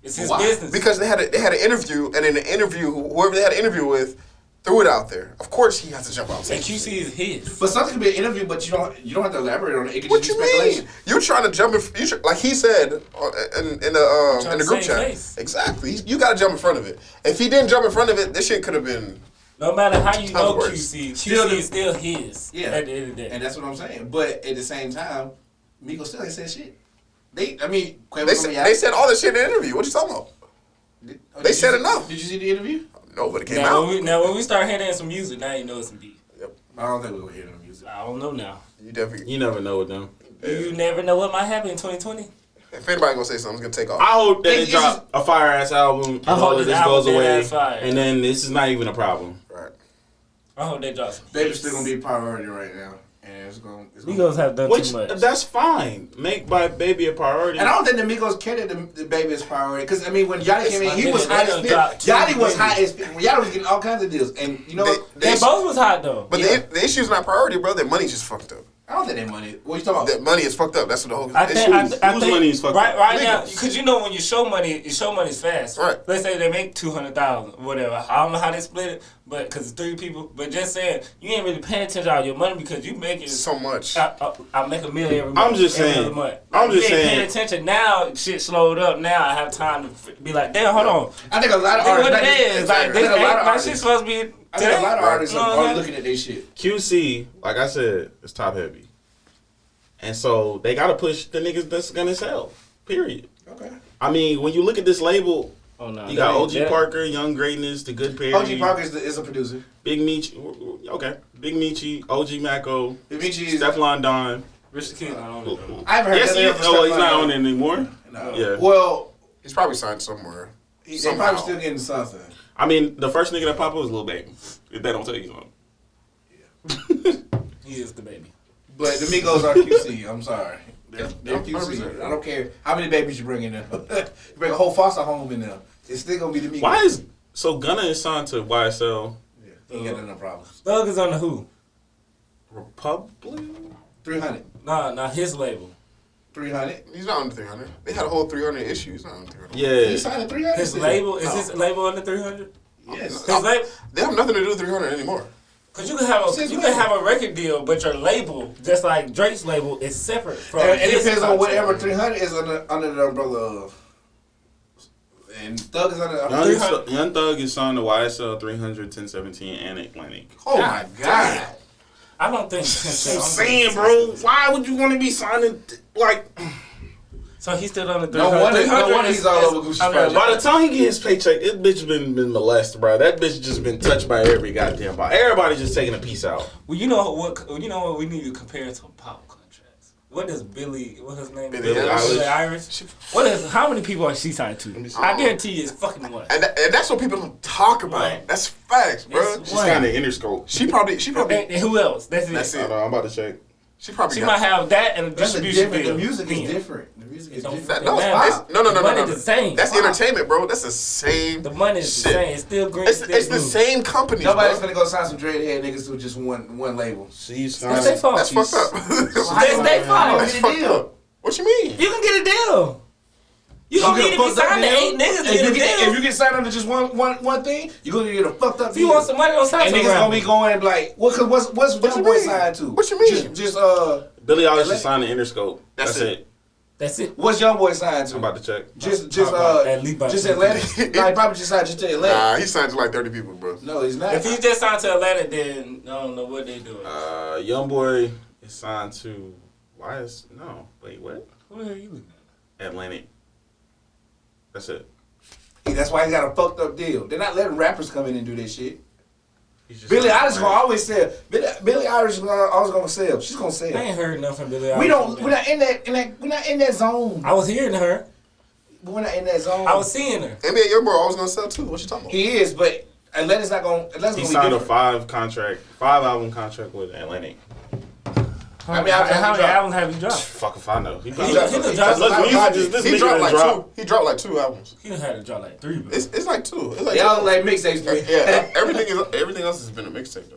It's his Why? business. Because they had an interview, and in the interview, whoever they had an interview with threw it out there. Of course he has to jump out. and QC is his. But something could be an interview, but you don't have to elaborate on it. It could What just you be speculation. mean? You're trying to jump in, like he said in the group to chat. save face. Exactly. You got to jump in front of it. If he didn't jump in front of it, this shit could have been. No matter how you know worse. QC, Still QC the- is still his. Yeah. At the end of the day. And that's what I'm saying. But at the same time, Migos still ain't said shit. Quavo They gonna be out. said all this shit in the interview. What you talking about? Oh, they did said you- enough. Did you see the interview? No, but it came now, out. when we start hearing some music, now you know it's some beef. I don't think we're gonna hear the music. I don't know now. You definitely. You never know with them. You never know what might happen in 2020. If anybody gonna say something, it's gonna take off. I hope that they It's drop a fire ass album and I hope all of this this goes album away, is fire. and then this is not even a problem. Right. I hope they drop some. Baby's still gonna be a priority right now, and it's gonna. Migos have done Which too much. that's fine. Make by baby a priority. And I don't think the Migos care that the baby is priority. Because, I mean, when Yachty came in, he They was hot as done shit. dropped two Yachty was babies. hot as shit. When Yachty was getting all kinds of deals. And, you know what? They both was hot though. But Yeah. the issue's not priority, bro. Their money just fucked up. I don't think that money. What you talking That about? money is fucked up. That's what the whole I issue think, I, is. I Whose think money is fucked right, up? right now, Migos. because you know when you show money is fast. Right. Let's say they make 200,000, whatever. I don't know how they split it, but because it's 3 people. But just saying, you ain't really paying attention to all your money because you make it. So much. I make $1 million every month. I'm just every saying. other month. I'm You just ain't saying. paying attention now. Shit slowed up. Now I have time to be like, damn, hold on. I think a lot of Think artists. what it is. Like, this I think a lot of ain't, my artists. shit supposed to be. I think a lot of artists You know what are I'm looking at their shit. QC, like I said, is top heavy, and so they gotta push the niggas that's gonna sell. Period. Okay. I mean, when you look at this label, Oh, no. you got That- OG that- Parker, Young Greatness, The Good Perry, OG Parker is a producer. Big Meechie, okay, Big Meechie, OG Mako, Michi is. Steflon Don. Richard King, I don't know. I haven't heard Yes, that he name is. for Oh, he's Stefan not Don. on it anymore. No. Yeah. Well, He's probably signed somewhere. they Somehow. probably still getting something. I mean, the first nigga that popped up was Lil Baby. If they don't tell you something. He is the baby. But the Migos are QC. I'm sorry. They're Yeah, QC. 100%. I don't care how many babies you bring in there. You bring a whole foster home in there. It's still gonna be the Migos. Why is so Gunna is signed to YSL Yeah, he ain't got no problems. Thug is on the Who. Republic? 300. Nah, his label. 300. He's not under 300. They had a whole 300 issue. He's not under 300. He Yeah. signed at 300. His label is his label under 300. Yes. His label. They have nothing to do with 300 anymore. Cause you can have a record deal, but your label, just like Drake's label, is separate from. And it his depends on contract. whatever 300 is under the umbrella of. And Thug is under 300. Young Thug is signed to YSL 300, 1017, and Atlantic. Oh my God. I don't think. I'm saying, bro, why would you want to be signing, like, So he's still on the 300. No wonder 300 he's all over Gucci's project. by the time he get his paycheck, this bitch been molested, bro. That bitch just been touched by every goddamn body. Everybody just taking a piece out. Well, you know what we need to compare it to pop contracts. What does what's his name? Billie Eilish. Irish. How many people is she signed to? I guarantee you it's fucking one. And that's what people don't talk about. Right. That's facts, bro. It's She's one. kind of Interscope. She probably, And who else? That's it. That's I it. don't know, I'm about to check. She probably She got- might have that and a That's a distribution different. deal. The music is Then. different. The music is Don't different. No, Man, it's, no. the money is the same. That's entertainment, bro. That's the same. The money is the shit. same. It's still green. It's still the blue. same company. Nobody's bro. gonna go sign some dreadhead niggas to just one label. She's That's their fault. That's fucked up. That's their fault. That's fucked up. What you mean? You can get a deal. You don't need to be signed to 8 niggas to get a If deal. you get signed under just one thing, you're gonna get a fucked up If you deal. want some money, don't sign And to niggas gonna be going like, what? Cause what's What Young you Boy mean? signed to? What you mean? Just Billie Eilish is signed to Interscope. That's That's it. it. That's it. what's Young Boy signed to? I'm about to check. Just Atlantic. Nah, he probably just signed just to Atlantic. Nah, he signed to like 30 people, bro. No, he's not. If he just signed to Atlantic, then I don't know what they doing. Youngboy is signed to. Wait, what? Who the hell are you looking at? Atlantic. That's it. Either That's why he got a fucked up deal. They're not letting rappers come in and do this shit. Billie Eilish gonna always sell. Billie Eilish is always gonna sell. She's gonna sell. I ain't heard nothing from Billie Eilish. We're not in that zone. I was hearing her. But we're not in that zone. I was seeing her. NBA Youngboy always gonna sell too. What you talking about? He is, but Atlanta's not gonna. Atlanta's He gonna signed be a different. 5-album contract with Atlantic. How many albums have you dropped? Fuck if I know. He dropped like He dropped like 2 albums. He done had to drop like 3. Bro. It's like 2. It's like Y'all 2. look like mixtapes to me. Yeah, everything else has been a mixtape though.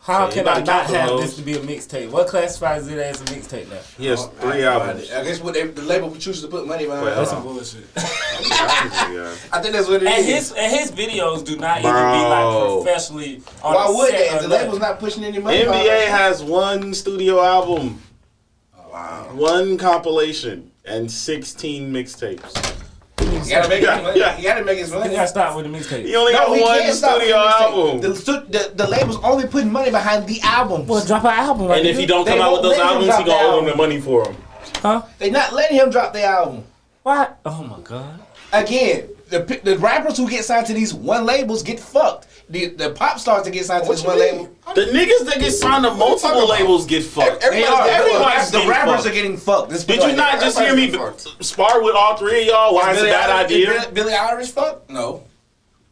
How So can you I gotta not count have those. this to be a mixtape? What classifies it as a mixtape now? He has 3 albums. I guess what the label chooses to put money behind. Well, That's some bullshit. I think that's what it is. And his videos do not even be like professionally. On Why the would set they? or If the nothing. label's not pushing any money. NBA has 1 studio album, Wow. 1 compilation, and 16 mixtapes. He gotta make his money. Yeah. He gotta make his He money. gotta stop with the mixtape. He only got he 1 can't stop studio with the album. mixtape. The label's only putting money behind the albums. Well, drop an album. Like And if he don't They come out with won't those let him albums, drop he gonna the owe them the album. money for them. huh? They not letting him drop the album. What? Oh my god. Again, the rappers who get signed to these one labels get fucked. The pop stars that get signed to this one label, The niggas that get signed to multiple labels get fucked. they are. Everybody's The getting rappers fucked. are getting fucked. Did you not just hear me spar with all 3 of y'all? Why it's a bad idea? Billie Eilish fucked? No.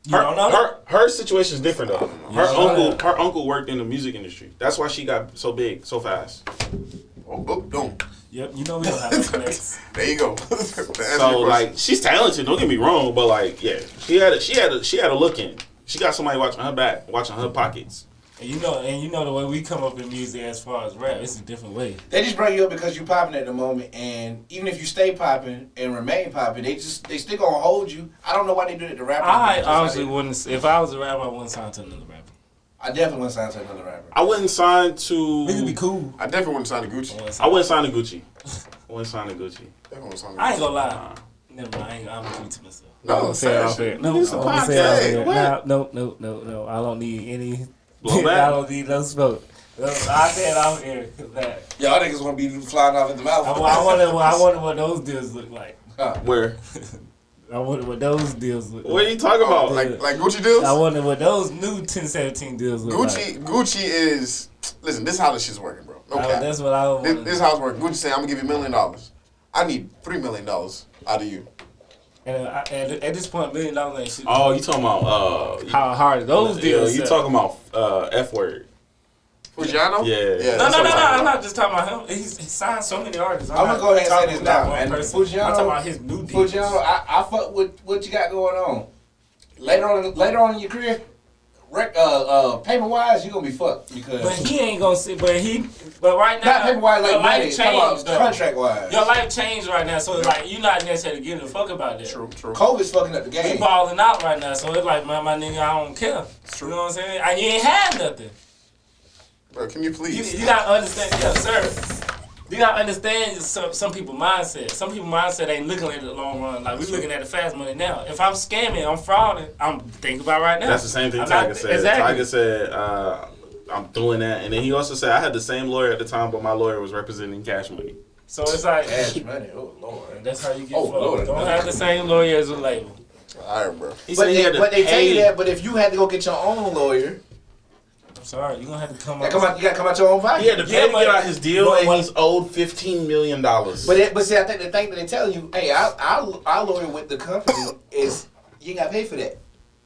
You don't know? Her situation is different though. Her uncle worked in the music industry. That's why she got so big so fast. Oh, boom. Yep. You know we don't have no connects. There you go. So like she's talented. Don't get me wrong, but like yeah, she had a look in. She got somebody watching her back, watching her pockets. And you know the way we come up in music as far as rap, it's a different way. They just bring you up because you popping at the moment, and even if you stay popping and remain popping, they still gonna hold you. I don't know why they do it to rappers. I honestly wouldn't. If I was a rapper, I wouldn't sign to another rapper. I definitely wouldn't sign to another rapper. I wouldn't sign to. It would be cool. I definitely wouldn't sign to Gucci. I wouldn't sign to Gucci. I wouldn't sign to Gucci. Definitely wouldn't sign to I ain't Gucci. gonna lie. Never mind. I'm gonna keep to myself. No, I'm gonna say it off shit. air. No, I'm It's a gonna say it off podcast. air. What? No. I don't need any. Blowback? I don't need no smoke. I said it off air. That. Y'all niggas want to be flying off in the mouth. I wonder what those deals look like. Where? I wonder what those deals look like. What are you talking about? Like Gucci deals? I wonder what those new 1017 deals look like. Gucci is. Listen, this is how this shit's working, bro. No cap. That's what I want. This is how it's working. Gucci saying, I'm gonna give you $1 million. I need $3 million out of you. And at this point, $1 million ain't shit. Oh, you talking about How hard those deals? You sell. talking about F word? Fujiano? Yeah. No. that's what I'm not just talking about him. He's signed so many artists. I'm gonna go ahead and say this now, man. I'm Fujiano, talking about his new deals. Fujiano, I fuck with what you got going on. Later on in your career, paper wise, you gonna be fucked because. But he ain't gonna see. But right now, Not paper wise, like your money. life changed. though. Contract wise. Your life changed right now, so it's like you're not necessarily giving a fuck about that. True. COVID's fucking up the We game. balling out right now, so it's like my nigga, I don't care. You know what I'm saying? And you ain't had nothing. Bro, can you please? You gotta understand, yes, sir. You gotta understand some people's mindset. Some people's mindset ain't looking at the long run. Like we looking at the fast money now. If I'm scamming, I'm frauding. I'm thinking about right now. That's the same thing I'm Tiger not- said. Exactly. Tiger said, I'm doing that. And then he also said, I had the same lawyer at the time, but my lawyer was representing Cash Money. So it's like Cash money, oh lord. that's how you get Oh, fucked. Lord. Don't have the same lawyer as a label. Alright, bro. He But said he had to they tell you pay. that. But if you had to go get your own lawyer, I'm sorry, you gonna have to come you up. gotta come out your own pocket. He had to pay Yeah, to but- get out his deal, but and what- he's owed $15 million. But see, I think the thing that they tell you, hey, our lawyer with the company is you ain't got to pay for that.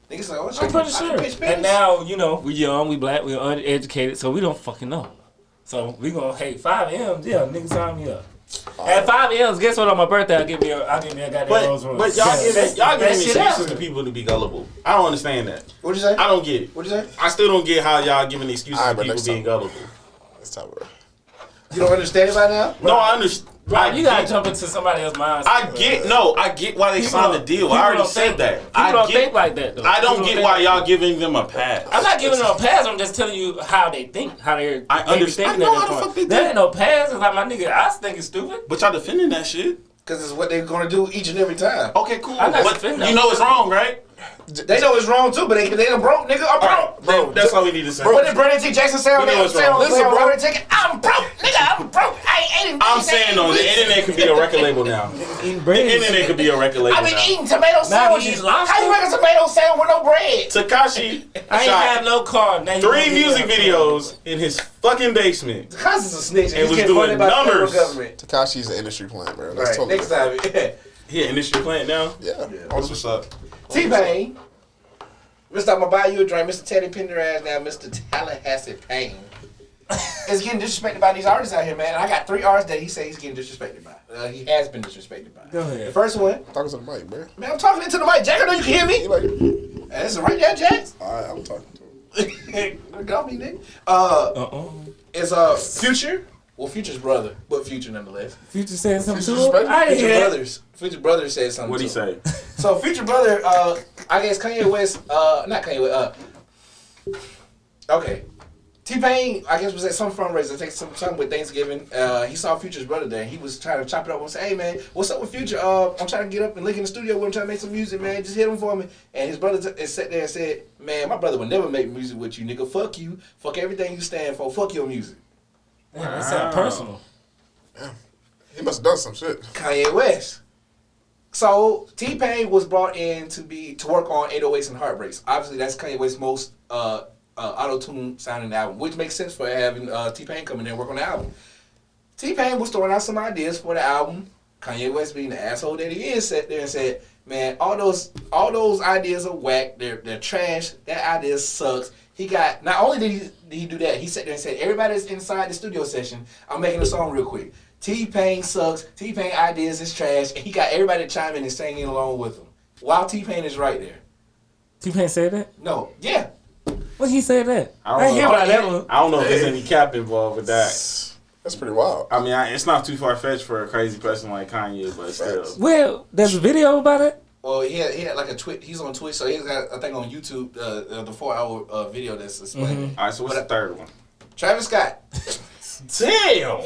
Niggas like, oh shit, I'm pretty I can sure. pay Spanish. And now, we young, we black, we uneducated, so we don't fucking know. So we gonna, hey, 5 M's, yeah, nigga sign me up. At 5 M's, guess what? On my birthday, I'll give me a goddamn Rolls Royce. But y'all giving that me shit excuses out. to people to be gullible. I don't understand that. What'd you say? I don't get it. What'd you say? I still don't get how y'all giving excuses Alright, to but people next being time. gullible. Let's talk about it. You don't understand it by now? No, I understand. Bro, you gotta jump into somebody else's mindset. I get why they signed the deal. I already said that. People don't think like that, though. I don't People get why think- y'all giving them a pass. I'm not giving them a pass. I'm just telling you how they think, how they're. I understand. Thinking I know at how that the point. fuck they That think. ain't no pass. It's like my nigga. I think it's stupid. But y'all defending that shit. Because it's what they're going to do each and every time. Okay, cool. I'm not But defending you them. know it's wrong, right? They know it's wrong too, but they a broke nigga. I'm broke, Bro, that's all we need to say. What did Brandon T. Jackson say on We know that? it's wrong. Listen, bro. Ticket. I'm broke, nigga. I'm broke. I ain't I'm saying though, the internet could be a record label now. Eating The bread. internet could be a record label I've been now. eating tomato sandwiches. How you make a tomato sandwich with no bread? Takashi I ain't have shot no car. Now you 3 gonna be music there. videos in his fucking basement. Cuz is a snitch. And He's was getting doing funded by the federal numbers. government. Takashi's an industry plant, bro. That's Right. totally Next time, yeah. He an industry plant now. Yeah. That's what's up. T-Pain. Mr. I'ma buy you a drink. Mr. Teddy Pendergrass now. Mr. Tallahassee Payne. Is getting disrespected by these artists out here, man. I got 3 artists that he says he's getting disrespected by. He has been disrespected by. Go ahead. The first one, Talking to the mic, bro. man, I'm talking into the mic. Jack, I know you can hear me. He like, Hey, this is right there, Jack. alright, I'm talking to him. Get off me, nigga. Uh-uh. It's Future. Well, Future's brother, but Future nonetheless. Future said something to Future's him. I didn't Future hear that. brothers. Future brother said something. What'd he to him. say? So Future brother, I guess Kanye West, not Kanye West, okay. T-Pain, I guess, was at some fundraiser, take something with Thanksgiving. He saw Future's brother there. He was trying to chop it up and say, hey, man, what's up with Future? I'm trying to get up and link in the studio with him, trying to make some music, man. Just hit him for me. And his brother sat there and said, man, my brother would never make music with you, nigga. Fuck you. Fuck everything you stand for. Fuck your music. Damn, that sound personal. He must have done some shit. Kanye West. So T-Pain was brought in to work on 808s and Heartbreaks. Obviously, that's Kanye West's most auto-tune sounding album, which makes sense for having T-Pain come in there and work on the album. T-Pain was throwing out some ideas for the album. Kanye West, being the asshole that he is, sat there and said, "Man, all those ideas are whack. They're trash. That idea sucks." He got, not only did he do that, he sat there and said, "Everybody that's inside the studio session, I'm making a song real quick. T-Pain sucks. T-Pain ideas is trash." And he got everybody to chime in and singing along with him, while T-Pain is right there. T-Pain said that? No, yeah. What he said that? I don't hear know. about that one. I don't know if there's any cap involved with that. That's pretty wild. I mean, it's not too far fetched for a crazy person like Kanye, but still. Well, there's a video about it. Well, he had like a Twitch. He's on Twitch, so he's got, I think, on YouTube the 4-hour video that's explaining. All right, so what's the third one? Travis Scott. Damn.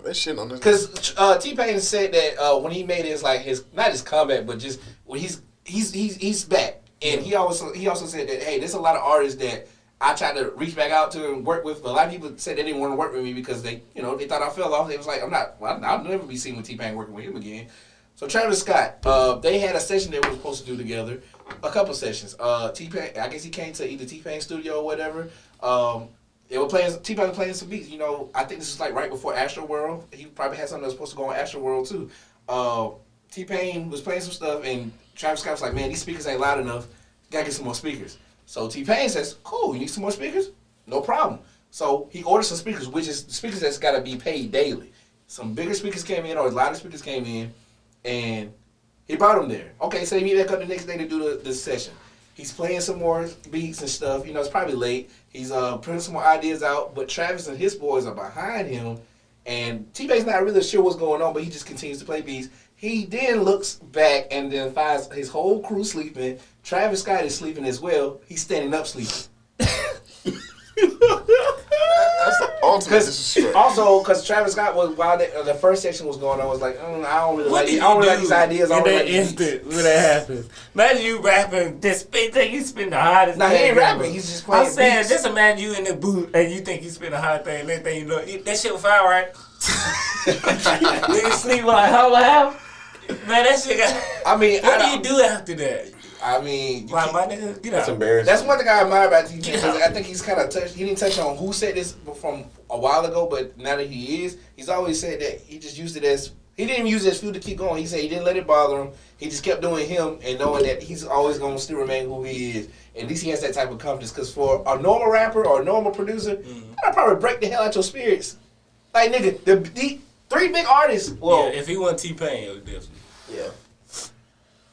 They shit on this. Because T-Pain said that when he made his not his comeback, but just when he's back, and he also said that, hey, there's a lot of artists that I tried to reach back out to and work with, but a lot of people said they didn't want to work with me because they thought I fell off. They was like, I'll never be seen with T-Pain working with him again. So Travis Scott, they had a session they were supposed to do together, a couple sessions. T-Pain, I guess he came to either T-Pain studio or whatever. They were playing, T-Pain was playing some beats. I think this was like right before Astro World. He probably had something that was supposed to go on Astro World too. T-Pain was playing some stuff, and Travis Scott was like, man, these speakers ain't loud enough. Gotta get some more speakers. So T-Pain says, cool, you need some more speakers? No problem. So he ordered some speakers, which is speakers that's gotta be paid daily. Some bigger speakers came in, or louder speakers came in, and he brought them there. Okay, so they meet back up the next day to do the session. He's playing some more beats and stuff. It's probably late. He's putting some more ideas out, but Travis and his boys are behind him, and T-Pain's not really sure what's going on, but he just continues to play beats. He then looks back and then finds his whole crew sleeping. Travis Scott is sleeping as well. He's standing up sleeping. That's the ultimate disrespect. Also, because Travis Scott was, while the first section was going on, was like, I don't really like these ideas. I don't really like these beats. When that happens. Imagine you rapping, think you spin the hottest Nah, he thing ain't rapping. ever. He's just playing I'm saying, beats. just imagine you in the booth and you think you spin a hot thing, next thing you know, that shit was fire, right? Nigga sleep like, how? Man, that shit got... I mean, What do you do after that? I mean, My nigga, get That's out. embarrassing. that's one thing I admire about T-Pain, because I think he's kind of touched. He didn't touch on who said this from a while ago, but now that he's always said that he just used it as, he didn't use it as fuel to keep going. He said he didn't let it bother him. He just kept doing him and knowing that he's always going to still remain who he is. At least he has that type of confidence, because for a normal rapper or a normal producer, that'd probably break the hell out your spirits. Like, nigga, the 3 big artists. Whoa. Yeah, if he wasn't T-Pain, it would definitely. Yeah.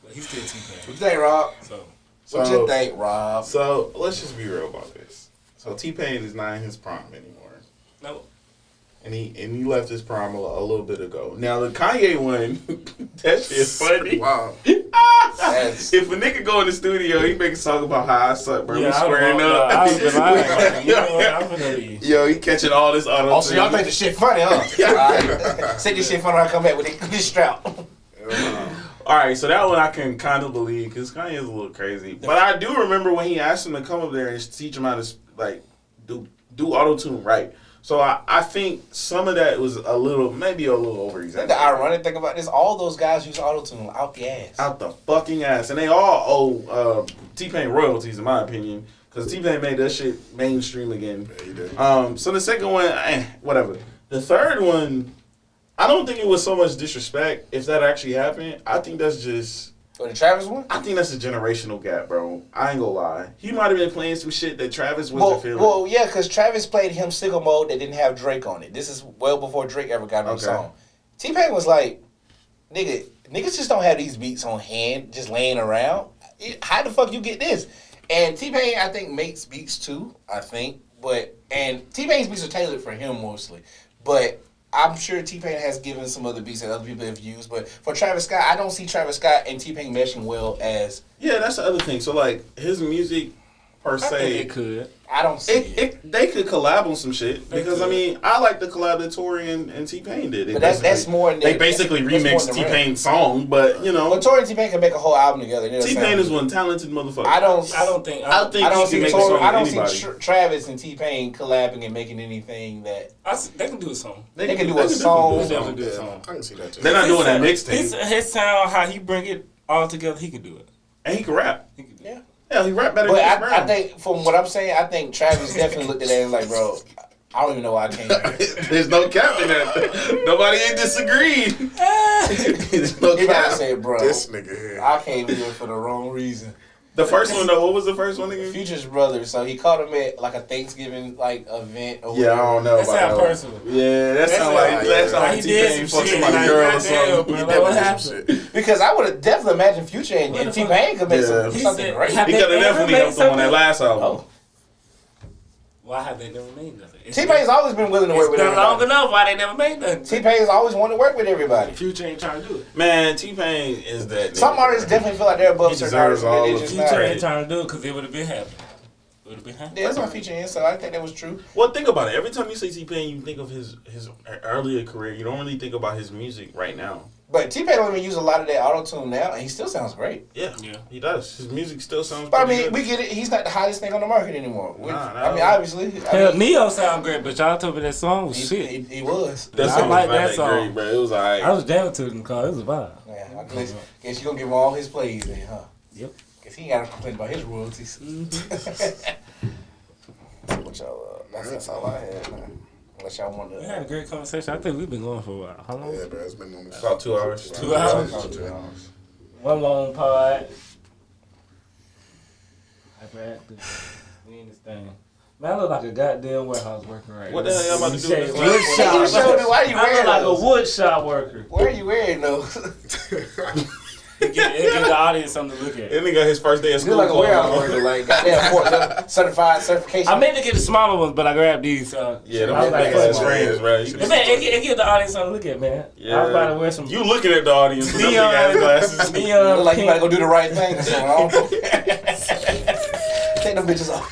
But he's still T-Pain. What you think, Rob? So, What you think, Rob? So let's just be real about this. So T-Pain is not in his prime anymore, no. and he left his prime a little bit ago. Now the Kanye one, that shit's funny. Wow. If a nigga go in the studio, he make a song about how I suck, bro. We squaring up. I was lying. You know what? I'm finna leave. Yo, he catching all this auto. Oh, so y'all think the shit funny, huh? Alright. Say this shit funny when I come back with this strap. All right, so that one I can kind of believe because Kanye is a little crazy. But I do remember when he asked him to come up there and teach him how to like do auto-tune right. So I think some of that was maybe a little over-exaggerated. The ironic thing about this, all those guys use auto-tune out the ass. Out the fucking ass. And they all owe T-Pain royalties, in my opinion. Because T-Pain made that shit mainstream again. Yeah, he did. So the second one, whatever. The third one, I don't think it was so much disrespect if that actually happened. I think that's just... Or the Travis one? I think that's a generational gap, bro. I ain't gonna lie. He might have been playing some shit that Travis wasn't feeling. Well, yeah, because Travis played him Sicko Mode that didn't have Drake on it. This is well before Drake ever got on the song. T-Pain was like, niggas just don't have these beats on hand, just laying around. How the fuck you get this? And T-Pain, I think, makes beats too, I think. And T-Pain's beats are tailored for him mostly. But I'm sure T-Pain has given some other beats that other people have used, but for Travis Scott, I don't see Travis Scott and T-Pain meshing well as... Yeah, that's the other thing. So, like, his music, per se... I think it could. I don't see it. They could collab on some shit. Because, I mean, I like the collab that Tory and T-Pain did. But that's more... They basically remixed T-Pain's song, but, you know... But Tory and T-Pain can make a whole album together. You know T-Pain is one talented motherfucker. I don't think see Travis and T-Pain collabing and making anything that... They can do a song. They can do a song. They definitely do a song. I can see that too. They're not doing that mixtape. His sound, how he bring it all together, he can do it. And he can rap. Yeah. Yeah, he rap better But than Chris Brown. I think, from what I'm saying, I think Travis definitely looked at that and was like, bro, I don't even know why I came here. There's no cap in that. Nobody ain't disagreed. There's no He gotta cap. say, bro, This nigga here. I came here for the wrong reason. The first one, though, what was the first one again? Future's brother, so he caught him at like a Thanksgiving event or Yeah, I don't know That about sound that. personal. Yeah, that sound like He did T-Pain some fucked shit. somebody's Like, girl or goddamn, something. bro. He Like, what definitely did happened? some shit. Because I would have definitely imagined Future and T-Pain could make Yeah. something great. Have He they could have ever definitely made helped them on that something? last album. Oh. Why have they never made nothing? T-Pain's always been willing to work It's with been long everybody. enough. Why they never made nothing? T-Pain's always wanted to work with everybody. Future ain't trying to do it. Man, T-Pain is that. Some nigga, artists bro. definitely feel like they're above He certain deserves artists, but all they of just it. Future not. ain't trying to do it because it would have been happening. It would have been happening. Yeah, that's my Future in, so I think that was true. Well, think about it. Every time you say T-Pain, you think of his earlier career. You don't really think about his music right now. But T-Pain don't even use a lot of that auto-tune now, and he still sounds great. Yeah, he does. His music still sounds. But I pretty mean, good. we get it. He's not the hottest thing on the market anymore. Which, Nah, I mean, obviously. Hell, Neo sound great, but y'all told me that song was shit. He was. That I song like was not that that song. great, bro. It was alright. I was jamming to them because it was a vibe. Yeah, I guess you gonna give him all his plays then, huh? Yep. Guess he ain't got to complain about his royalties. What y'all, that's all I had, man. Unless y'all want to. We had a great conversation. I think we've been going for a while. How long? Yeah, bro, it's been on this. About 2 hours. 2 hours. One long pod. HyperActive. We in this thing. Man, I look like a goddamn warehouse worker right What now. the hell y'all about to do Say with this? wood You shop. showed it. Why you I wearing look like a those? wood shop worker. Why are you wearing those? It give the audience something to look at. That nigga got his first day of You school. look like a clothes warehouse on. worker, like goddamn certified certification. I meant to get the smaller ones, but I grabbed these. Yeah, them I was like, big fuck ass it. frames, bro. It give the audience something to look at, man. I was about to wear some You looking at the audience with them big neon ass glasses. You neon look like you pink. about to go do the right thing or something. Take them bitches off.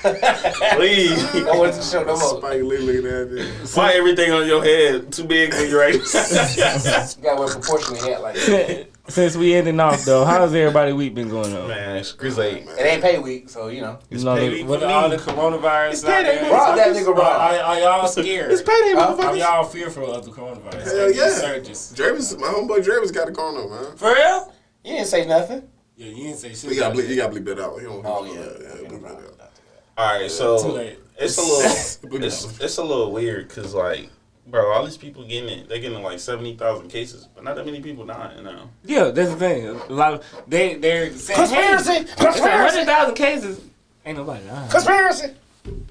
Please. I wanted to show no more. Spike Lee looking at it. Why everything on your head too big for you right now? You gotta wear proportionally hat like that. Since we ending off though, how's everybody week been going on? Man, it's Grizzly. It ain't pay week, so you know. It's You know, payday with for all me. the coronavirus It's out payday, there, Rob that nigga Rob. are y'all scared? It's payday, Huh? Are motherfuckers. y'all fearful of the coronavirus? Hell yeah. Surges. Dravis, my homeboy Dravis got a corner, man. For real? You didn't say nothing. Yeah, you didn't say shit. You gotta bleep that out. He don't Oh know yeah. that. Okay, bleep no that problem. out. All right, Too so late. it's a little, it's a little weird because like, bro, all these people they're getting like 70,000 cases, but not that many people dying now. Yeah, that's the thing. A lot of they're saying, Conspiracy! Hey, Conspiracy! 100,000 cases. Ain't nobody dying. Conspiracy!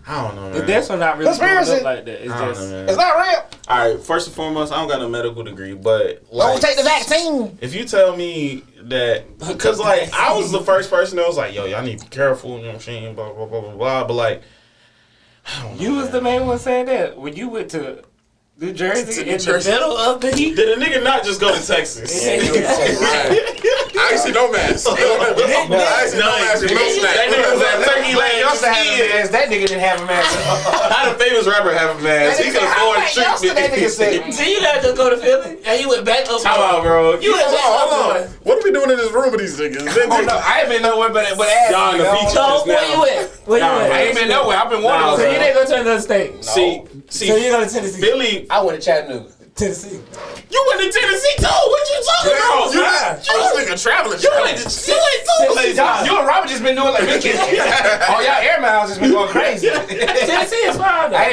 I don't know, The man. deaths are not really going Conspiracy! up like that. It's I don't just know, man. It's not real. All right, first and foremost, I don't got no medical degree, but like, Don't take the vaccine. if you tell me that, because like I was the first person that was like, yo, y'all need to be careful, you know what I'm saying, blah blah blah blah blah. But like, I don't know, you was man. the main one saying that when you went to New Jersey To New in Jersey. the middle of the heat. Did a nigga not just go to Texas? Yeah, you would say, right. I ain't see no mask. I ain't see no mask and no snack. That nigga was at Turkey Lane. Y'all used to have a mask. That nigga didn't have a mask. How the famous rapper have a mask? He could afford treatment. That nigga said. See, you gotta just go to Philly, and you went back up. How about, bro? You went back Hold on. up. What are we doing in this room with these niggas? Oh no, I ain't been nowhere but ass. Y'all in the beach. So where you at? Where you Nah, at? I ain't been nowhere. I've been Nah, wanting So to. you didn't go to another state. See, So you go to Tennessee. Philly. I went to Chattanooga. Tennessee. You went to Tennessee too. What you talking about? You man? this nigga traveling. You ain't two places. You and Robert just been doing like weekends. Oh, y'all air miles just been going crazy. Tennessee is fine though. I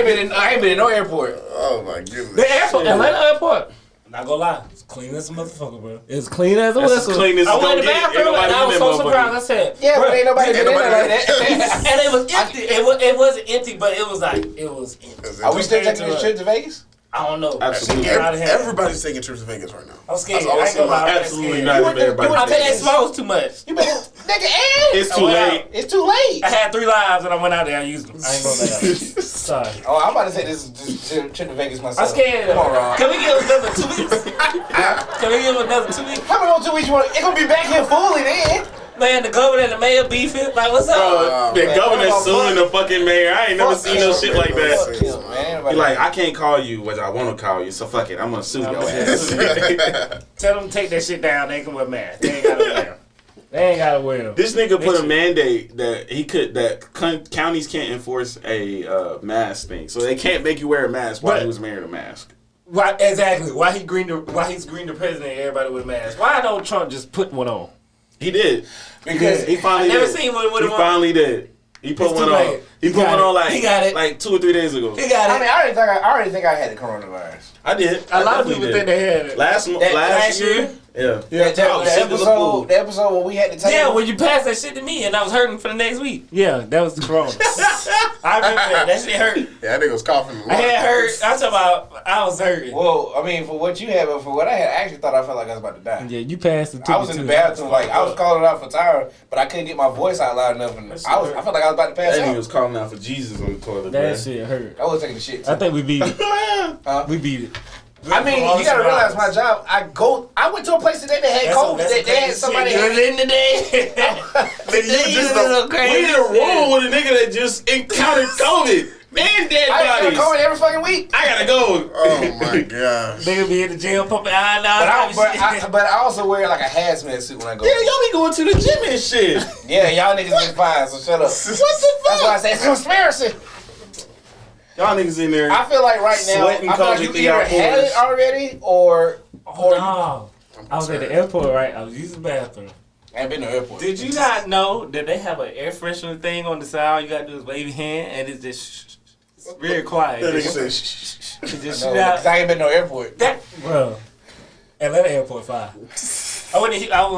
ain't been in no airport. Oh my goodness. The airport, Atlanta airport. Not gonna lie, it's clean as a motherfucker, bro. It's clean as a That's whistle. as clean as I it's went gonna to the get. Ain't bathroom nobody and I in was that so motherfucker. surprised. I said, Yeah, but ain't nobody been in nobody there like that. And it was empty. It wasn't empty, but it was like it was empty. Are we still taking this trip to Vegas? I don't know. Absolutely. Get out of here. Everybody's taking trips to Vegas right now. I'm scared. That's all I I ain't see. gonna lie. I'm Absolutely scared. not. You went to- Everybody. you I went think they smokes too much. You been nigga and It's too late. it's too late. I had 3 lives and I went out there. I used them. I ain't gonna lie. Sorry. Oh, I'm about to say this trip to Vegas myself. I'm scared. Come on, Rob. Can we give another 2 weeks? Can we give another 2 weeks? How many more 2 weeks you want? It gonna be back here fully then. Man, the governor and the mayor beefing. Like, what's up? Bro, the man, governor fuck. suing the fucking mayor. I ain't never seen no shit like that. Fuck him, man. He like, I can't call you, which I want to call you, so fuck it. I'm gonna sue your ass. Tell them to take that shit down. They can wear masks. They ain't gotta wear them. They ain't gotta wear them. This nigga put a mandate that counties can't enforce a mask thing, so they can't make you wear a mask while But- he was wearing a mask. Why exactly? Why he's green the president and everybody with masks? Why don't Trump just put one on? He did Because he finally I never did. seen one with He him on. finally did. He put It's one too on. late. He He put got one it. on like He got it. like 2 or 3 days ago. He got I it. mean, I already think I had the coronavirus. I did. A lot of definitely people did. think they had it. last last year. year? Yeah. That I was sick as a fool. the episode where we had to take. Yeah, when you passed that shit to me, and I was hurting for the next week. Yeah, that was the corona. I remember that. That shit hurt. Yeah, that nigga was coughing. I had hurt. I'm talking about. I was hurting. Well, I mean, for what you had, but for what I had, I actually thought I felt like I was about to die. Yeah, you passed it. I was in the bathroom, like I was calling out for Tyra, but I couldn't get my voice out loud enough, and I felt like I was about to pass That nigga out. was calling out for Jesus on the toilet. That bruh. shit hurt. I was taking the shit. I Too. think we beat it. Huh? We beat it. I mean, you gotta realize my job. I went to a place today that had COVID. They had somebody. Good in the day. Nigga, you just a don't. crazy. We in a room with a nigga that just encountered COVID and dead I got bodies. COVID every fucking week. I gotta go. Oh my gosh. Nigga be in the gym pumping iron But I also wear like a hazmat suit when I go. Yeah, y'all be going to the gym and shit. Yeah, y'all niggas been fine, so shut up. What the fuck? That's why I say it's conspiracy. Y'all niggas in there. I feel like right now, Sweating I feel like COVID you through either y'all had pores. it already or No. I was at the airport, right? I was using the bathroom. I ain't been to the airport. Did you not know that they have an air freshener thing on the side? All you gotta do is wave your hand, and it's just very quiet. That nigga Just- said, shh, shh, shh. just No, shoot out. because I ain't been to no airport. That Bro. Atlanta airport 5. When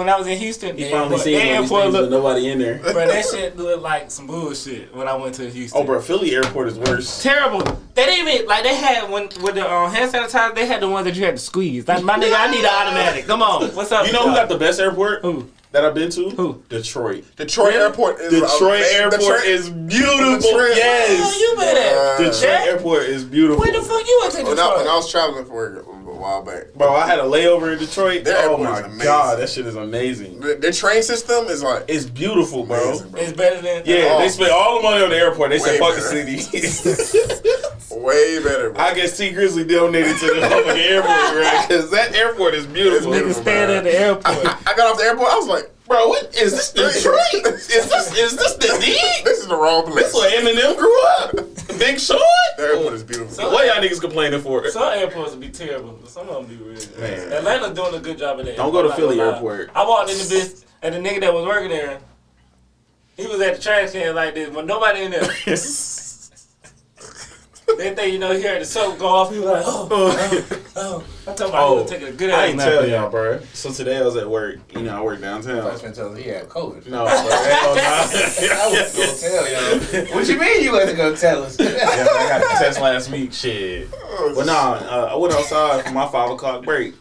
I was in Houston, He the finally airport, seen the one of these airport things with looked, nobody in there. bro, that shit looked like some bullshit when I went to Houston. Oh, bro, Philly airport is worse. terrible. They didn't even like they had when with the hand sanitizer. They had the ones that you had to squeeze. Like my nigga, I need an automatic. Come on, what's up? You know who got the best airport? Who? That I've been to? Who? Detroit. Detroit Airport is Detroit amazing. Airport Detroit- is beautiful. Detroit- Oh, Yes. you been at? Detroit Yeah? Airport is beautiful. Where the fuck you went to When Detroit? I was traveling for a while back, Bro, I had a layover in Detroit. Their Oh airport my is amazing. god, that shit is amazing. their train system is like It's beautiful, bro. amazing, bro. It's better than Yeah, Oh. they spent all the money on the airport. They said, Way fuck the better. city. Way better, bro. I guess T Grizzly donated to the fucking airport, right? Because that airport is beautiful. It's niggas standing at the airport. I got off the airport. I was like, Bro, what is this Detroit? Is this the D? this is the wrong place. This where Eminem grew up. Big Sean? The airport is beautiful. What y'all niggas complaining for? Some airports will be terrible, but some of them be really good. Man. Atlanta's doing a good job of that. Don't go to I'm not Philly gonna lie. airport. I walked in the bitch, and the nigga that was working there, he was at the trash can like this, but nobody in there. They think, he heard the soap go off, he was like, oh. I'm talking about he was taking a good I ass ain't nap tell there. y'all, bro. So today I was at work. I work downtown. I was gonna tell you he had COVID. No, bro. Hell I was gonna tell y'all. What you mean you wasn't gonna tell us? Yeah, I got the test last week. Shit. But nah, I went outside for my 5 o'clock break.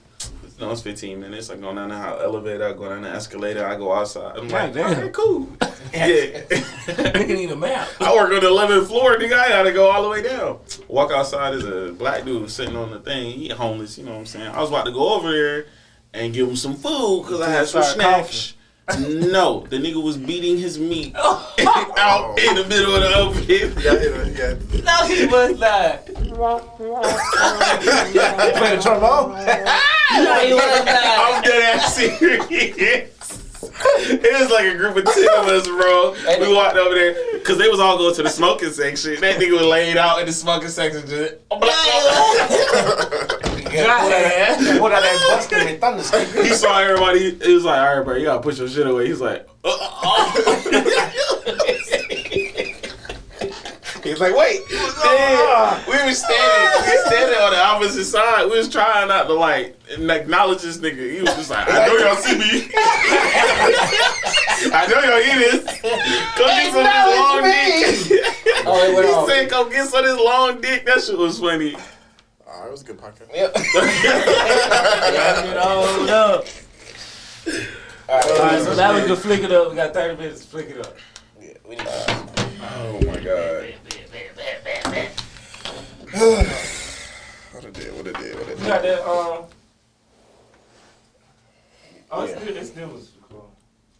It's 15 minutes. I go down the elevator. I go down the escalator. I go outside. I'm like, damn. okay, cool. Yeah. Nigga need a map. I work on the 11th floor. Nigga, I gotta go all the way down. Walk outside. There's a black dude sitting on the thing. He homeless. You know what I'm saying? I was about to go over there, and give him some food because I had some Start snacks. No, the nigga was beating his meat out in the middle of the open. No, he was not. Play the trombone. No, he was not. I'm dead ass serious. It was like a group of 10 of us, bro. We walked over there because they was all going to the smoking section. That nigga was laid out in the smoking section. Just, What out that busted and thunder. he saw everybody. He was like, "All right, bro, you gotta push your shit away." He's like, He's like, wait. we was standing on the opposite side. We was trying not to like acknowledge this nigga. He was just like, "I know y'all see me. I know y'all hear this. Come get some of this long dick." Oh, He said, "Come get some of this long dick." That shit was funny. It was a good podcast. Yep. All right, so now we can flick it up. We got 30 minutes to flick it up. Yeah, we need to. Oh my god. What it did. You got that, oh, it still was recording.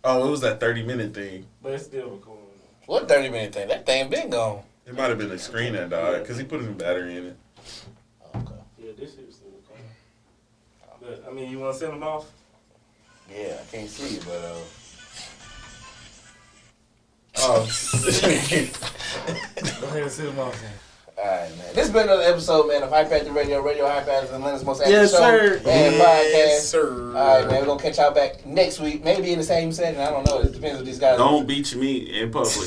Oh, it was that 30-minute thing. But it's still recording. What 30-minute thing? That thing been gone. It might have been the screen that died because he put a new battery in it. Okay. Yeah, this shit was still recording. But, I mean, you want to send them off? Yeah, I can't see it, but Oh. Go ahead and send them off, man. alright, man. This has been another episode, man, of HyperActive Radio. Radio HyperActive, Atlanta's most active Yes, show sir. and podcast. sir. Alright, man, we're gonna catch y'all back next week. Maybe in the same setting. I don't know. It depends what these guys Don't beat your meat in public. I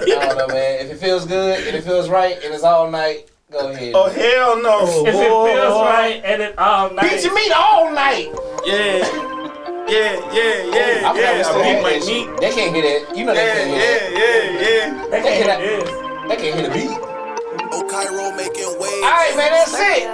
don't know, man. If it feels good and it feels right and it's all night, go ahead. Oh, hell no. If it feels right and it all night. Beat your meat all night. Yeah. I forgot we I still beat had my that meat. shit. They can't hear that. You know they can't hear that. They They can't can't- hear this. They can't hear the beat. Oh, Cairo making waves. Alright, man, that's it.